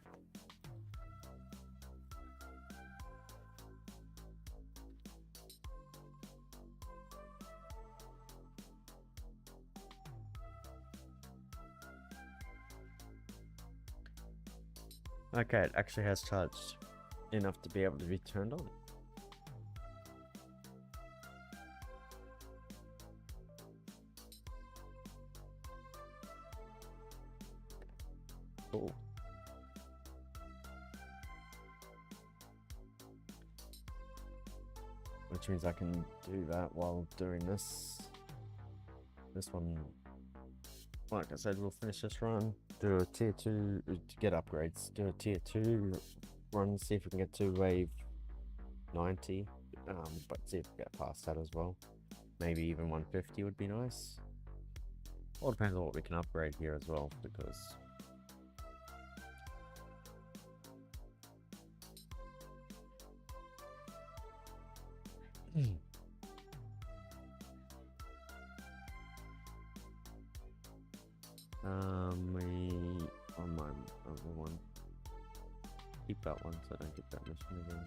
Okay, it actually has charged enough to be able to be turned on. Cool. Which means I can do that while doing this. This one, like I said, we'll finish this run, do a tier 2 to get upgrades, do a tier 2 run, see if we can get to wave 90, but see if we get past that as well. Maybe even 150 would be nice. All depends on what we can upgrade here as well, because skip that one so I don't get that mission again.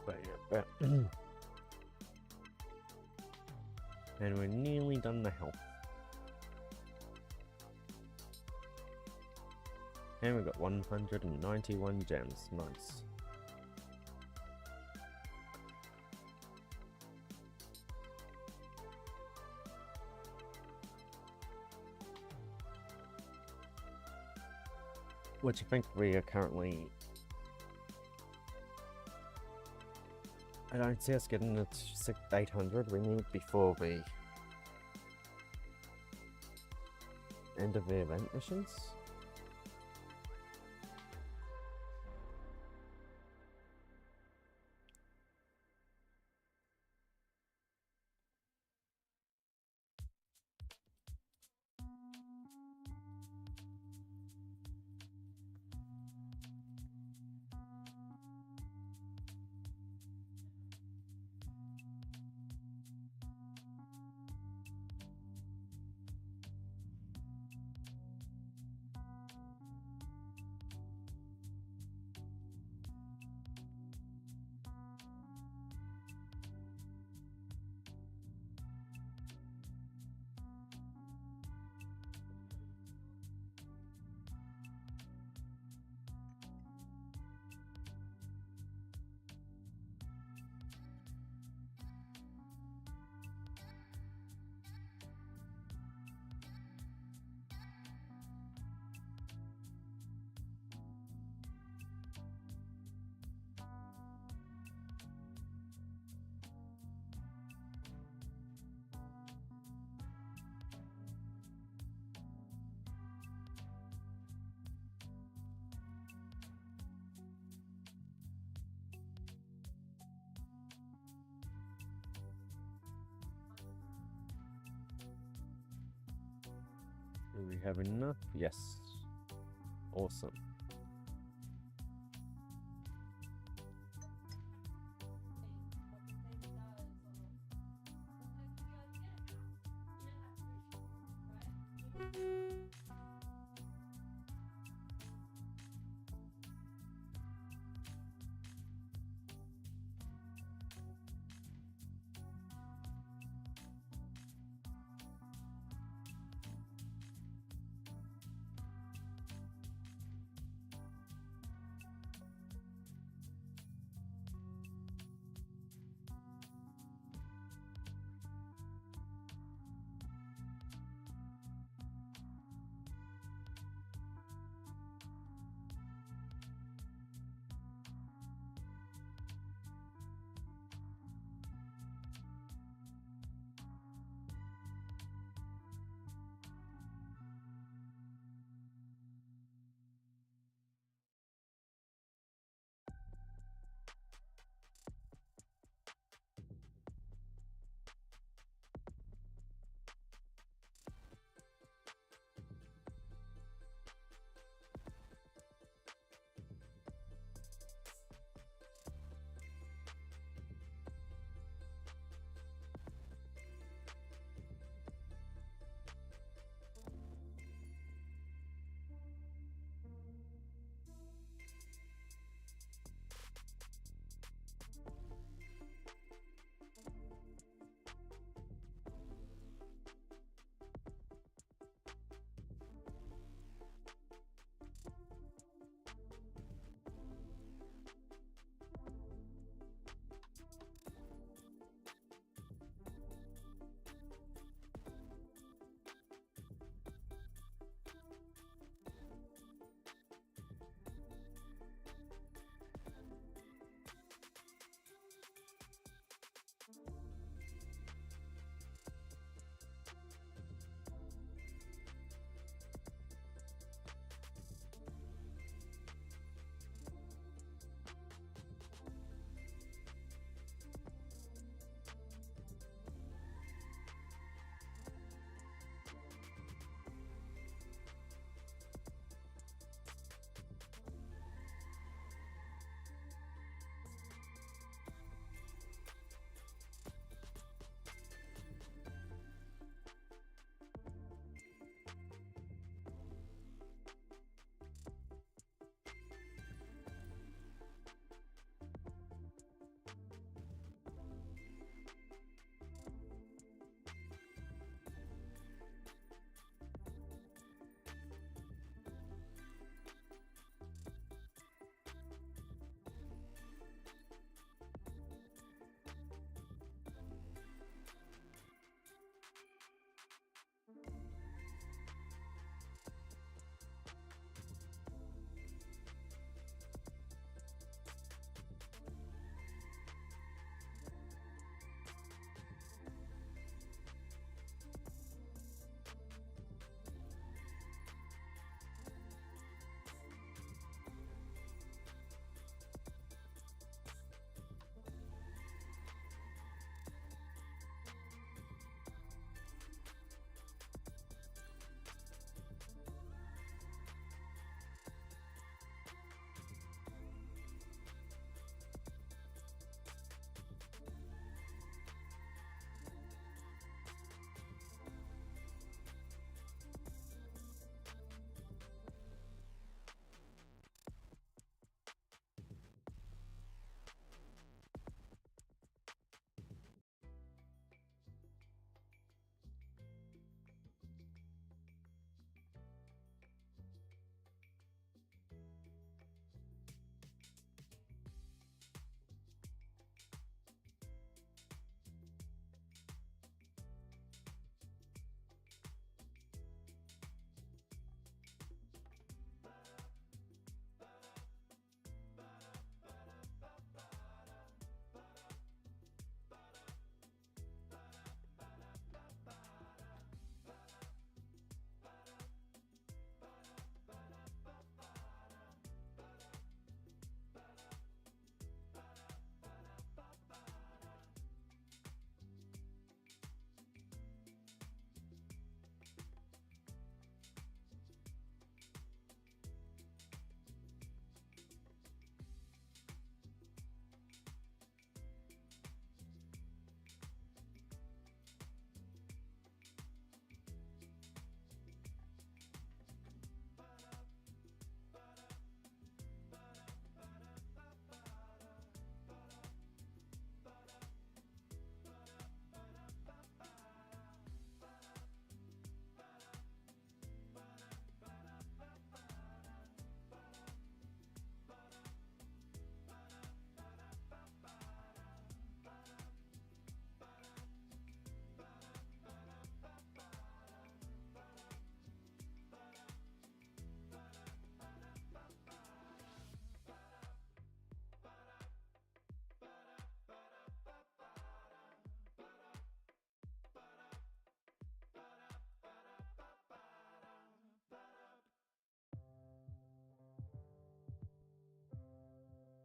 But yeah, and we're nearly done the health. And we got 191 gems. Nice. What do you think? We are currently... I don't see us getting to 800. We need before the end of the event missions. Do we have enough? Yes. Awesome.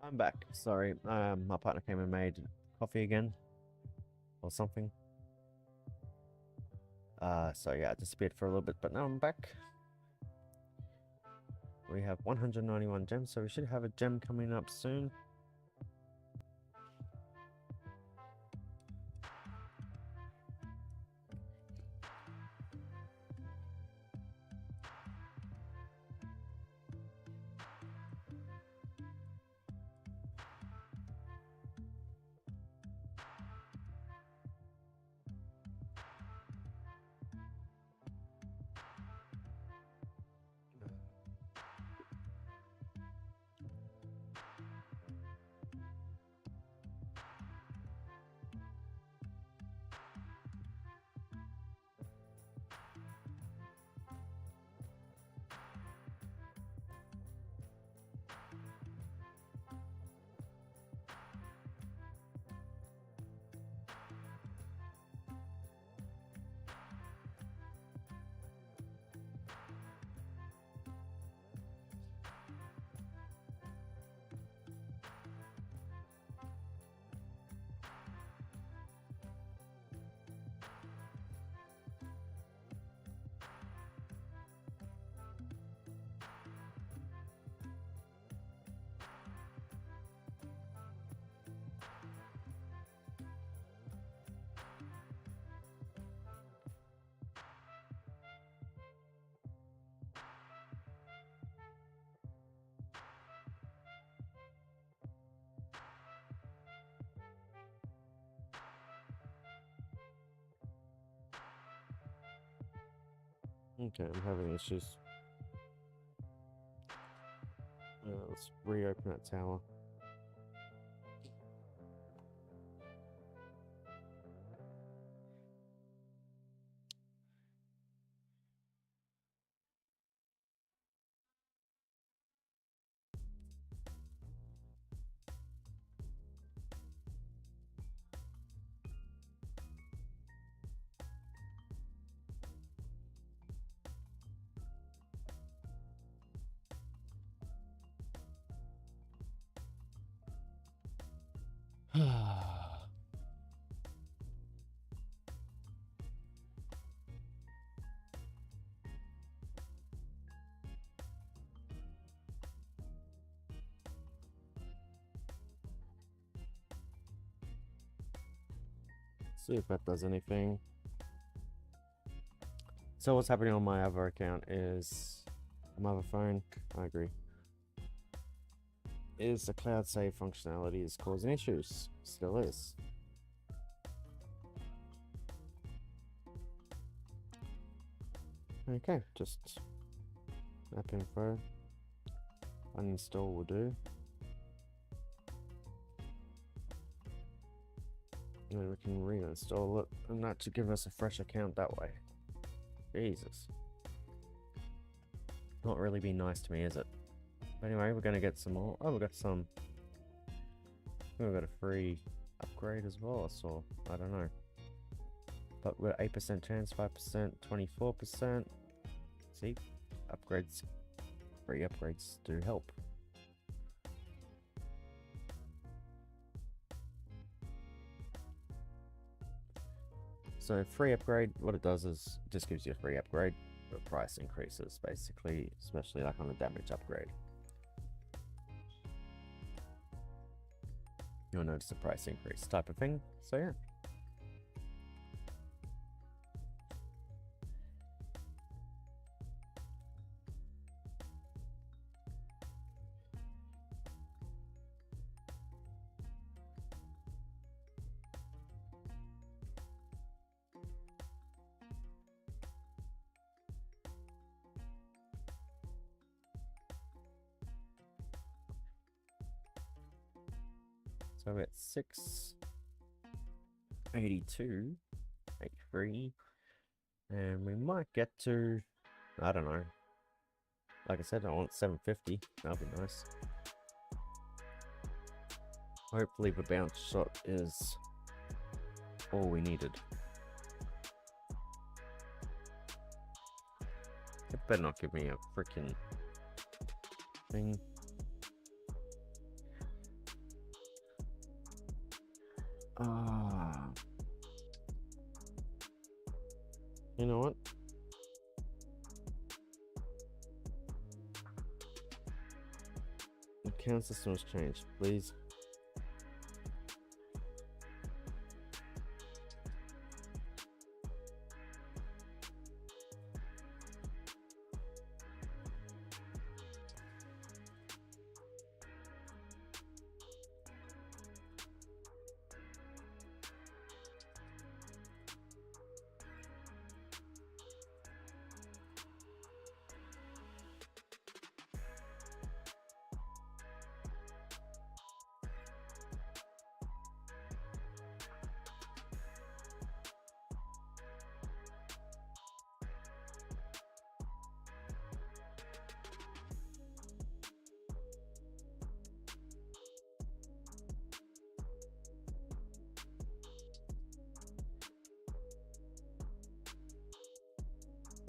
I'm back. Sorry, my partner came and made coffee again, or something. So yeah, I disappeared for a little bit, but now I'm back. We have 191 gems, so we should have a gem coming up soon. Okay, I'm having issues. Let's reopen that tower. See if that does anything. So what's happening on my other account is my other phone. I agree. Is the cloud save functionality is causing issues? Still is. Okay, just app info. Uninstall will do. And then we can reinstall it, and that should give us a fresh account that way. Jesus. Not really be nice to me, is it? But anyway, we're gonna get some more. Oh, we got some. We got a free upgrade as well, I saw. I don't know. But we're 8% chance, 5%, 24%. See? Upgrades. Free upgrades do help. So free upgrade, what it does is it just gives you a free upgrade, but price increases basically, especially like on a damage upgrade. You'll notice the price increase type of thing. So yeah. So we're at 682, 83, and we might get to, I don't know. Like I said, I want 750. That'll be nice. Hopefully the bounce shot is all we needed. It better not give me a freaking thing. Ah, you know what? The count system has changed. Please.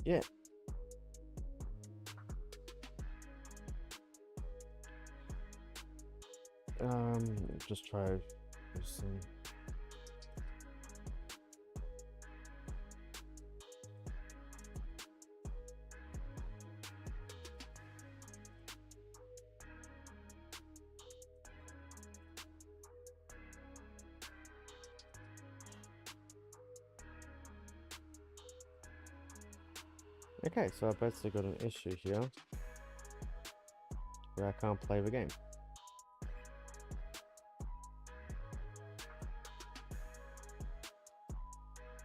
Yeah. Just try this thing. Okay, so I basically got an issue here where I can't play the game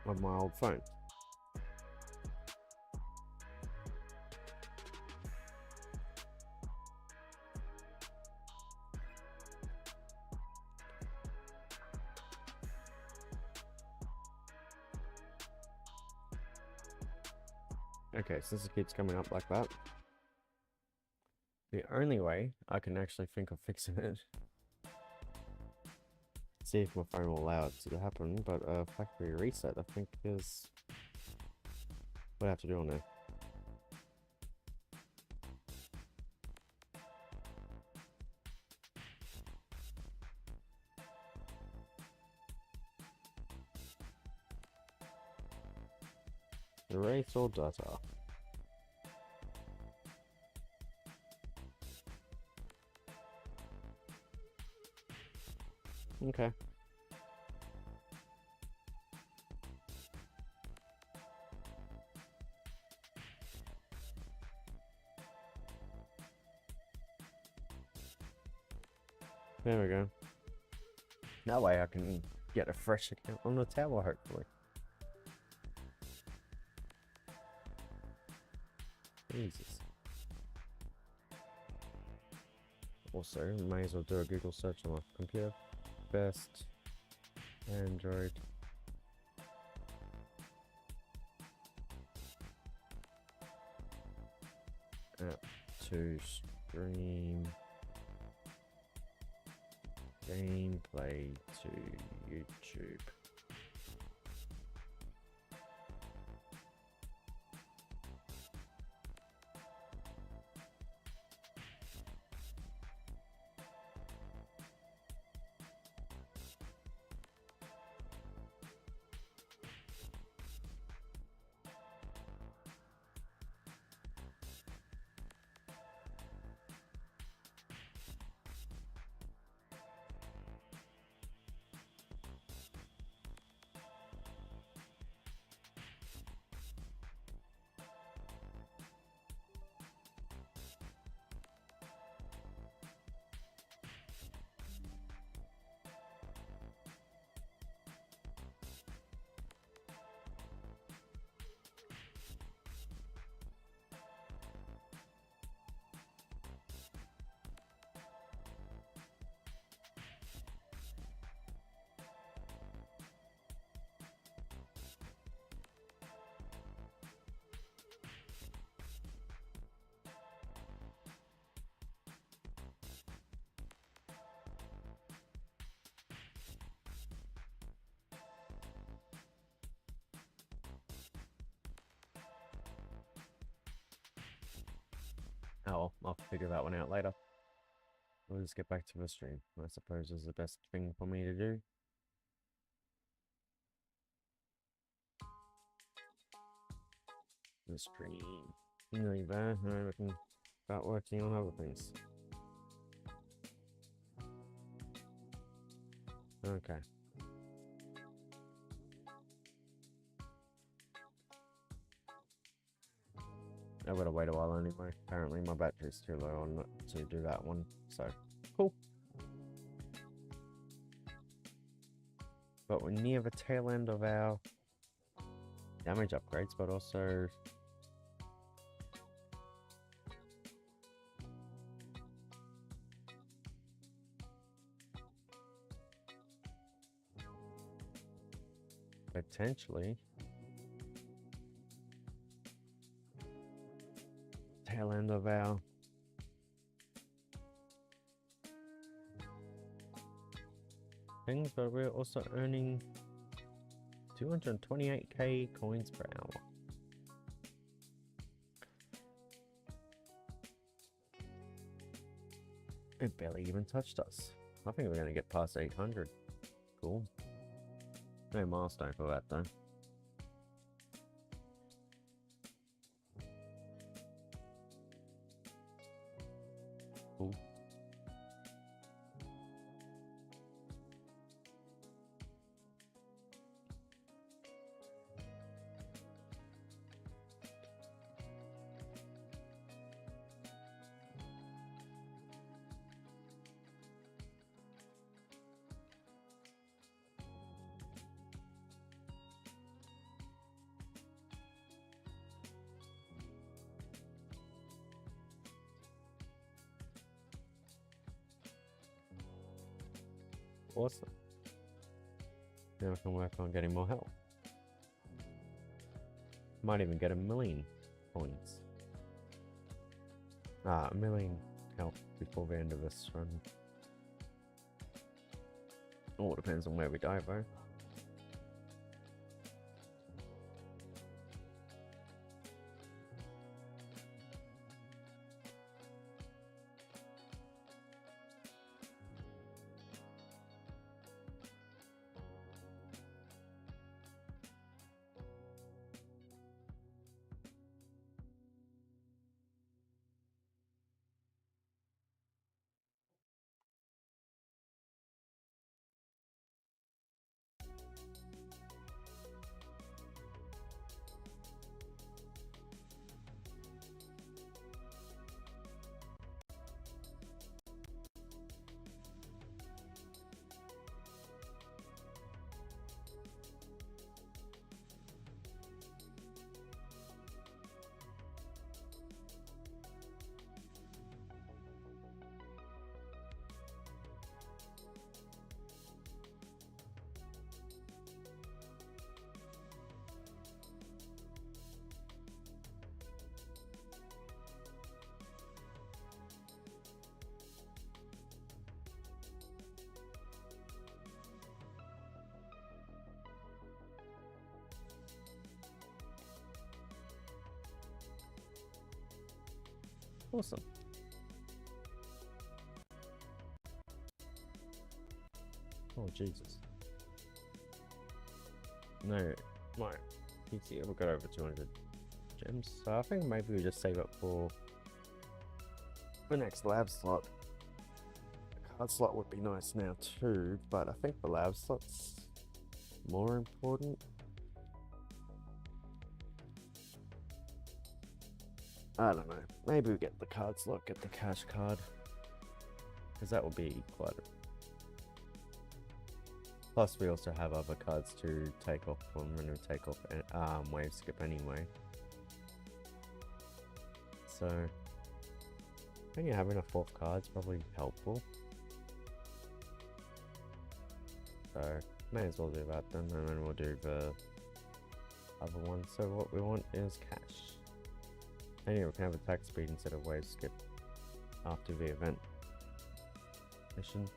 on my old phone. Okay, since it keeps coming up like that, the only way I can actually think of fixing it, see if my phone will allow it to happen, but factory reset I think is what I have to do on there. Erase all data. Okay. There we go. That way I can get a fresh account on the tower, hopefully. Jesus. Also, may as well do a Google search on my computer. Best Android app to stream gameplay to YouTube. Oh well, I'll figure that one out later. We'll just get back to the stream. I suppose is the best thing for me to do. Mystery. Really bad. Now we can start working on other things. Okay. I've got to wait a while anyway. Apparently my battery's too low on it to do that one. So, cool. But we're near the tail end of our damage upgrades, but also potentially tail end of our things, but we're also earning 228k coins per hour. It barely even touched us. I think we're going to get past 800. Cool. No milestone for that though. Cool. Awesome. Now we can work on getting more health. Might even get 1,000,000 points. Ah, 1,000,000 health before the end of this run. All depends on where we die, though. Awesome. Oh, Jesus. No, my PC ever got over 200 gems, so I think maybe we just save it for the next lab slot. The card slot would be nice now too, but I think the lab slot's more important. I don't know. Maybe we get the card slot, get the cash card, because that would be quite a... Plus we also have other cards to take off when we're going to take off wave skip anyway. So I think having a 4th card's probably helpful. So may as well do that then, and then we'll do the other one. So what we want is cash. Anyway, we can have attack speed instead of wave skip after the event mission.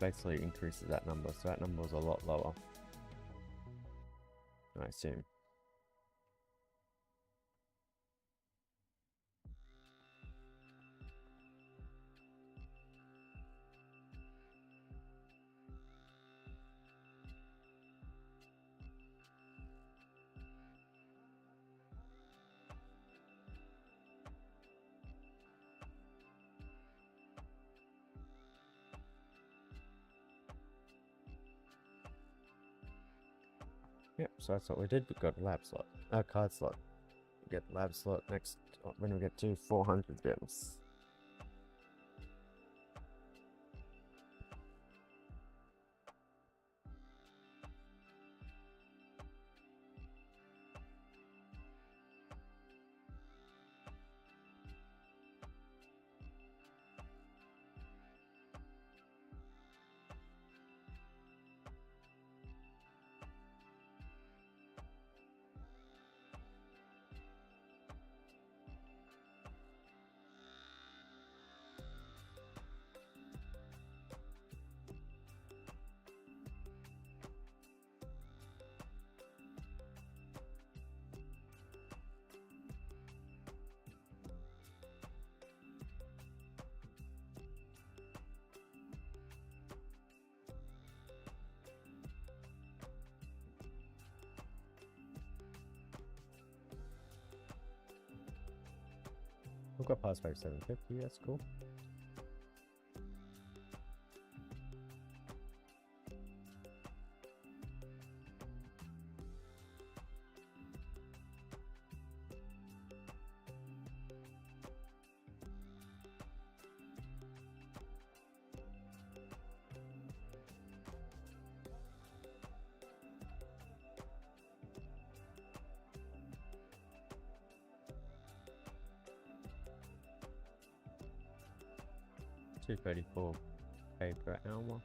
basically increases that number, so that number was a lot lower, I assume. Yep, so that's what we did. We got a lab slot, a card slot. We get lab slot next when we get to 400 gems. We've got past 5750, that's cool. $234 per hour.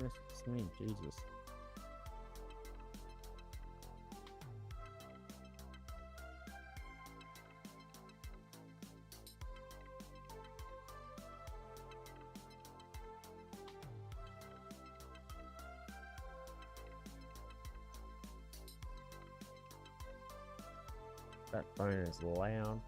What's me, Jesus. That phone is loud.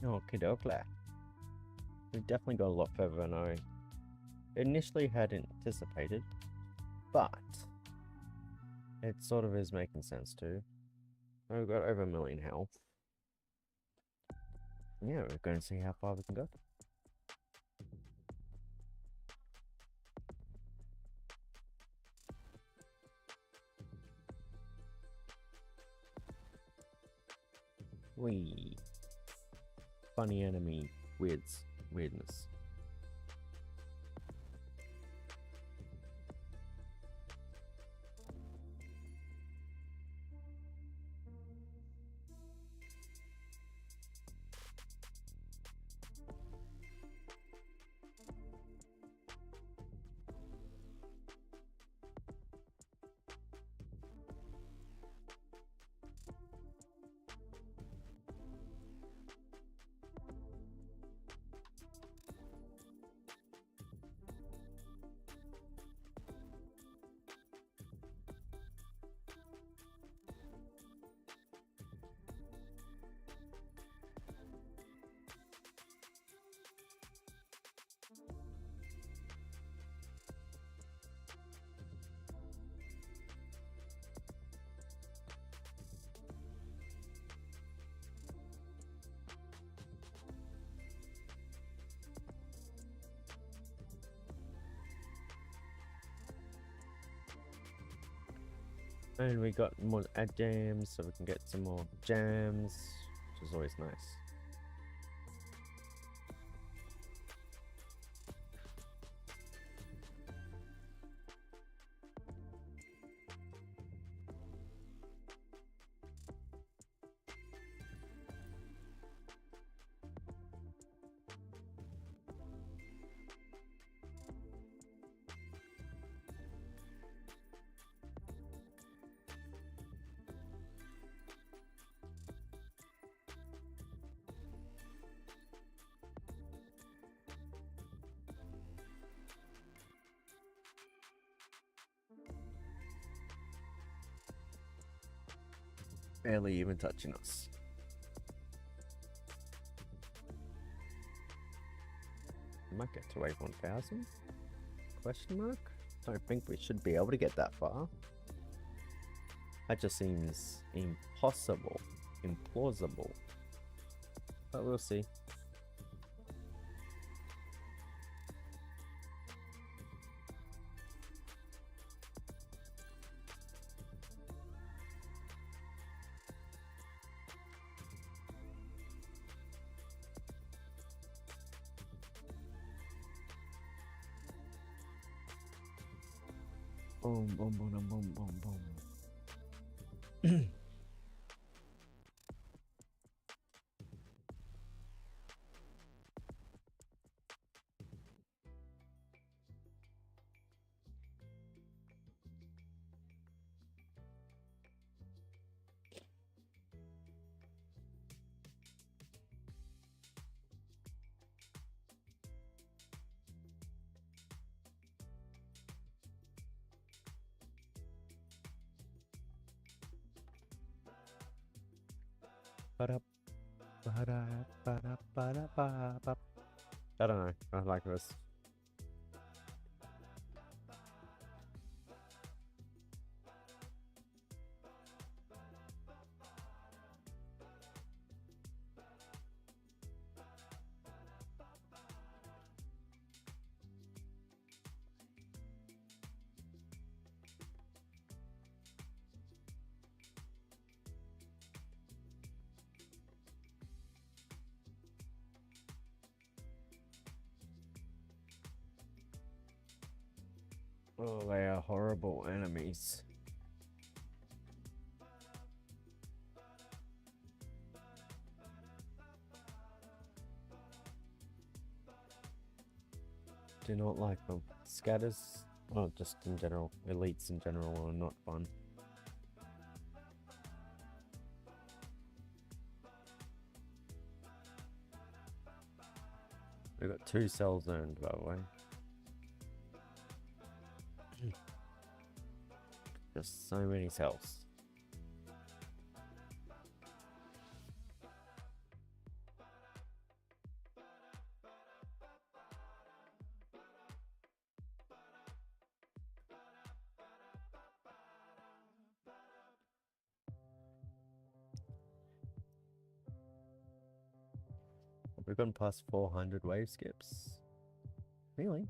Okay, dokie. We definitely got a lot further than I initially had anticipated, but it sort of is making sense too. We've got over 1 million health. Yeah, we're going to see how far we can go. Wee. Funny enemy weirdness. And we got more ad jams, so we can get some more jams, which is always nice. Barely even touching us. We might get to wave 1000? Question mark? Don't think we should be able to get that far. That just seems impossible, implausible. But we'll see. Boom, boom, boom, boom, boom, boom. I don't know. I like this. Oh, they are horrible enemies. Do not like them. Scatters, well, just in general, elites in general are not fun. We've got 2 cells earned, by the way. Just so many cells. We've gone past 400 wave skips. Really?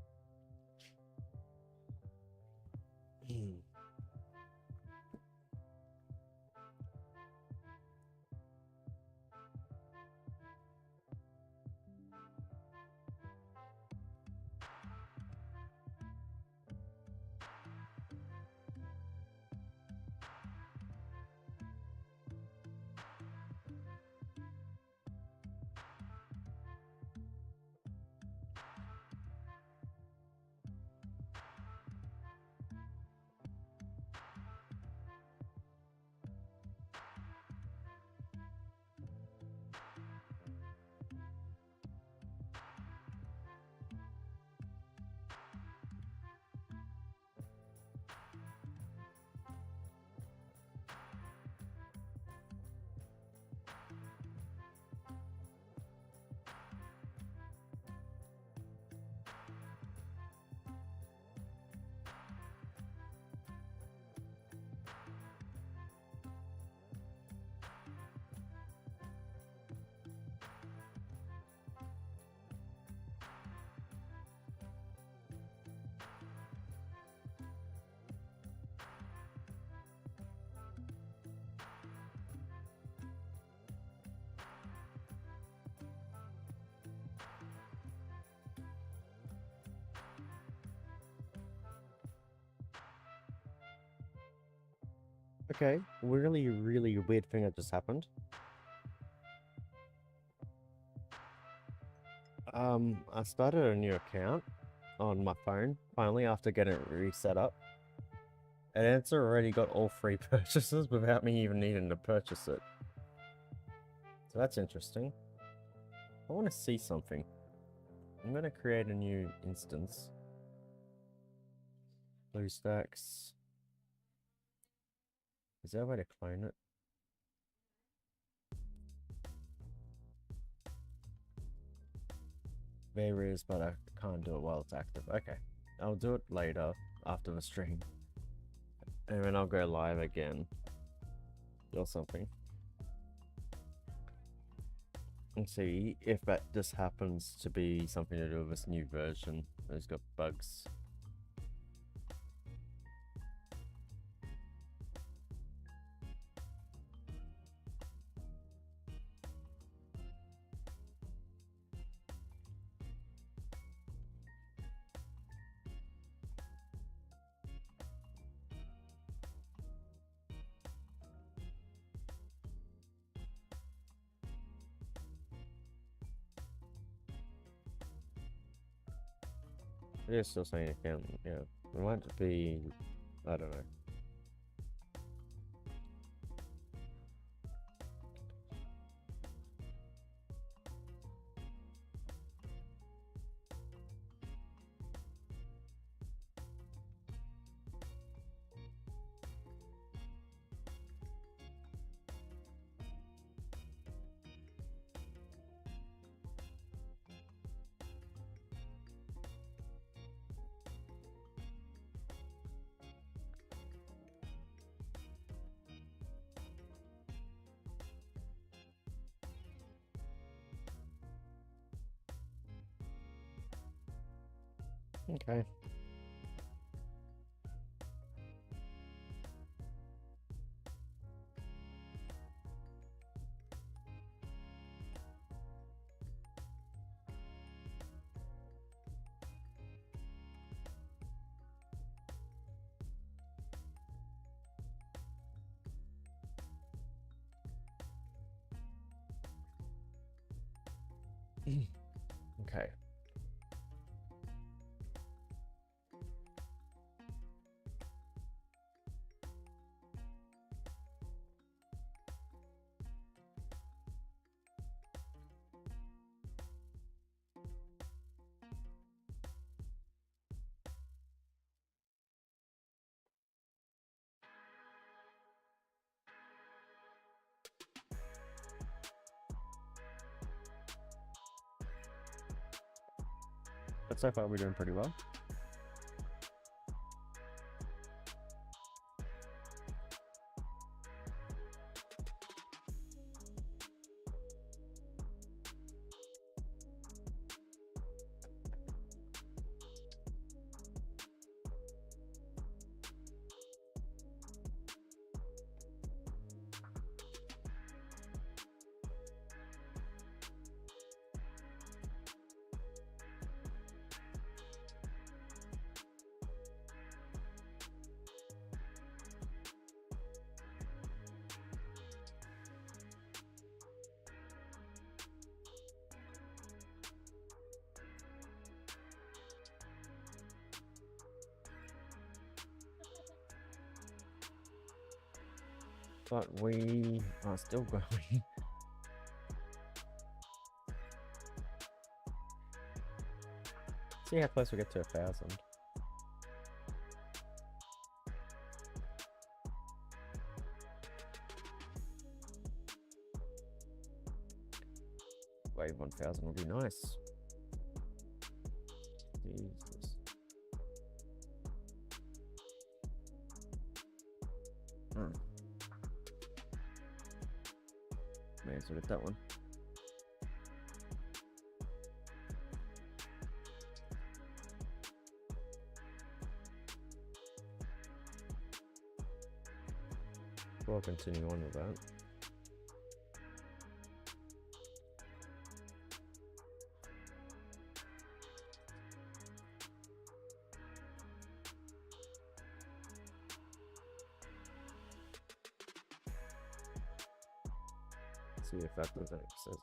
Okay, really weird thing that just happened. I started a new account on my phone, finally, after getting it reset up. And it's already got all 3 purchases without me even needing to purchase it. So that's interesting. I want to see something. I'm going to create a new instance. BlueStacks. Is there a way to clone it? There is, but I can't do it while it's active. Okay, I'll do it later after the stream. And then I'll go live again. Or something. And see if that just happens to be something to do with this new version. It's got bugs. It's still saying it can, yeah. It might be, I don't know. Okay. Okay. But so far we're doing pretty well. But we are still going. See how close we get to 1,000. Wave 1,000 would be nice. Jesus. May as well get that one. We'll continue on with that. See if that does access.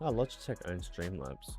Oh, Logitech owns Streamlabs.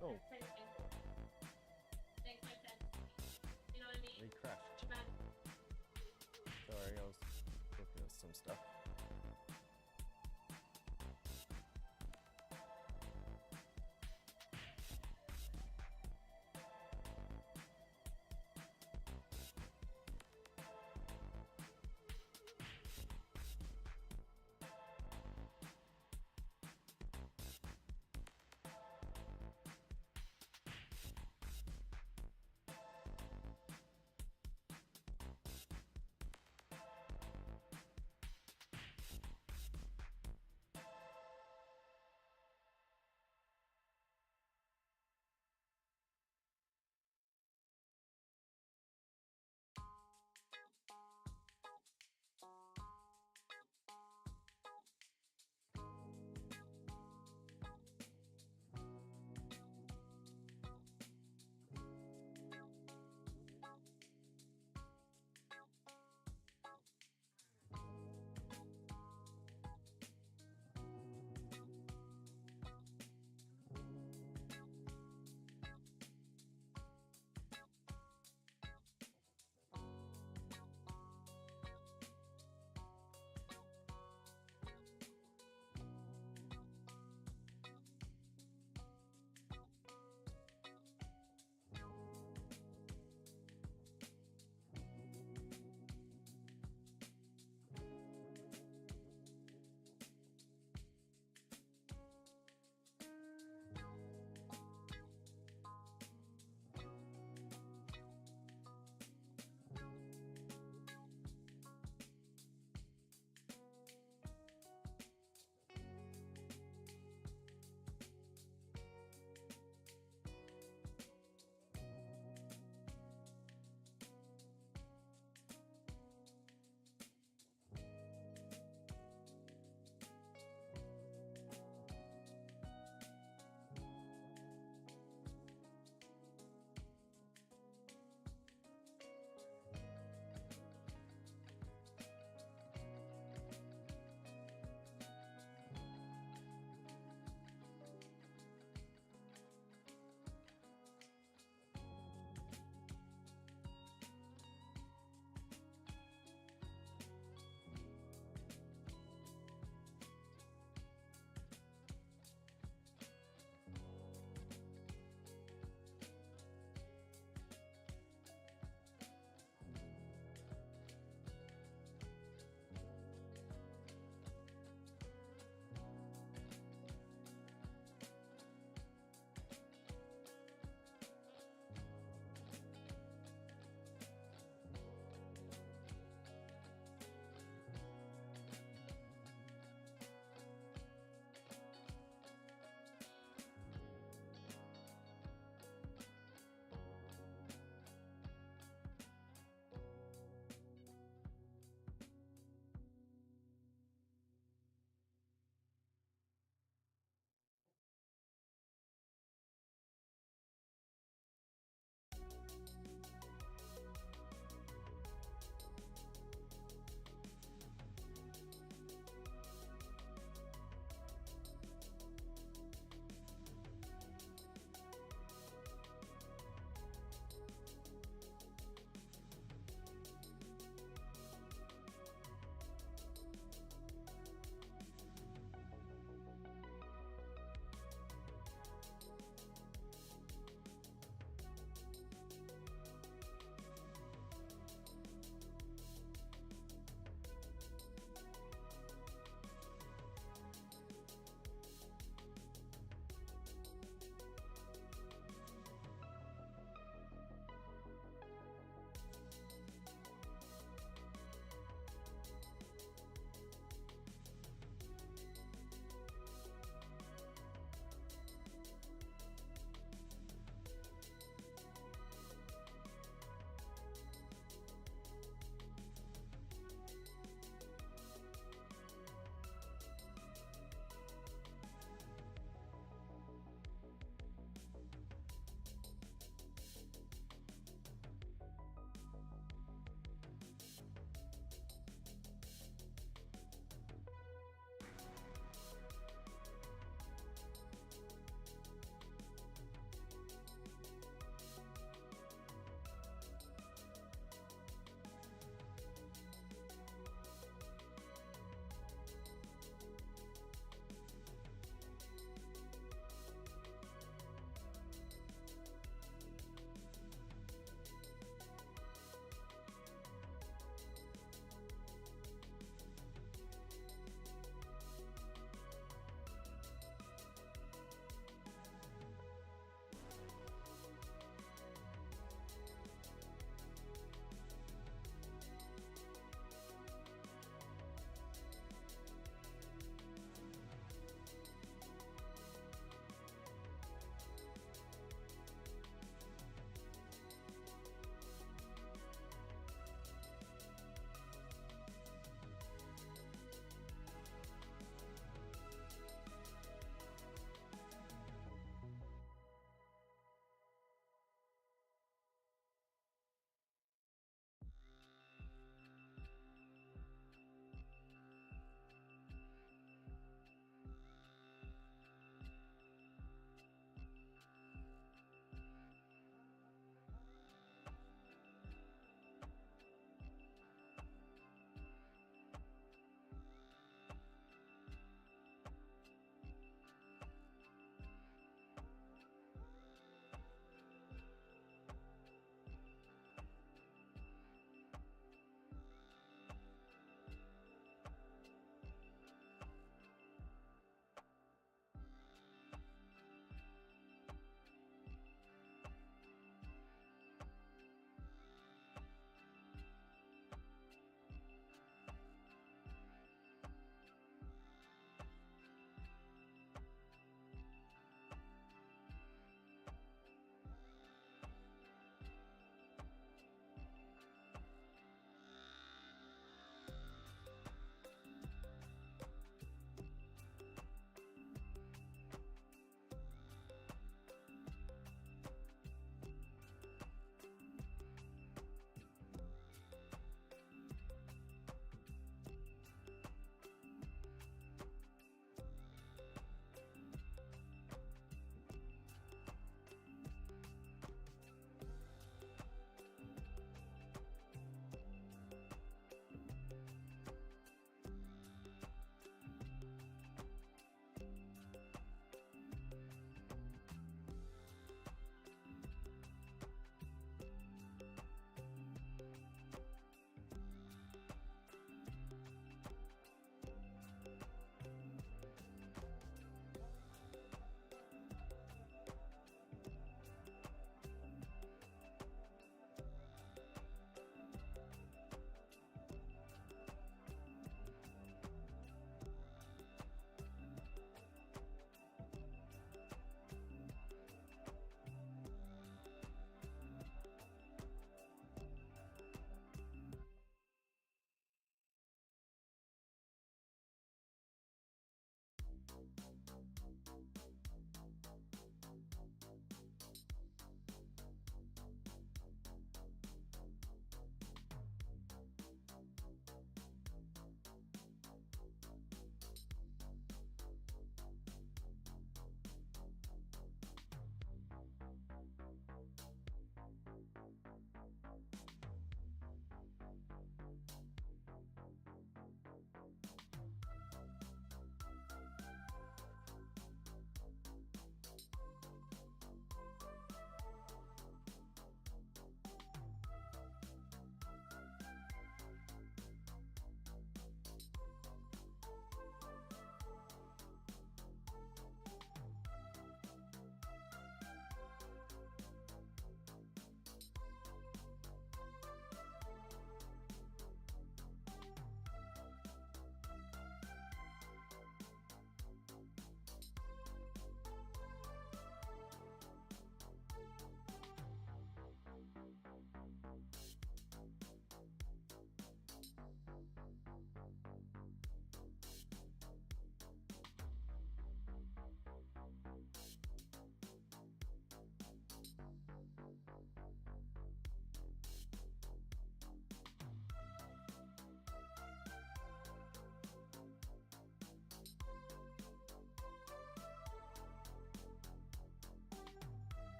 Oh. We crashed. Sorry, I was looking at some stuff.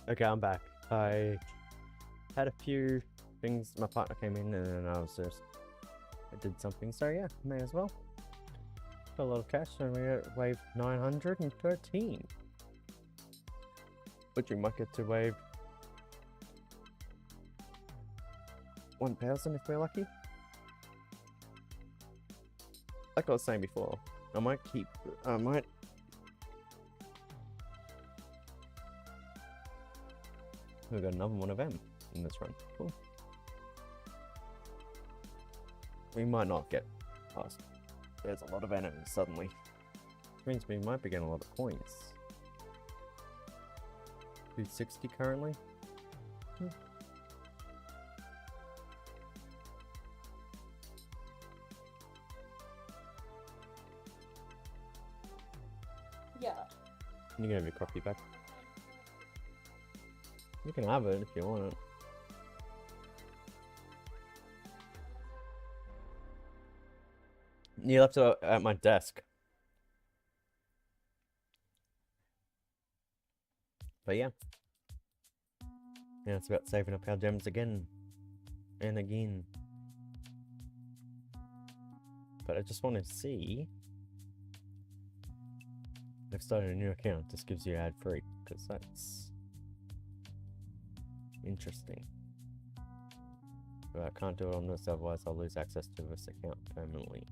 Okay, I'm back. I had a few things. My partner came in and then I did something. So yeah, may as well. Got a lot of cash and we're at wave 913. Which we might get to wave 1000 if we're lucky. Like I was saying before, I might we got another one of them in this run. Cool. We might not get past. There's a lot of enemies suddenly. Which means we might be getting a lot of points. 260 currently. Yeah. You can have your coffee back. You can have it if you want it. You left it at my desk. But yeah. Yeah, it's about saving up our gems again. And again. But I just want to see. I've started a new account. This gives you ad free. Because that's interesting. But I can't do it on this, otherwise I'll lose access to this account permanently.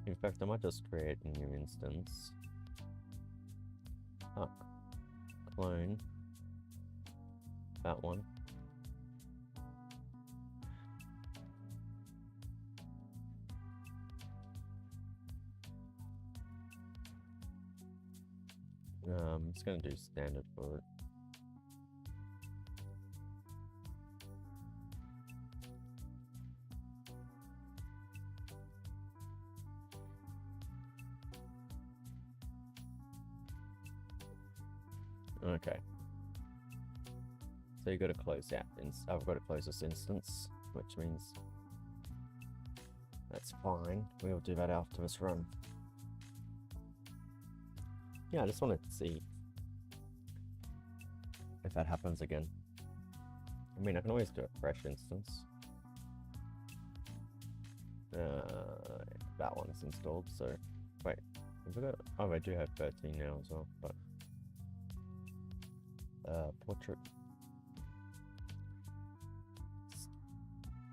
In fact, I might just create a new instance. Ah, clone that one. I'm just gonna do standard for it. Okay. So you got to close out. I've got to close this instance, which means that's fine. We'll do that after this run. Yeah, I just wanted to see if that happens again. I mean, I can always do a fresh instance. That one's installed, so wait. Have we got, oh, I do have 13 now as well, but portrait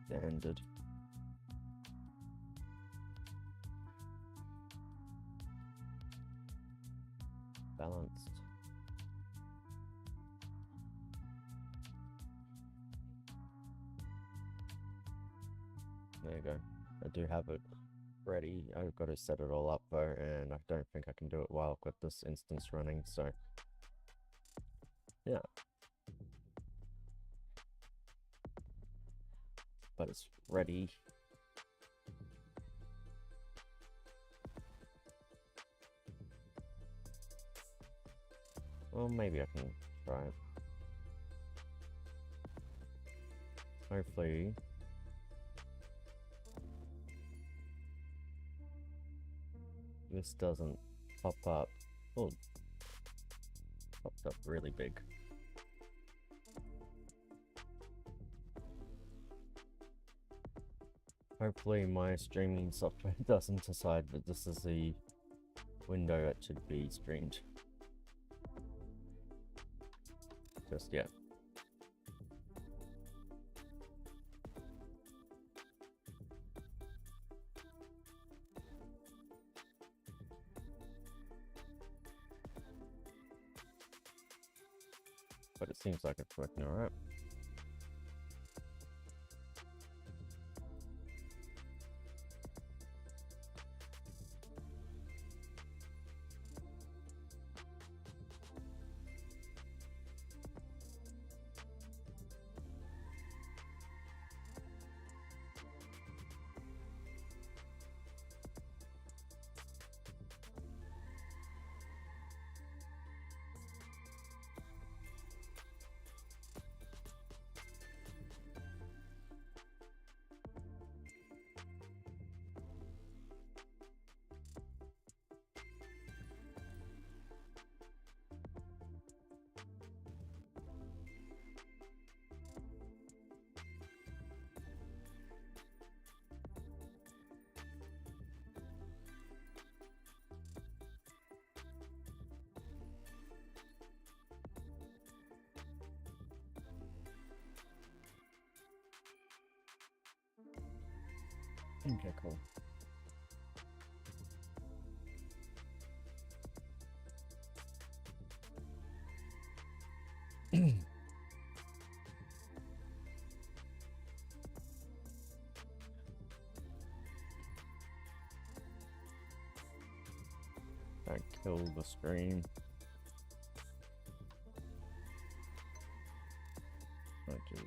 standard. Balanced. There you go. I do have it ready. I've got to set it all up though, and I don't think I can do it while I've got this instance running, so yeah. But it's ready. Well, maybe I can try it. Hopefully. This doesn't pop up. Oh, popped up really big. Hopefully my streaming software doesn't decide that this is the window that should be streamed. Just yet. But it seems like it's working alright. Okay, cool. Don't kill the stream. Oh jeez.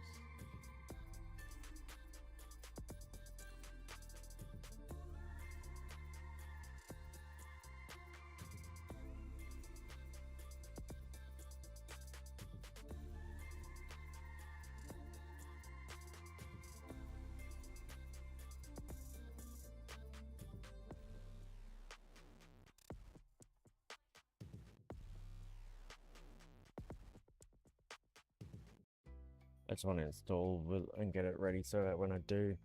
I just want to install and get it ready so that when I do.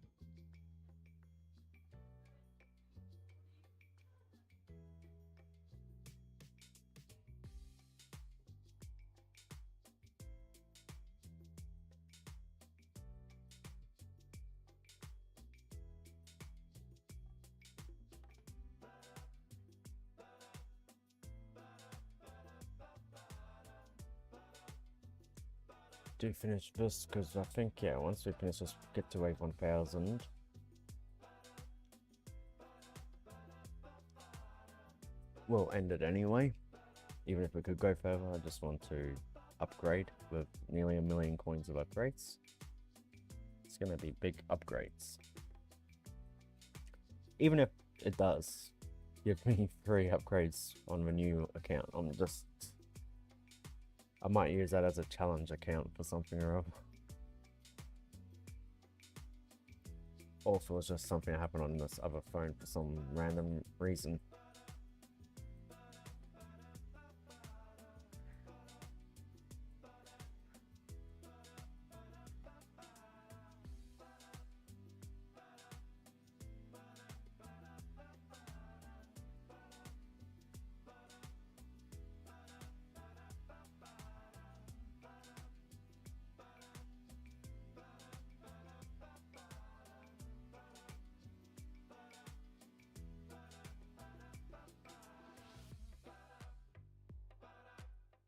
Do finish this because I think, yeah, once we finish this, get to wave 1000. We'll end it anyway. Even if we could go further, I just want to upgrade with nearly 1 million coins of upgrades. It's gonna be big upgrades. Even if it does give me 3 upgrades on the new account, I might use that as a challenge account for something or other. Also, it's just something that happened on this other phone for some random reason.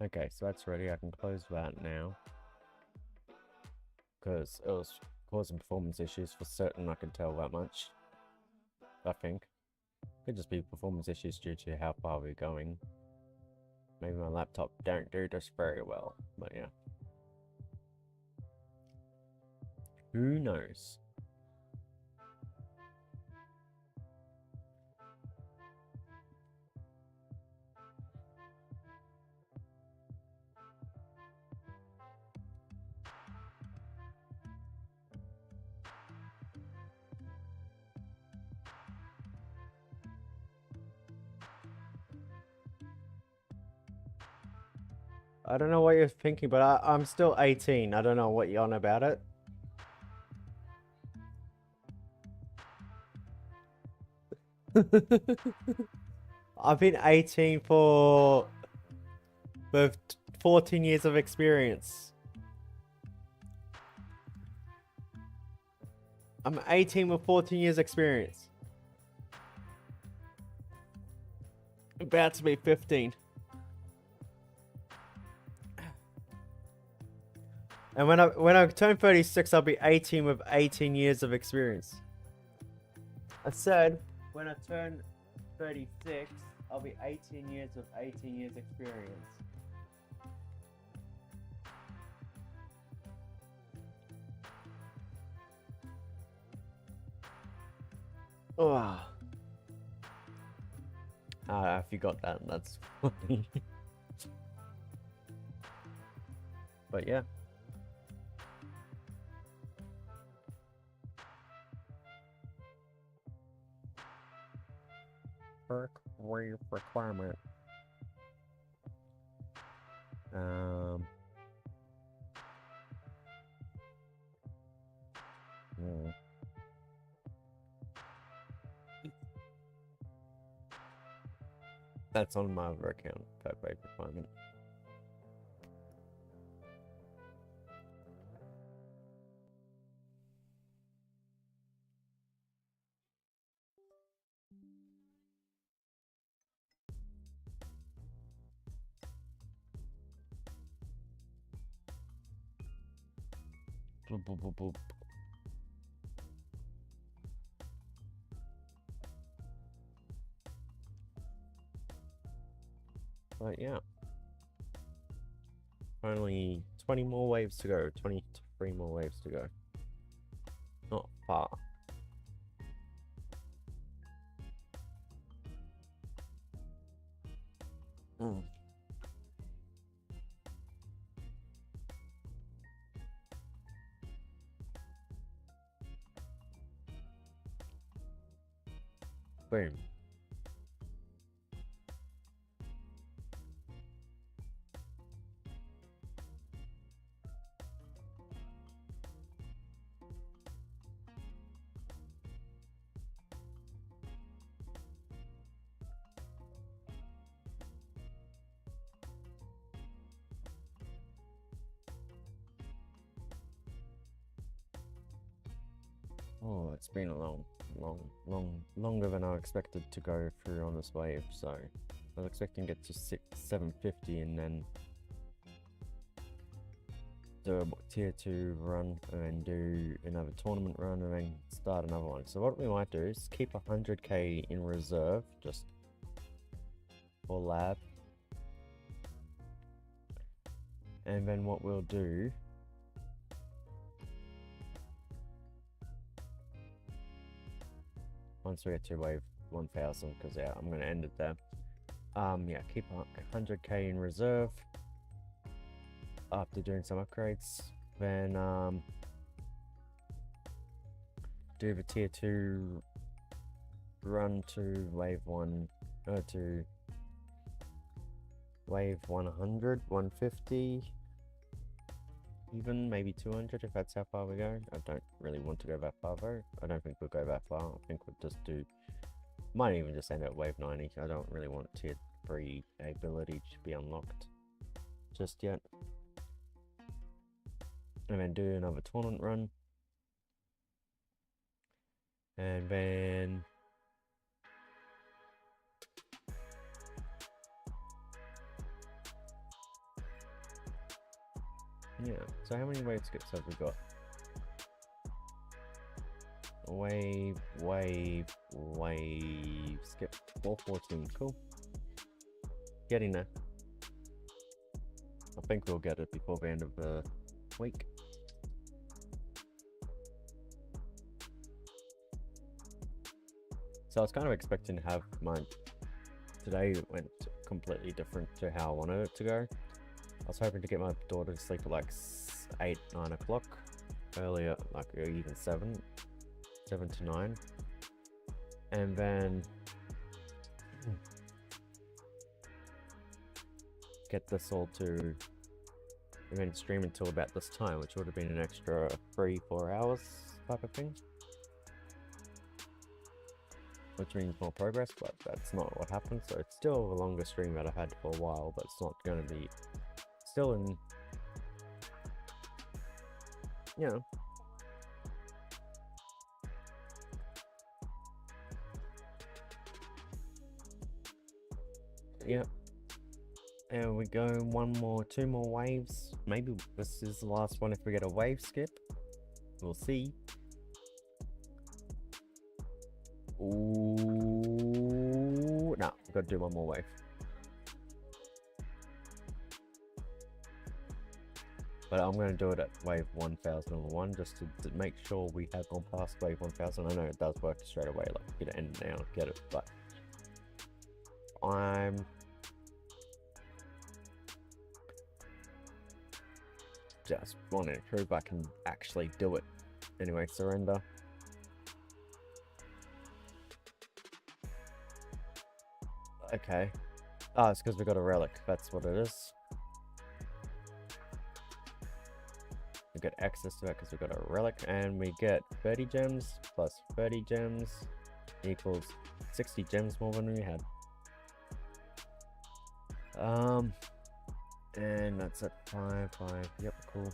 Okay, so that's ready. I can close that now. Because it was causing performance issues for certain, I can tell that much. I think. Could just be performance issues due to how far we're going. Maybe my laptop don't do this very well, but yeah. Who knows? I don't know what you're thinking, but I'm still 18. I don't know what you're on about it. I've been 18 with 14 years of experience. I'm 18 with 14 years experience. About to be 15. And when I turn 36, I'll be 18 with 18 years of experience. I said when I turn 36, I'll be 18 years with 18 years experience. Oh. If you got that, that's funny. But yeah. Requirement. That's on my other account, that rate requirement. Boop, boop, boop, boop. But yeah. Only 20 more waves to go. 23 more waves to go. Not far. Mm. Boom. Oh, it's been a longer than I expected to go through on this wave, so I was expecting to get to 750 and then do a tier 2 run and then do another tournament run and then start another one. So what we might do is keep 100k in reserve just for lab. And then what we'll do once we get to wave 1000, because yeah, I'm gonna end it there. Yeah, keep 100k in reserve after doing some upgrades. Then do the tier 2 run to wave 1 to wave 100, 150, even maybe 200 if that's how far we go. I don't really want to go that far though. I don't think we'll go that far. I think we'll just do, might even just end at wave 90. I don't really want tier 3 ability to be unlocked just yet. And then do another tournament run. And then yeah, so how many wave skips have we got? Wave, skip 414, cool. Getting there. I think we'll get it before the end of the week. So I was kind of expecting to have mine. Today went completely different to how I wanted it to go. I was hoping to get my daughter to sleep at like 8, 9 o'clock. Earlier, like even 7 to 9. And then get this all to, and then stream until about this time, which would have been an extra 3-4 hours type of thing. Which means more progress, but that's not what happened. So it's still the longest stream that I had for a while, but it's not going to be still in, you know. Yep. And we go 2 more waves. Maybe this is the last one if we get a wave skip. We'll see. Ooh, no, we've got to do one more wave. But I'm going to do it at wave 1001 just to make sure we have gone past wave 1000. I know it does work straight away, like get it end now, get it, but I'm just wanting to prove I can actually do it. Anyway, surrender. Okay. Oh, it's because we got a relic. That's what it is. We get access to it because we got a relic, and we get 30 gems plus 30 gems equals 60 gems more than we had. And that's at 5. Yep, cool.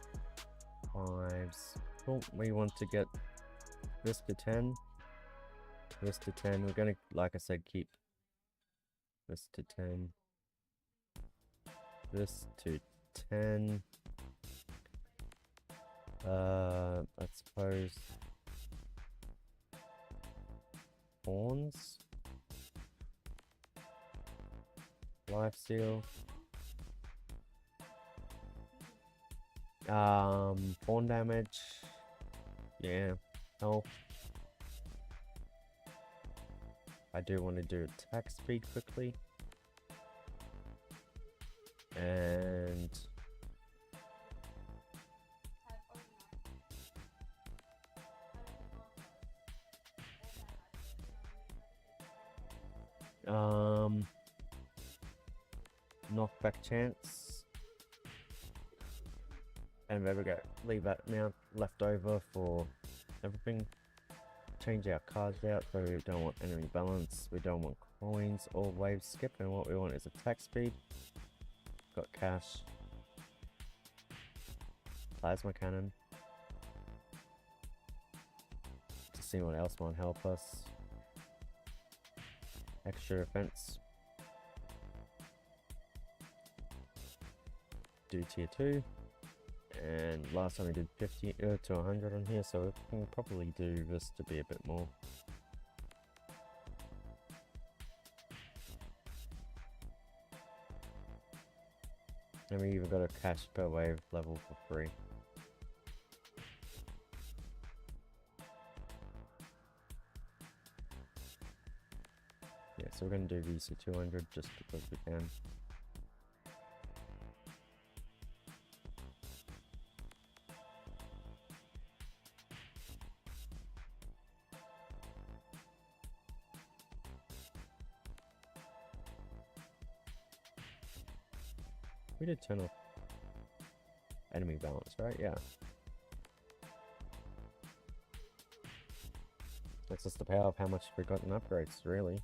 5s. Cool. We want to get this to 10. This to 10. We're gonna, like I said, keep this to 10. This to 10. suppose Horns, Lifesteal, Horn damage, yeah, health. I do want to do attack speed quickly, and knockback chance, and there we go. Leave that now left over for everything. Change our cards out, so we don't want enemy balance, we don't want coins or wave skip, and what we want is attack speed. Got cash, plasma cannon, to see what else might help us. Extra defense. Do tier 2. And last time we did 50 to 100 on here, so we can probably do this to be a bit more. And we even got a cash per wave level for free. Yeah, so we're going to do VC 200 just because we can. We did turn off enemy balance, right? Yeah. That's just the power of how much we got in upgrades, really.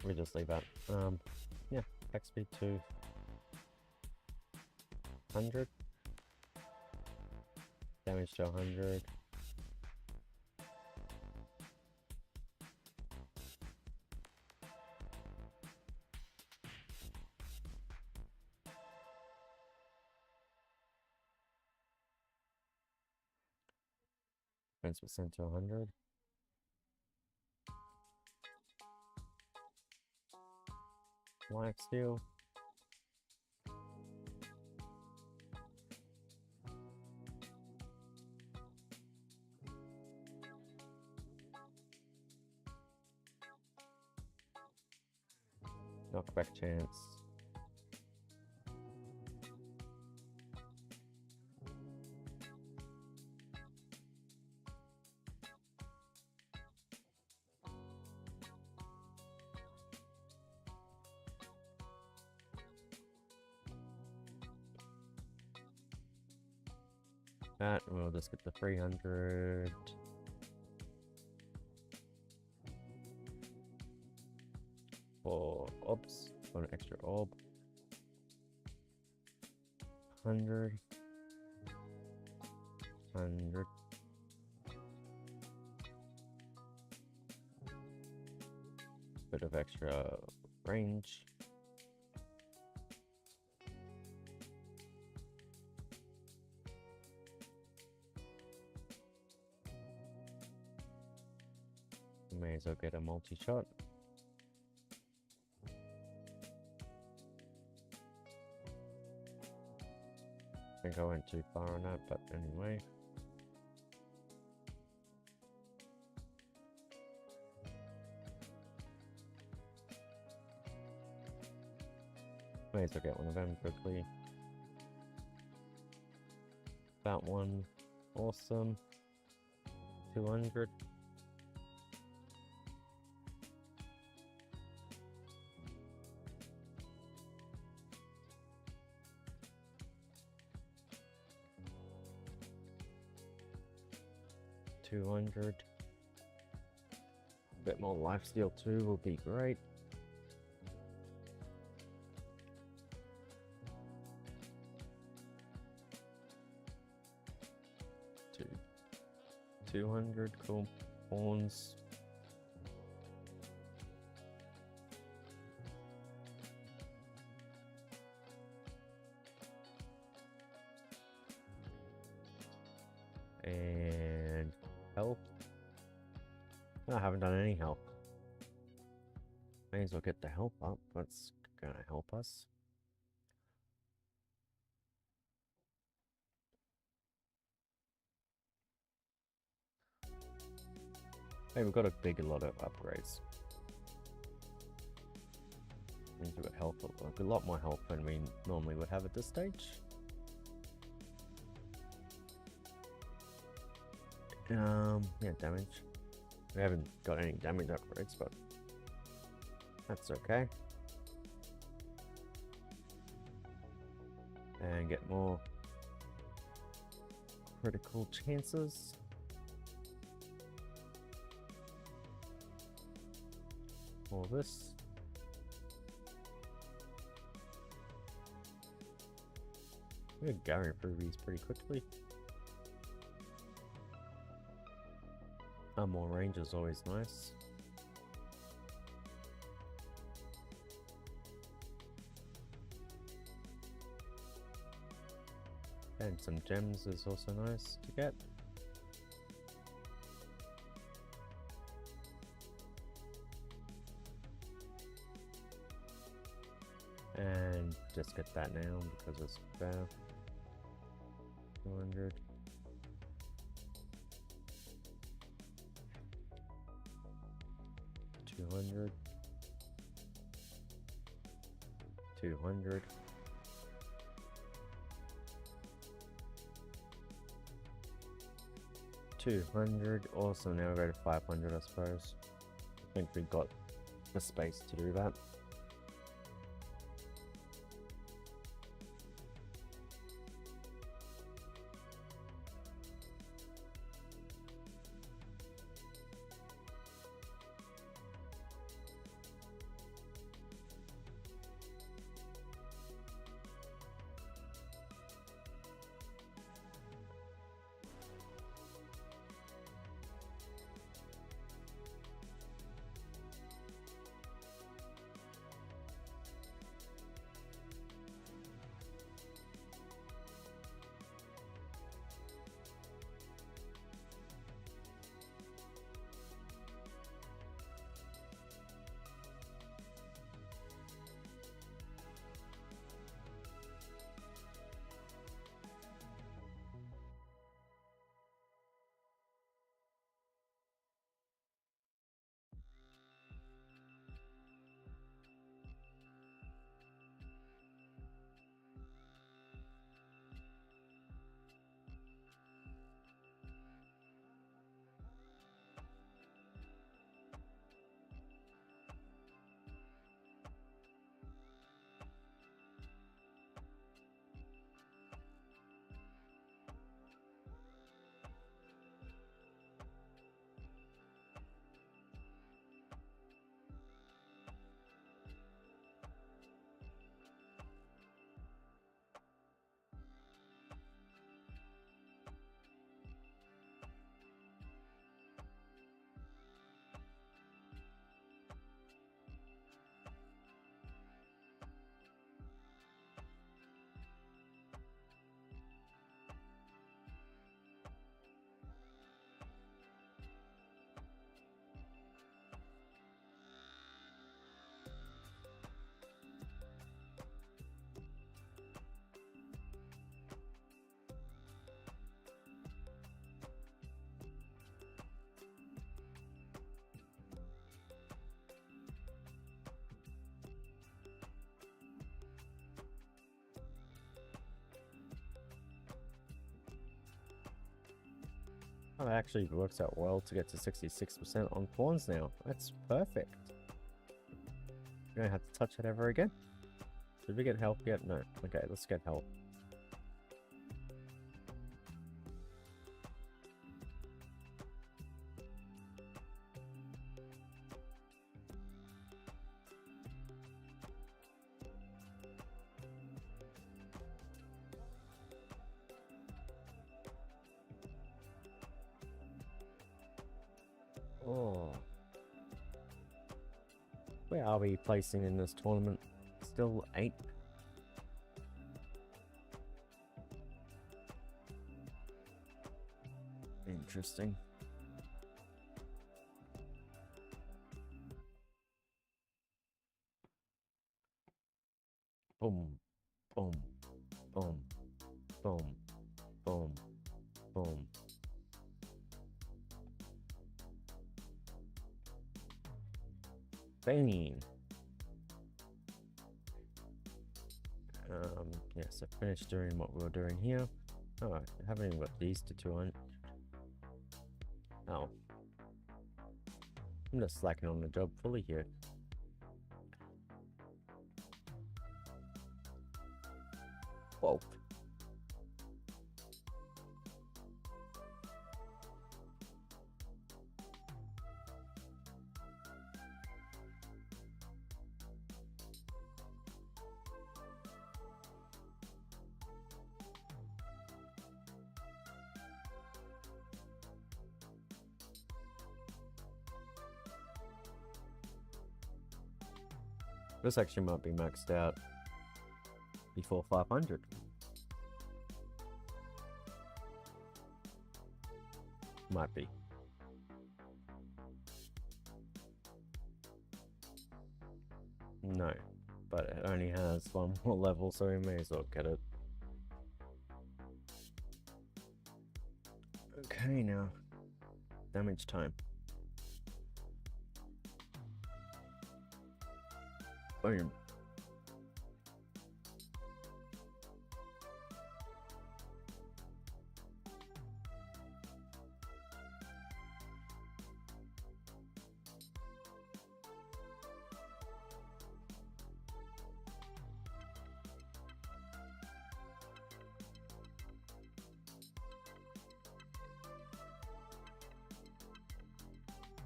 We just leave that. Yeah, attack speed to 100. Damage to 100. Defense percent to 100. Life steal. Knockback chance. That, and we'll just get the 300. For orbs, for an extra orb. 100. 100. Bit of extra range. May as well get a multi-shot. I think I went too far on that, but anyway. May as well get one of them quickly. That one, awesome. 200. $200. A bit more lifesteal too will be great. $200 cool horns. And health. No, I haven't done any health. May as well get the help up. That's gonna help us. Hey, we've got a lot of upgrades. Means we've got health, like a lot more health than we normally would have at this stage. Yeah, damage. We haven't got any damage upgrades, but that's okay. And get more critical chances. All this. We're going through these pretty quickly. More range is always nice. And some gems is also nice to get. And just get that now because it's better. 200. 200. 200. 200. Also, now we go to 500, I suppose. I think we've got the space to do that. Oh, it actually works out well to get to 66% on pawns now. That's perfect. You don't have to touch it ever again. Did we get help yet? No. Okay, let's get help. Oh. Where are we placing in this tournament? Still 8th? Interesting. Boom, boom, boom, boom, boom, boom. Bang. Yes, I finished doing what we were doing here. Oh, I haven't even got these to 200. Oh. I'm just slacking on the job fully here. Whoa. This actually might be maxed out before 500. Might be. No, but it only has one more level, so we may as well get it. Okay, now damage time. Boom.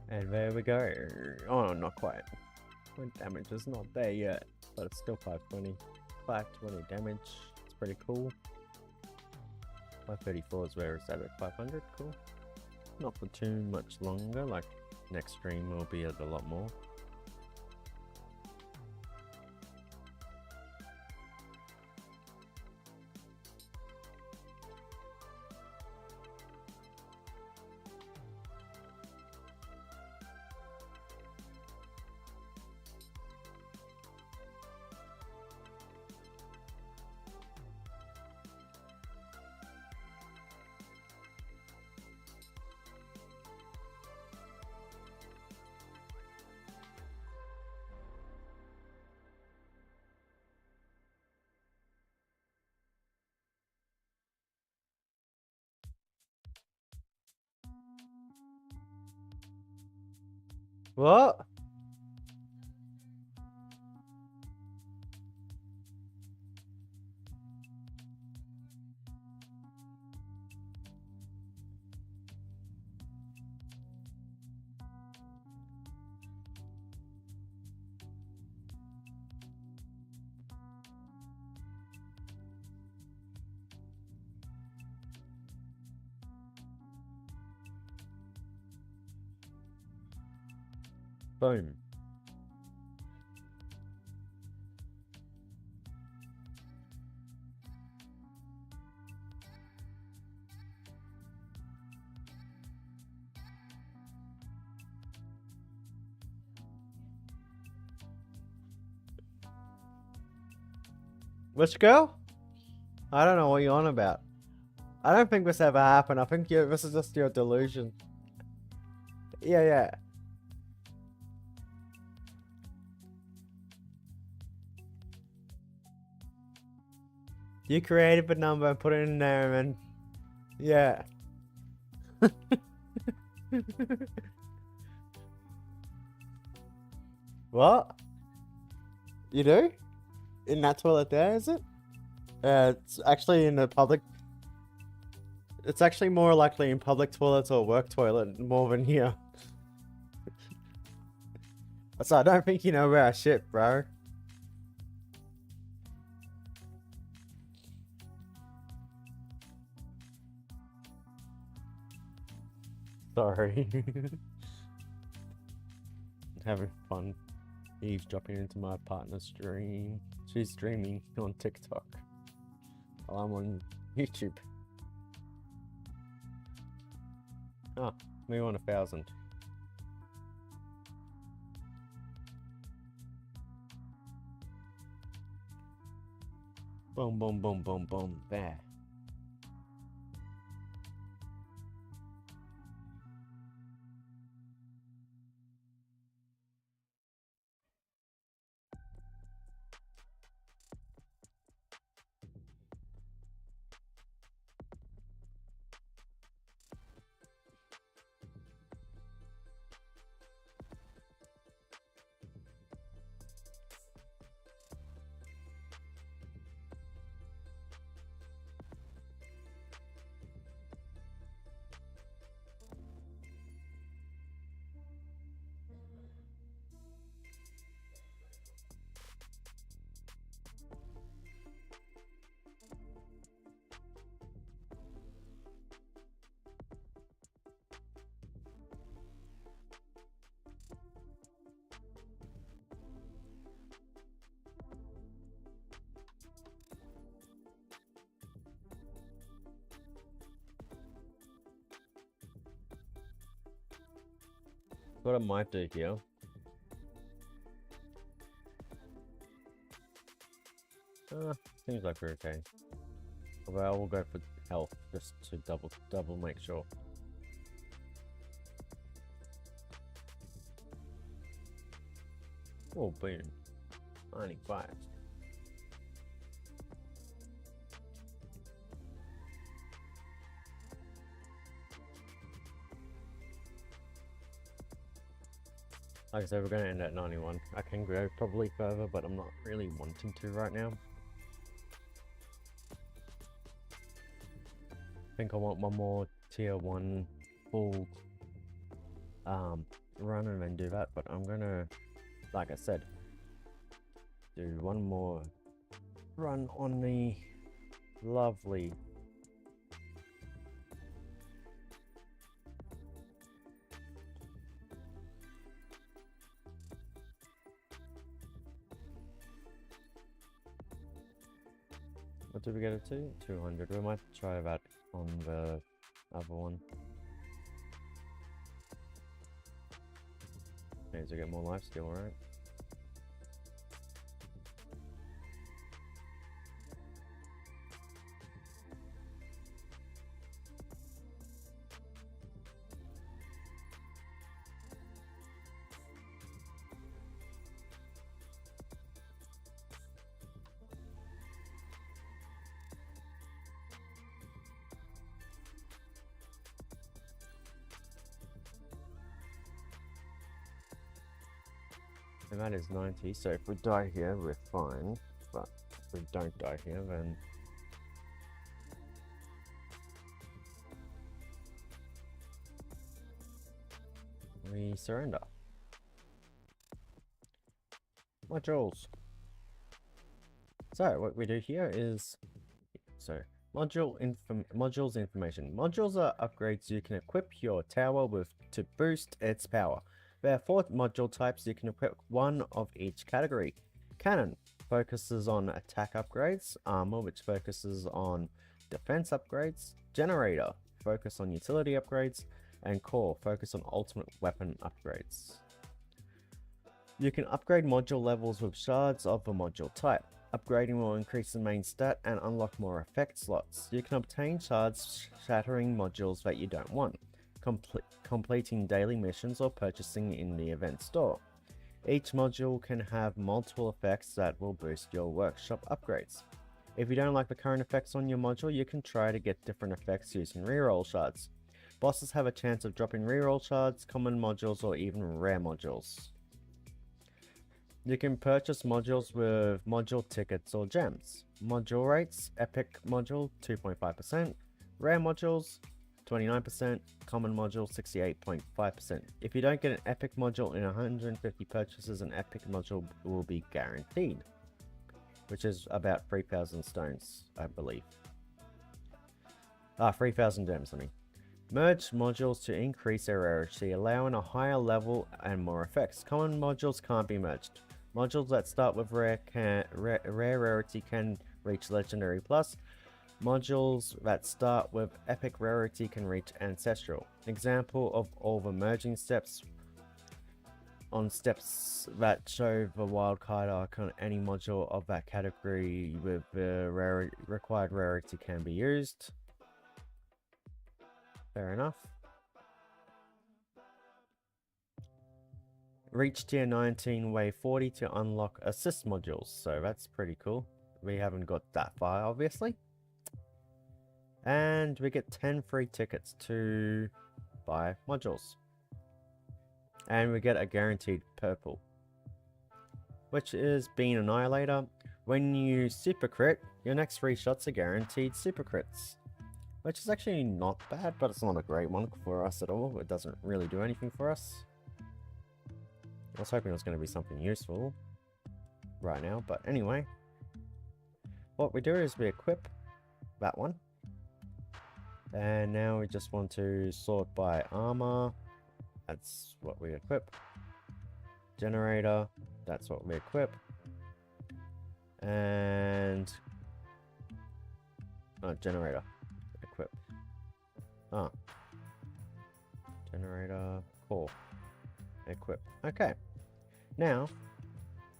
And there we go. Oh, not quite. My damage is not there yet, but it's still 520. 520 damage. It's pretty cool. 534 is where it's at 500. Cool. Not for too much longer. Like next stream will be at a lot more. What? Boom. Which girl? I don't know what you're on about. I don't think this ever happened. I think this is just your delusion. Yeah. You created the number and put it in there, and yeah. What? You do? In that toilet there, is it? It's actually in the public. It's actually more likely in public toilets or work toilet more than here. So I don't think you know where I shit, bro. Sorry. Having fun eavesdropping into my partner's stream. She's streaming on TikTok while I'm on YouTube. Ah, we want 1,000. Boom, boom, boom, boom, boom. There. What I might do here. Seems like we're okay. Well, we'll go for health just to double make sure. Oh, boom. 95. Like I said, we're going to end at 91. I can go probably further, but I'm not really wanting to right now. I think I want one more tier 1 full run and then do that, but I'm gonna, like I said, do one more run on the lovely what did we get it to? 200. We might try that on the other one. Means we get more life steal, right? And that is 90, so if we die here, we're fine. But if we don't die here, then we surrender. Modules. So what we do here is, modules information. Modules are upgrades you can equip your tower with to boost its power. There are 4 module types. You can equip one of each category. Cannon focuses on attack upgrades. Armor, which focuses on defense upgrades. Generator focus on utility upgrades. And core focus on ultimate weapon upgrades. You can upgrade module levels with shards of a module type. Upgrading will increase the main stat and unlock more effect slots. You can obtain shards shattering modules that you don't want, completing daily missions or purchasing in the event store. Each module can have multiple effects that will boost your workshop upgrades. If you don't like the current effects on your module, you can try to get different effects using reroll shards. Bosses have a chance of dropping reroll shards, common modules, or even rare modules. You can purchase modules with module tickets or gems. Module rates: epic module 2.5%, rare modules 29%, common module 68.5%. If you don't get an epic module in 150 purchases, an epic module will be guaranteed, which is about 3,000 stones, I believe. 3,000 gems, I mean. Merge modules to increase their rarity, allowing a higher level and more effects. Common modules can't be merged. Modules that start with rare rarity can reach legendary plus. Modules that start with epic rarity can reach Ancestral. Example of all the merging steps. On steps that show the wildcard icon, any module of that category with the required rarity can be used. Fair enough. Reach tier 19 wave 40 to unlock assist modules, so that's pretty cool. We haven't got that far, obviously. And we get 10 free tickets to buy modules. And we get a guaranteed purple, which is Bean Annihilator. When you super crit, your next 3 shots are guaranteed super crits, which is actually not bad, but it's not a great one for us at all. It doesn't really do anything for us. I was hoping it was going to be something useful right now, but anyway. What we do is we equip that one. And now we just want to sort by armor. That's what we equip. Generator, that's what we equip. And generator, equip. Generator, core, equip. Okay. Now,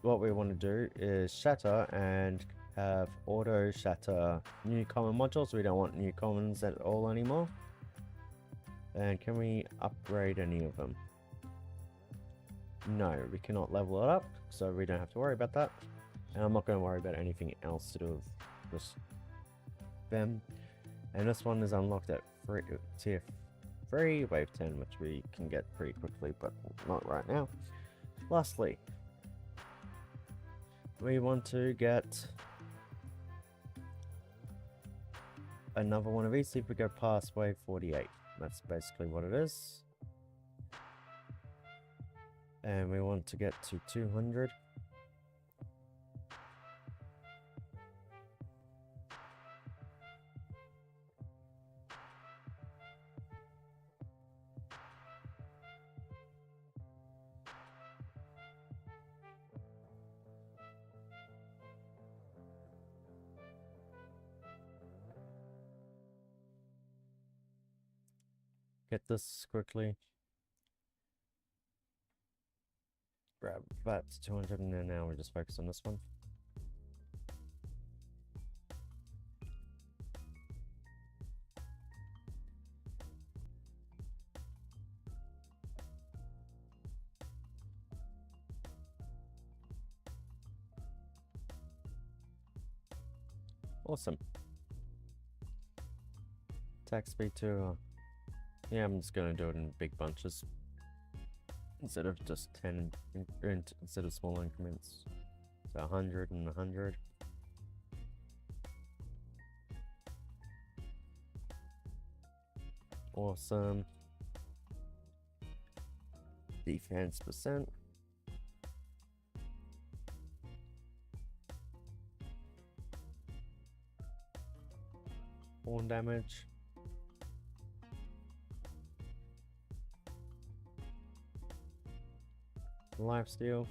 what we want to do is shatter and have auto shatter new common modules. We don't want new commons at all anymore. And can we upgrade any of them? No, we cannot level it up, so we don't have to worry about that. And I'm not going to worry about anything else to do with this them. And this one is unlocked at tier 3, wave 10, which we can get pretty quickly, but not right now. Lastly, we want to get another one of these, see if we go past wave 48. That's basically what it is. And we want to get to 200. Get this quickly. Grab that to 200, and then now we just focus on this one. Awesome. Attack speed 2. Yeah, I'm just gonna do it in big bunches instead of just 10 instead of small increments. So 100 and 100. Awesome. Defense percent. Horn damage. Lifesteal.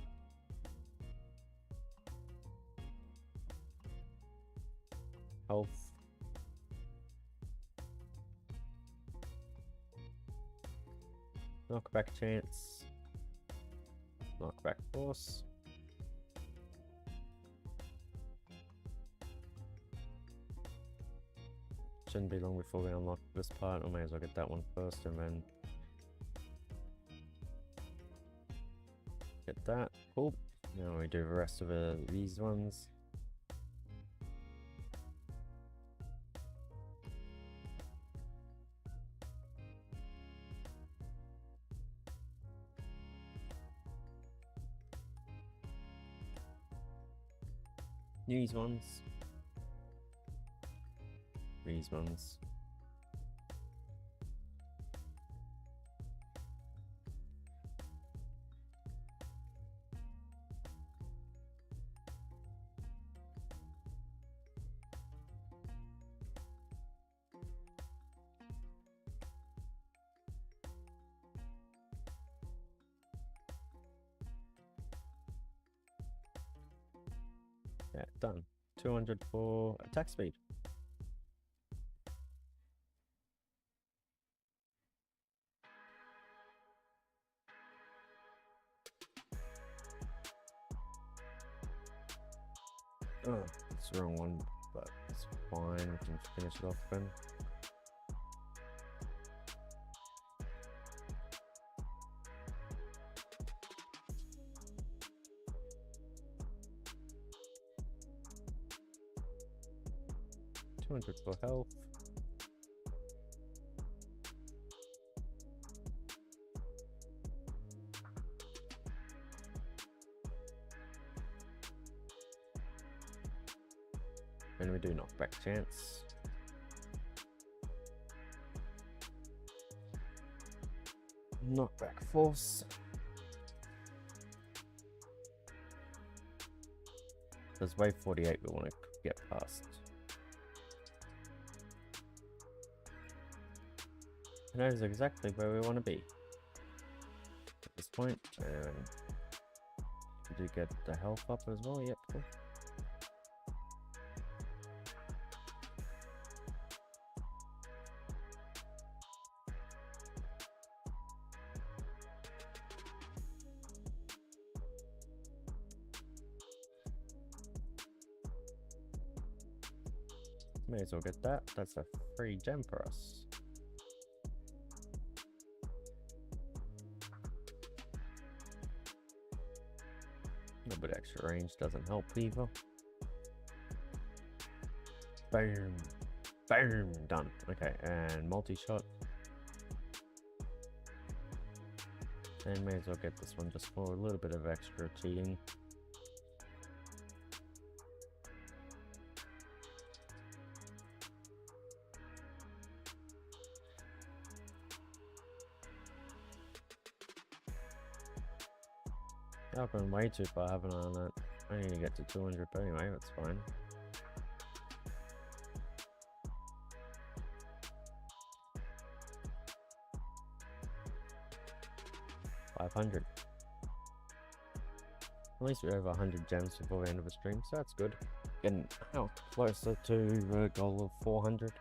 Health. Knockback chance. Knockback force. Shouldn't be long before we unlock this part. I may as well get that one first and then get that. Cool. Now we do the rest of these ones. These ones. These ones. Yeah, done. 200 for attack speed. Oh, it's the wrong one, but it's fine. We can finish it off then. $200 for health. And we do knockback chance. Knockback force. There's wave 48 we want to get past. And that is exactly where we want to be at this point. And we do get the health up as well. Yep, cool. May as well get that. That's a free gem for us. A little bit extra range doesn't help either. Boom. Boom. Done. Okay, and multi-shot. And may as well get this one just for a little bit of extra cheating. I've gone way too far, haven't I, on that? I need to get to 200, but anyway, that's fine. $500. At least we're over 100 gems before the end of the stream, so that's good. Getting closer to the goal of 400.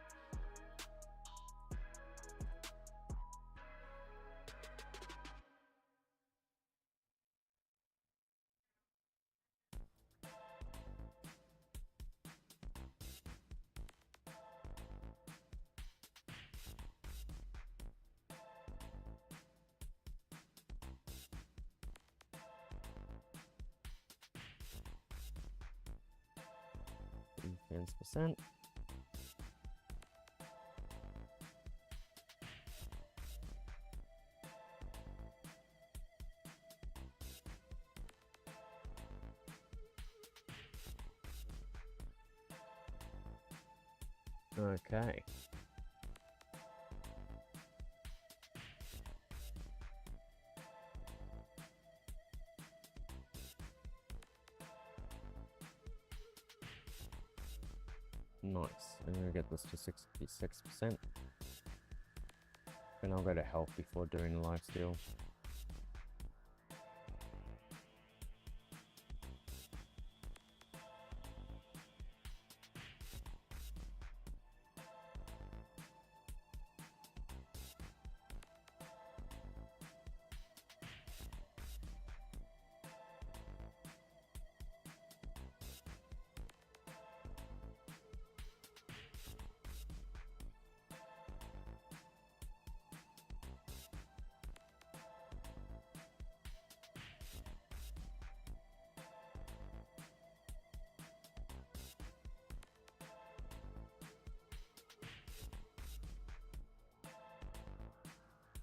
Defense %. Okay. Nice. I'm gonna get this to 66%. Then I'll go to health before doing the lifesteal.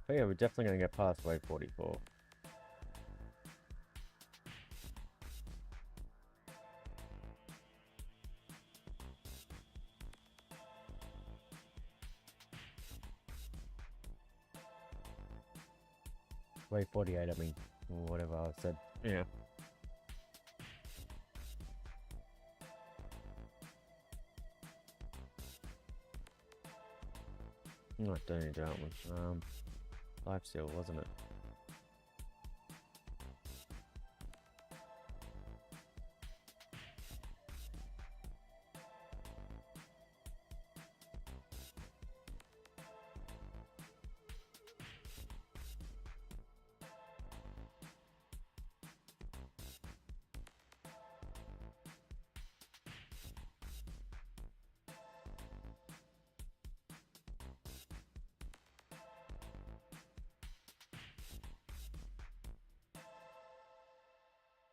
But yeah, we're definitely going to get past wave 44. Wave 48, I mean, whatever I said. Yeah. No, I don't need that one. Lifesteal, wasn't it?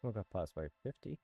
We got past wave 50.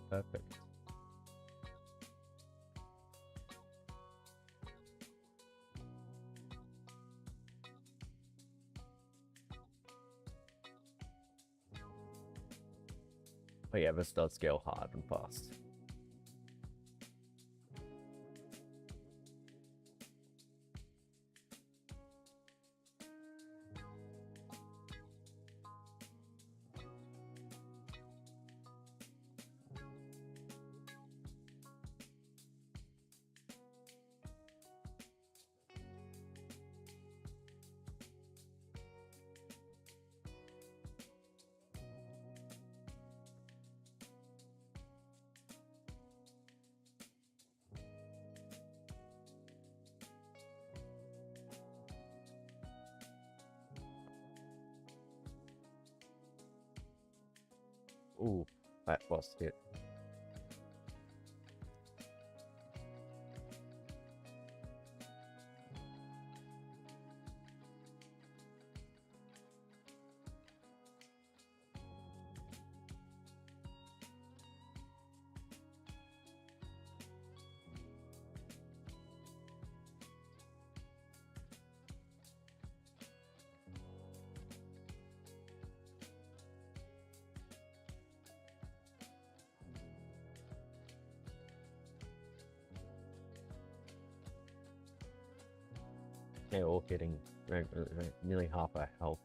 Perfect. But yeah, this does scale hard and fast. Ooh, that was hit. They're all hitting nearly half our health.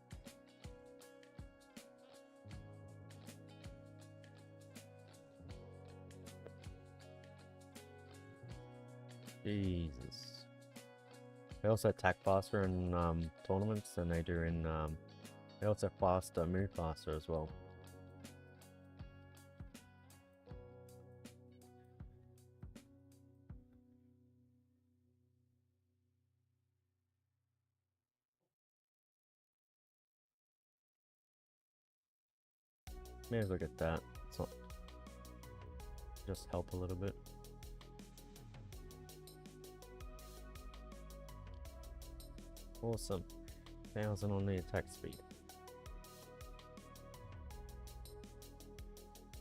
Jesus. They also attack faster in tournaments than they do in they also move faster as well. May as well get that. It's not just help a little bit. Awesome. 1000 on the attack speed.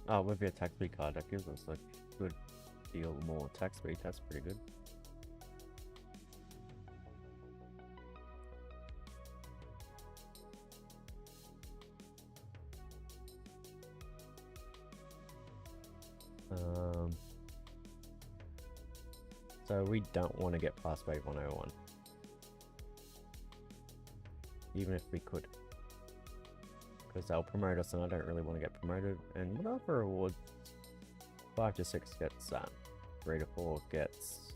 Oh, with the attack speed card, that gives us a good deal more attack speed. That's pretty good. So we don't want to get past wave 101. Even if we could. Because they'll promote us and I don't really want to get promoted. And what other rewards? 5 to 6 gets that. 3 to 4 gets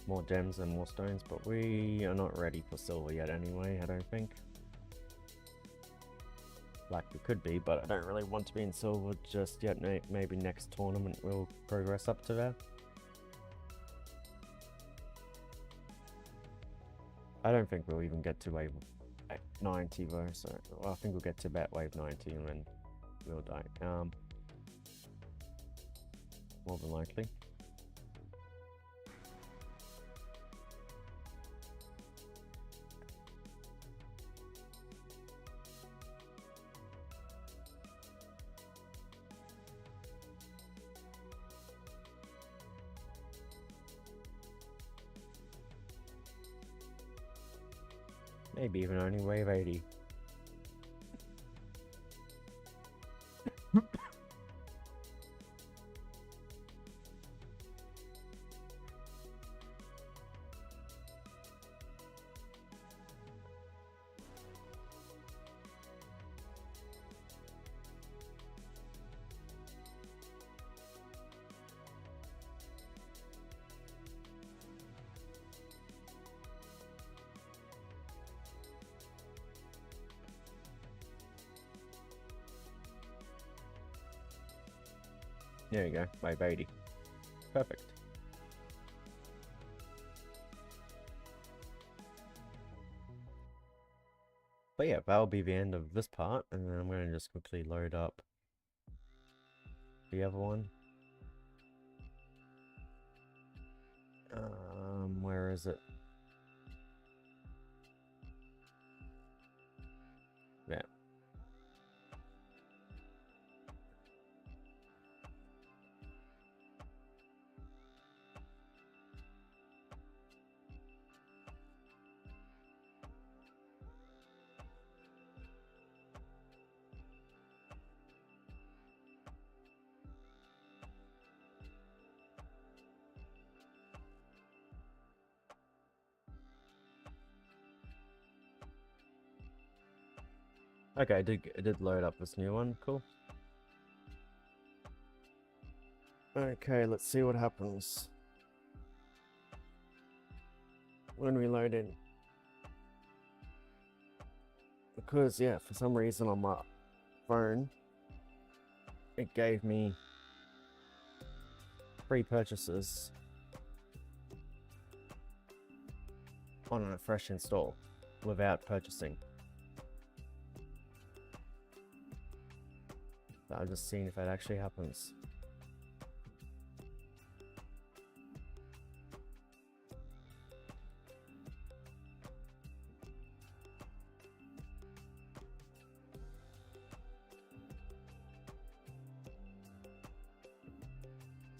more gems and more stones, but we are not ready for silver yet anyway, I don't think. Like we could be, but I don't really want to be in silver just yet. Maybe next tournament we'll progress up to that. I don't think we'll even get to wave 90 though, so I think we'll get to about wave 90 and then we'll die. More than likely. Maybe even only wave 80. There you go, wave 80. Perfect. But yeah, that'll be the end of this part, and then I'm going to just quickly load up the other one. Where is it? Yeah. Okay, it did load up this new one. Cool. Okay, let's see what happens when we load in. Because, yeah, for some reason on my phone, it gave me free purchases on a fresh install without purchasing. So I'm just seeing if that actually happens.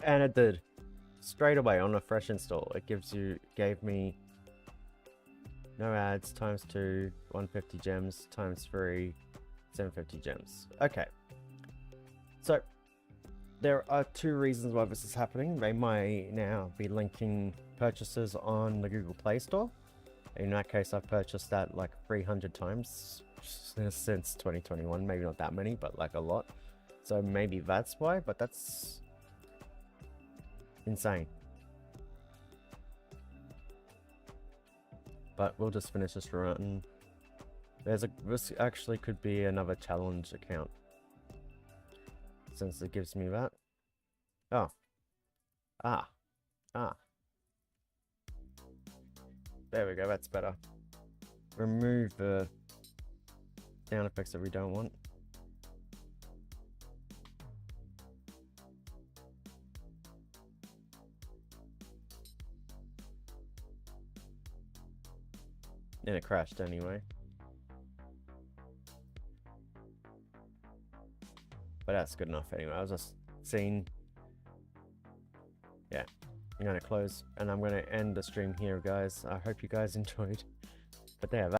And it did. Straight away on a fresh install. It gave me no ads, ×2, 150 gems, ×3, 750 gems. Okay. So, there are 2 reasons why this is happening. They might now be linking purchases on the Google Play Store. In that case, I've purchased that like 300 times since 2021. Maybe not that many, but like a lot. So maybe that's why, but that's insane. But we'll just finish this run. This actually could be another challenge account, since it gives me that. Oh. Ah. There we go, that's better. Remove the sound effects that we don't want. And it crashed anyway. But that's good enough anyway. I was just seeing. Yeah. I'm going to close and I'm going to end the stream here, guys. I hope you guys enjoyed. But yeah,